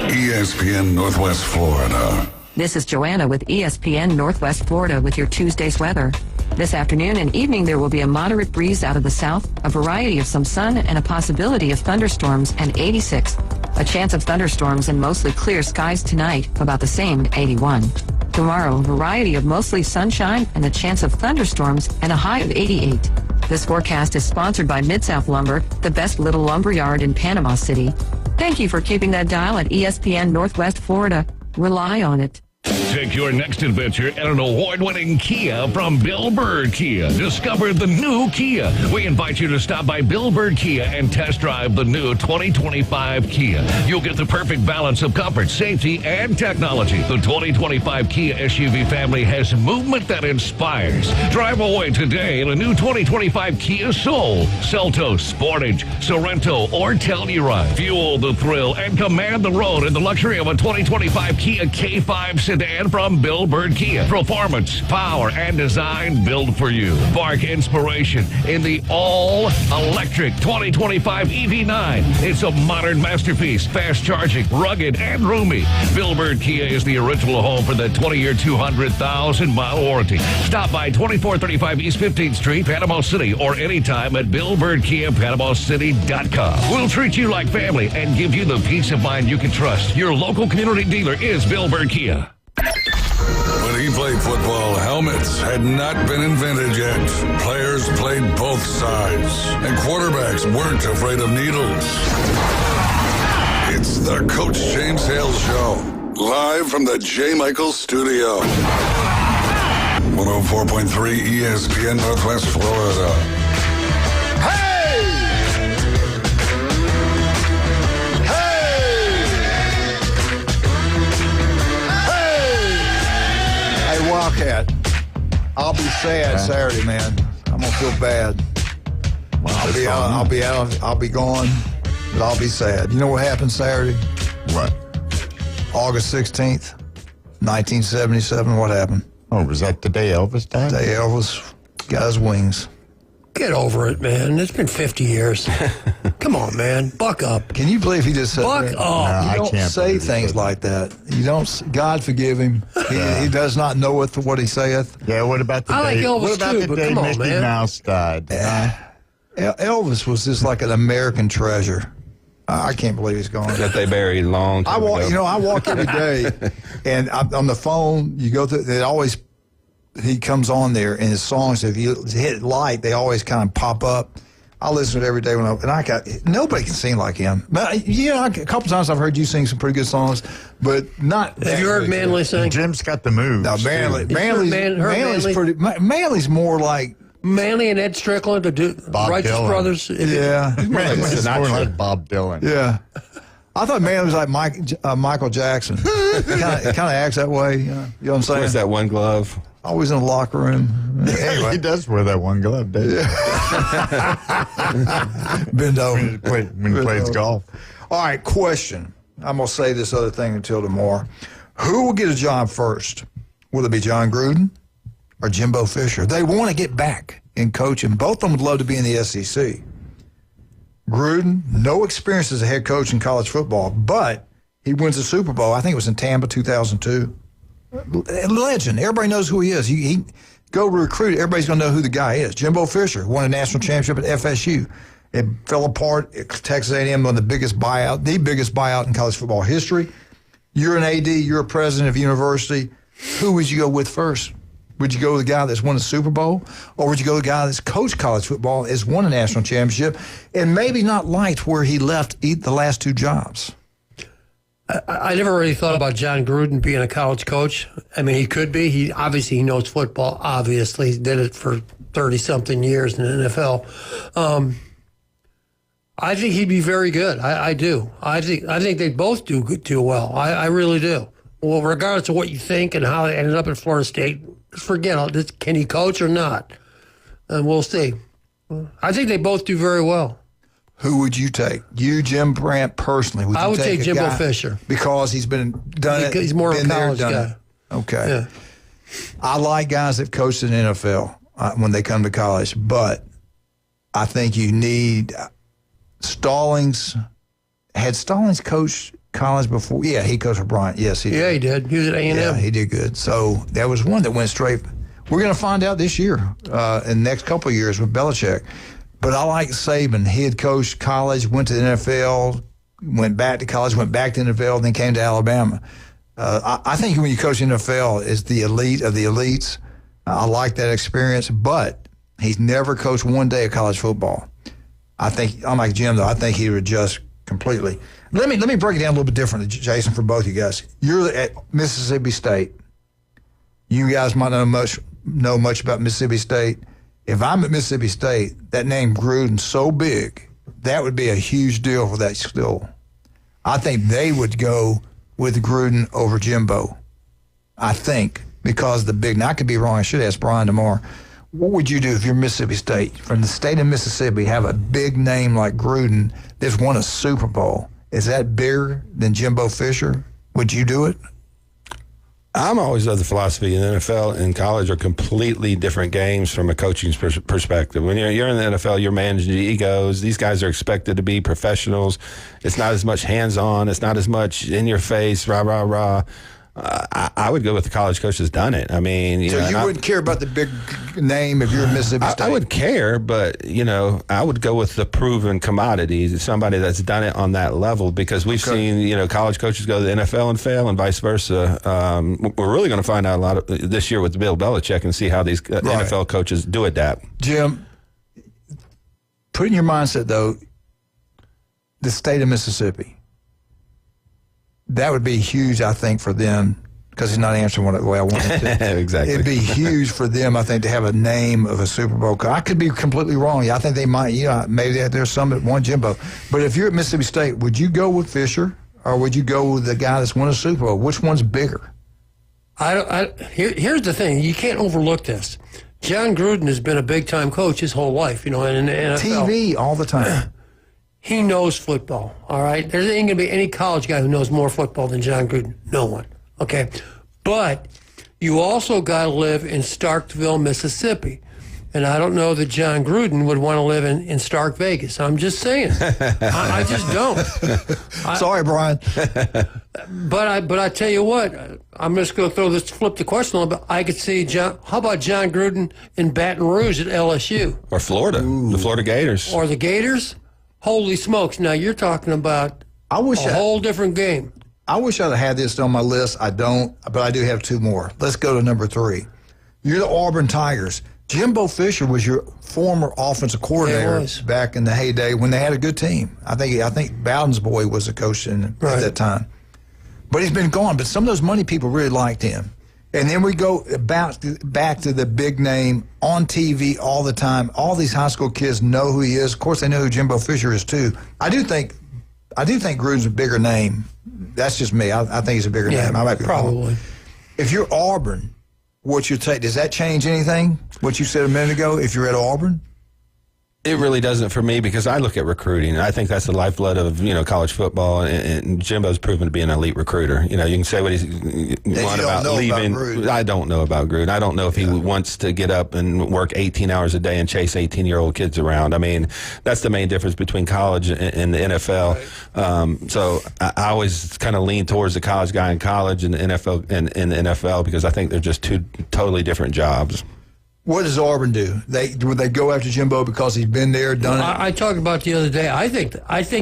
ESPN Northwest Florida. This is Joanna with ESPN Northwest Florida with your Tuesday's weather. This afternoon and evening there will be a moderate breeze out of the south, a variety of some sun, and a possibility of thunderstorms, and 86. A chance of thunderstorms and mostly clear skies tonight, about the same at 81. Tomorrow, a variety of mostly sunshine and a chance of thunderstorms and a high of 88. This forecast is sponsored by Mid-South Lumber, the best little lumber yard in Panama City. Thank you for keeping that dial at ESPN Northwest Florida. Rely on it. Take your next adventure in an award-winning Kia from Bill Bird Kia. Discover the new Kia. We invite you to stop by Bill Bird Kia and test drive the new 2025 Kia. You'll get the perfect balance of comfort, safety, and technology. The 2025 Kia SUV family has movement that inspires. Drive away today in a new 2025 Kia Soul, Seltos, Sportage, Sorento, or Telluride. Fuel the thrill and command the road in the luxury of a 2025 Kia K5 sedan from Bill Bird Kia. Performance, power, and design built for you. Spark inspiration in the all-electric 2025 EV9. It's a modern masterpiece, fast charging, rugged, and roomy. Bill Bird Kia is the original home for the 20-year, 200,000-mile warranty. Stop by 2435 East 15th Street, Panama City, or anytime at BillBirdKia.PanamaCity.com. We'll treat you like family and give you the peace of mind you can trust. Your local community dealer is Bill Bird Kia. When he played football, helmets had not been invented yet. Players played both sides, and quarterbacks weren't afraid of needles. It's the Coach James Hale Show, live from the J. Michaels Studio. 104.3 ESPN Northwest Florida. Wildcat. I'll be sad Saturday, man. I'm gonna feel bad. I'll be out. I'll be gone, but I'll be sad. You know what happened Saturday? What? August 16th, 1977. What happened? Oh, was that the day Elvis died? The day Elvis got his wings. Get over it, man. It's been 50 years. Come on, man. Buck up. Can you believe he just said Buck that? up. You don't say things like that. You don't. God forgive him. He does not knoweth what he saith. Yeah. What about the I like day? Elvis what about too, the but day come on, Mickey man. Mouse died? Elvis was just like an American treasure. I can't believe he's gone. That they buried long time ago. I walk every day, and on the phone, you go through. He comes on there, and his songs, if you hit light, they always kind of pop up. I listen to it every day nobody can sing like him. But a couple times I've heard you sing some pretty good songs, but not. Have you heard Manley sing? Jim's got the moves. No, Manley's more like Manley and Ed Strickland, the Righteous Dylan. Brothers. Yeah, It's more like Bob Dylan. Yeah. I thought Manley was like Michael Jackson. Kind of acts that way. You know what I'm saying? Where's that one glove? Always in the locker room. Anyway. He does wear that one glove, doesn't he? Bend over. When he plays golf. All right, question. I'm going to say this other thing until tomorrow. Who will get a job first? Will it be John Gruden or Jimbo Fisher? They want to get back in coaching. Both of them would love to be in the SEC. Gruden, no experience as a head coach in college football, but he wins the Super Bowl. I think it was in Tampa, 2002. Legend. Everybody knows who he is. He go recruit. Everybody's going to know who the guy is. Jimbo Fisher won a national championship at FSU. It fell apart at Texas A&M, one of the biggest buyout in college football history. You're an AD. You're a president of a university. Who would you go with first? Would you go with the guy that's won a Super Bowl, or would you go with the guy that's coached college football, has won a national championship, and maybe not liked where he left the last two jobs? I never really thought about John Gruden being a college coach. I mean, he could be. He knows football. Obviously, he did it for 30-something years in the NFL. I think he'd be very good. I do. I think they both do well. I really do. Well, regardless of what you think and how they ended up at Florida State, forget it. Can he coach or not? And we'll see. I think they both do very well. Who would you take? You, Jim Brandt, personally? I would take Jimbo Fisher. Because he's done it. He's more of a college guy. Okay. Yeah. I like guys that coached in the NFL when they come to college, but I think you need Stallings. Had Stallings coached college before? Yeah, he coached for Bryant. Yes, he did. Yeah, he did. He was at A&M. Yeah, he did good. So there was one that went straight. We're going to find out this year, in the next couple of years with Belichick. But I like Saban. He had coached college, went to the NFL, went back to college, went back to the NFL, then came to Alabama. I think when you coach the NFL, it's the elite of the elites. I like that experience, but he's never coached one day of college football. I think, unlike Jim, though, I think he would adjust completely. Let me break it down a little bit differently, Jason, for both of you guys. You're at Mississippi State. You guys might not know much about Mississippi State. If I'm at Mississippi State, that name Gruden's so big, that would be a huge deal for that school. I think they would go with Gruden over Jimbo. I think, because the big, now I could be wrong, I should ask Brian tomorrow. What would you do if you're Mississippi State? From the state of Mississippi, have a big name like Gruden that's won a Super Bowl. Is that bigger than Jimbo Fisher? Would you do it? I'm always of the philosophy in the NFL and college are completely different games from a coaching perspective. When you're in the NFL, you're managing egos. These guys are expected to be professionals. It's not as much hands-on. It's not as much in your face, rah, rah, rah. I would go with the college coach that's done it. I mean, you wouldn't care about the big name if you're in Mississippi State? I would care, but, I would go with the proven commodity, somebody that's done it on that level, because we've seen, college coaches go to the NFL and fail and vice versa. We're really going to find out a lot of this year with Bill Belichick and see how these NFL coaches do adapt. Jim, put in your mindset, though, the state of Mississippi. That would be huge, I think, for them, because he's not answering the way I want him to. Exactly. It'd be huge for them, I think, to have a name of a Super Bowl. I could be completely wrong. I think they might, maybe there's some that want Jimbo. But if you're at Mississippi State, would you go with Fisher, or would you go with the guy that's won a Super Bowl? Which one's bigger? Here's the thing. You can't overlook this. John Gruden has been a big-time coach his whole life, in the NFL. TV all the time. He knows football, all right? There ain't going to be any college guy who knows more football than John Gruden. No one, okay? But you also got to live in Starkville, Mississippi. And I don't know that John Gruden would want to live in Stark Vegas. I'm just saying. I just don't. Sorry, Brian. But I tell you what, I'm just going to flip the question a little bit. I could see how about John Gruden in Baton Rouge at LSU? Or Florida, the Florida Gators. Or the Gators? Holy smokes. Now you're talking about a whole different game. I wish I'd have had this on my list. I don't, but I do have two more. Let's go to number 3. You're the Auburn Tigers. Jimbo Fisher was your former offensive coordinator back in the heyday when they had a good team. I think Bowden's boy was the coach at that time. But he's been gone. But some of those money people really liked him. And then we go back to the big name on TV all the time. All these high school kids know who he is. Of course, they know who Jimbo Fisher is too. I do think Gruden's a bigger name. That's just me. I think he's a bigger name. I might be probably wrong. If you're Auburn, what's your take? Does that change anything? What you said a minute ago? If you're at Auburn. It really doesn't for me because I look at recruiting. I think that's the lifeblood of college football, and Jimbo's proven to be an elite recruiter. You can say what you want about leaving. I don't know about Gruden. I don't know if he wants to get up and work 18 hours a day and chase 18-year-old kids around. I mean, that's the main difference between college and the NFL. Right. So I always kind of lean towards the college guy in college and the NFL because I think they're just two totally different jobs. What does Auburn do? Would they go after Jimbo because he's been there, done it? I talked about the other day. I think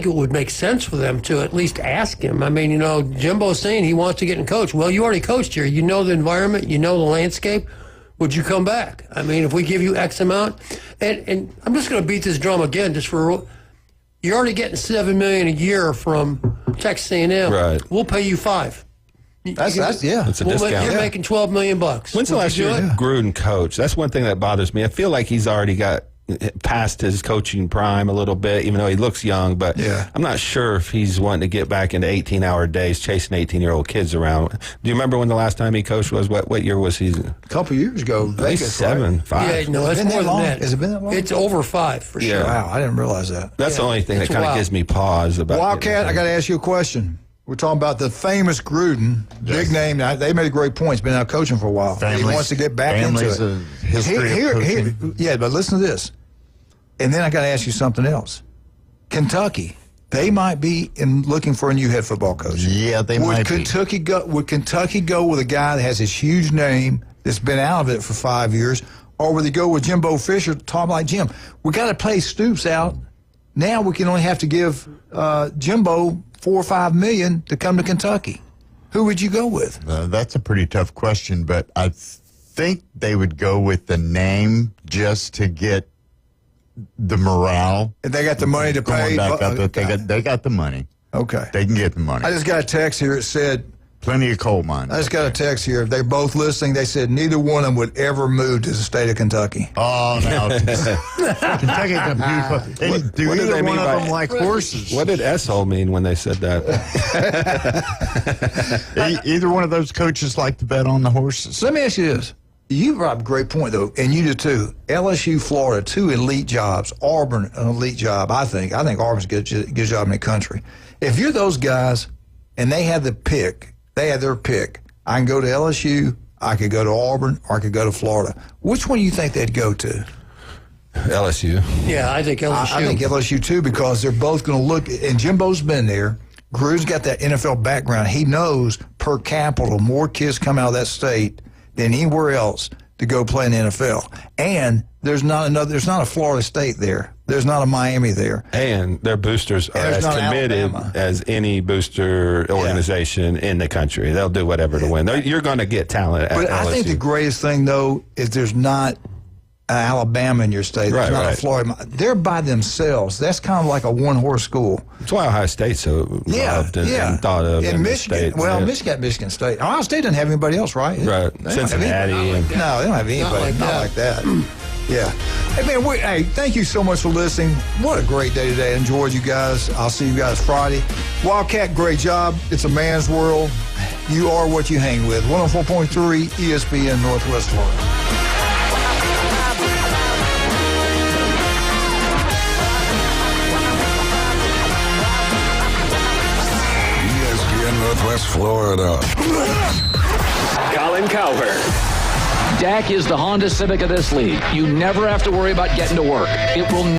it would make sense for them to at least ask him. I mean, Jimbo's saying he wants to get in coach. Well, you already coached here. You know the environment. You know the landscape. Would you come back? I mean, if we give you X amount, and I'm just going to beat this drum again, you're already getting $7 million a year from Texas A&M. Right. We'll pay you $5 million. It's a discount. You're making $12 million. When's the last year Gruden coach? That's one thing that bothers me. I feel like he's already got past his coaching prime a little bit, even though he looks young. But I'm not sure if he's wanting to get back into 18-hour days chasing 18-year-old kids around. Do you remember when the last time he coached was? What year was he? A couple of years ago. Vegas, 7, 5. Yeah, no, it's more than that. Has it been that long? It's over 5 for sure. Wow, I didn't realize that. That's the only thing that kind of gives me pause about Wildcat, I got to ask you a question. We're talking about the famous Gruden, big name. They made a great point. He's been out coaching for a while. He wants to get back into it. Here, but listen to this. And then I got to ask you something else. Kentucky, they might be looking for a new head football coach. Yeah, they might be. Would Kentucky go with a guy that has this huge name that's been out of it for 5 years, or would they go with Jimbo Fisher, talking like Jim? We got to play Stoops out. Now we can only have to give Jimbo $4 or $5 million to come to Kentucky. Who would you go with? That's a pretty tough question, but I think they would go with the name just to get the morale. And they got the money to pay. They got the money. Okay, they can get the money. I just got a text here. It said plenty of coal mines. I just got a text here. They're both listening. They said neither one of them would ever move to the state of Kentucky. Oh, no. Kentucky's a beautiful. Do either one of them like horses? What did S-hole mean when they said that? Either one of those coaches like to bet on the horses. So let me ask you this. You brought up a great point, though, and you do too. LSU, Florida, 2 elite jobs. Auburn, an elite job, I think. I think Auburn's a good job in the country. If you're those guys and they have their pick, I can go to LSU, I could go to Auburn, or I could go to Florida. Which one do you think they'd go to? LSU. Yeah, I think LSU. I think LSU, too, because they're both going to look, and Jimbo's been there. Gruden's got that NFL background. He knows per capita more kids come out of that state than anywhere else to go play in the NFL. And there's not a Florida State there. There's not a Miami there. And their boosters are as committed as any booster organization in the country. They'll do whatever to win. You're going to get talent at LSU. I think the greatest thing, though, is there's not Alabama in your state. There's not a Florida. They're by themselves. That's kind of like a one-horse school. That's why Ohio State's so loved and thought of. In Michigan, Michigan State. Ohio State doesn't have anybody else, right? Right. Cincinnati. No, they don't have anybody. Not like that. Yeah. Hey, man, thank you so much for listening. What a great day today. Enjoyed you guys. I'll see you guys Friday. Wildcat, great job. It's a man's world. You are what you hang with. 104.3 ESPN Northwest Florida. ESPN Northwest Florida. Colin Cowherd. Dak is the Honda Civic of this league. You never have to worry about getting to work. It will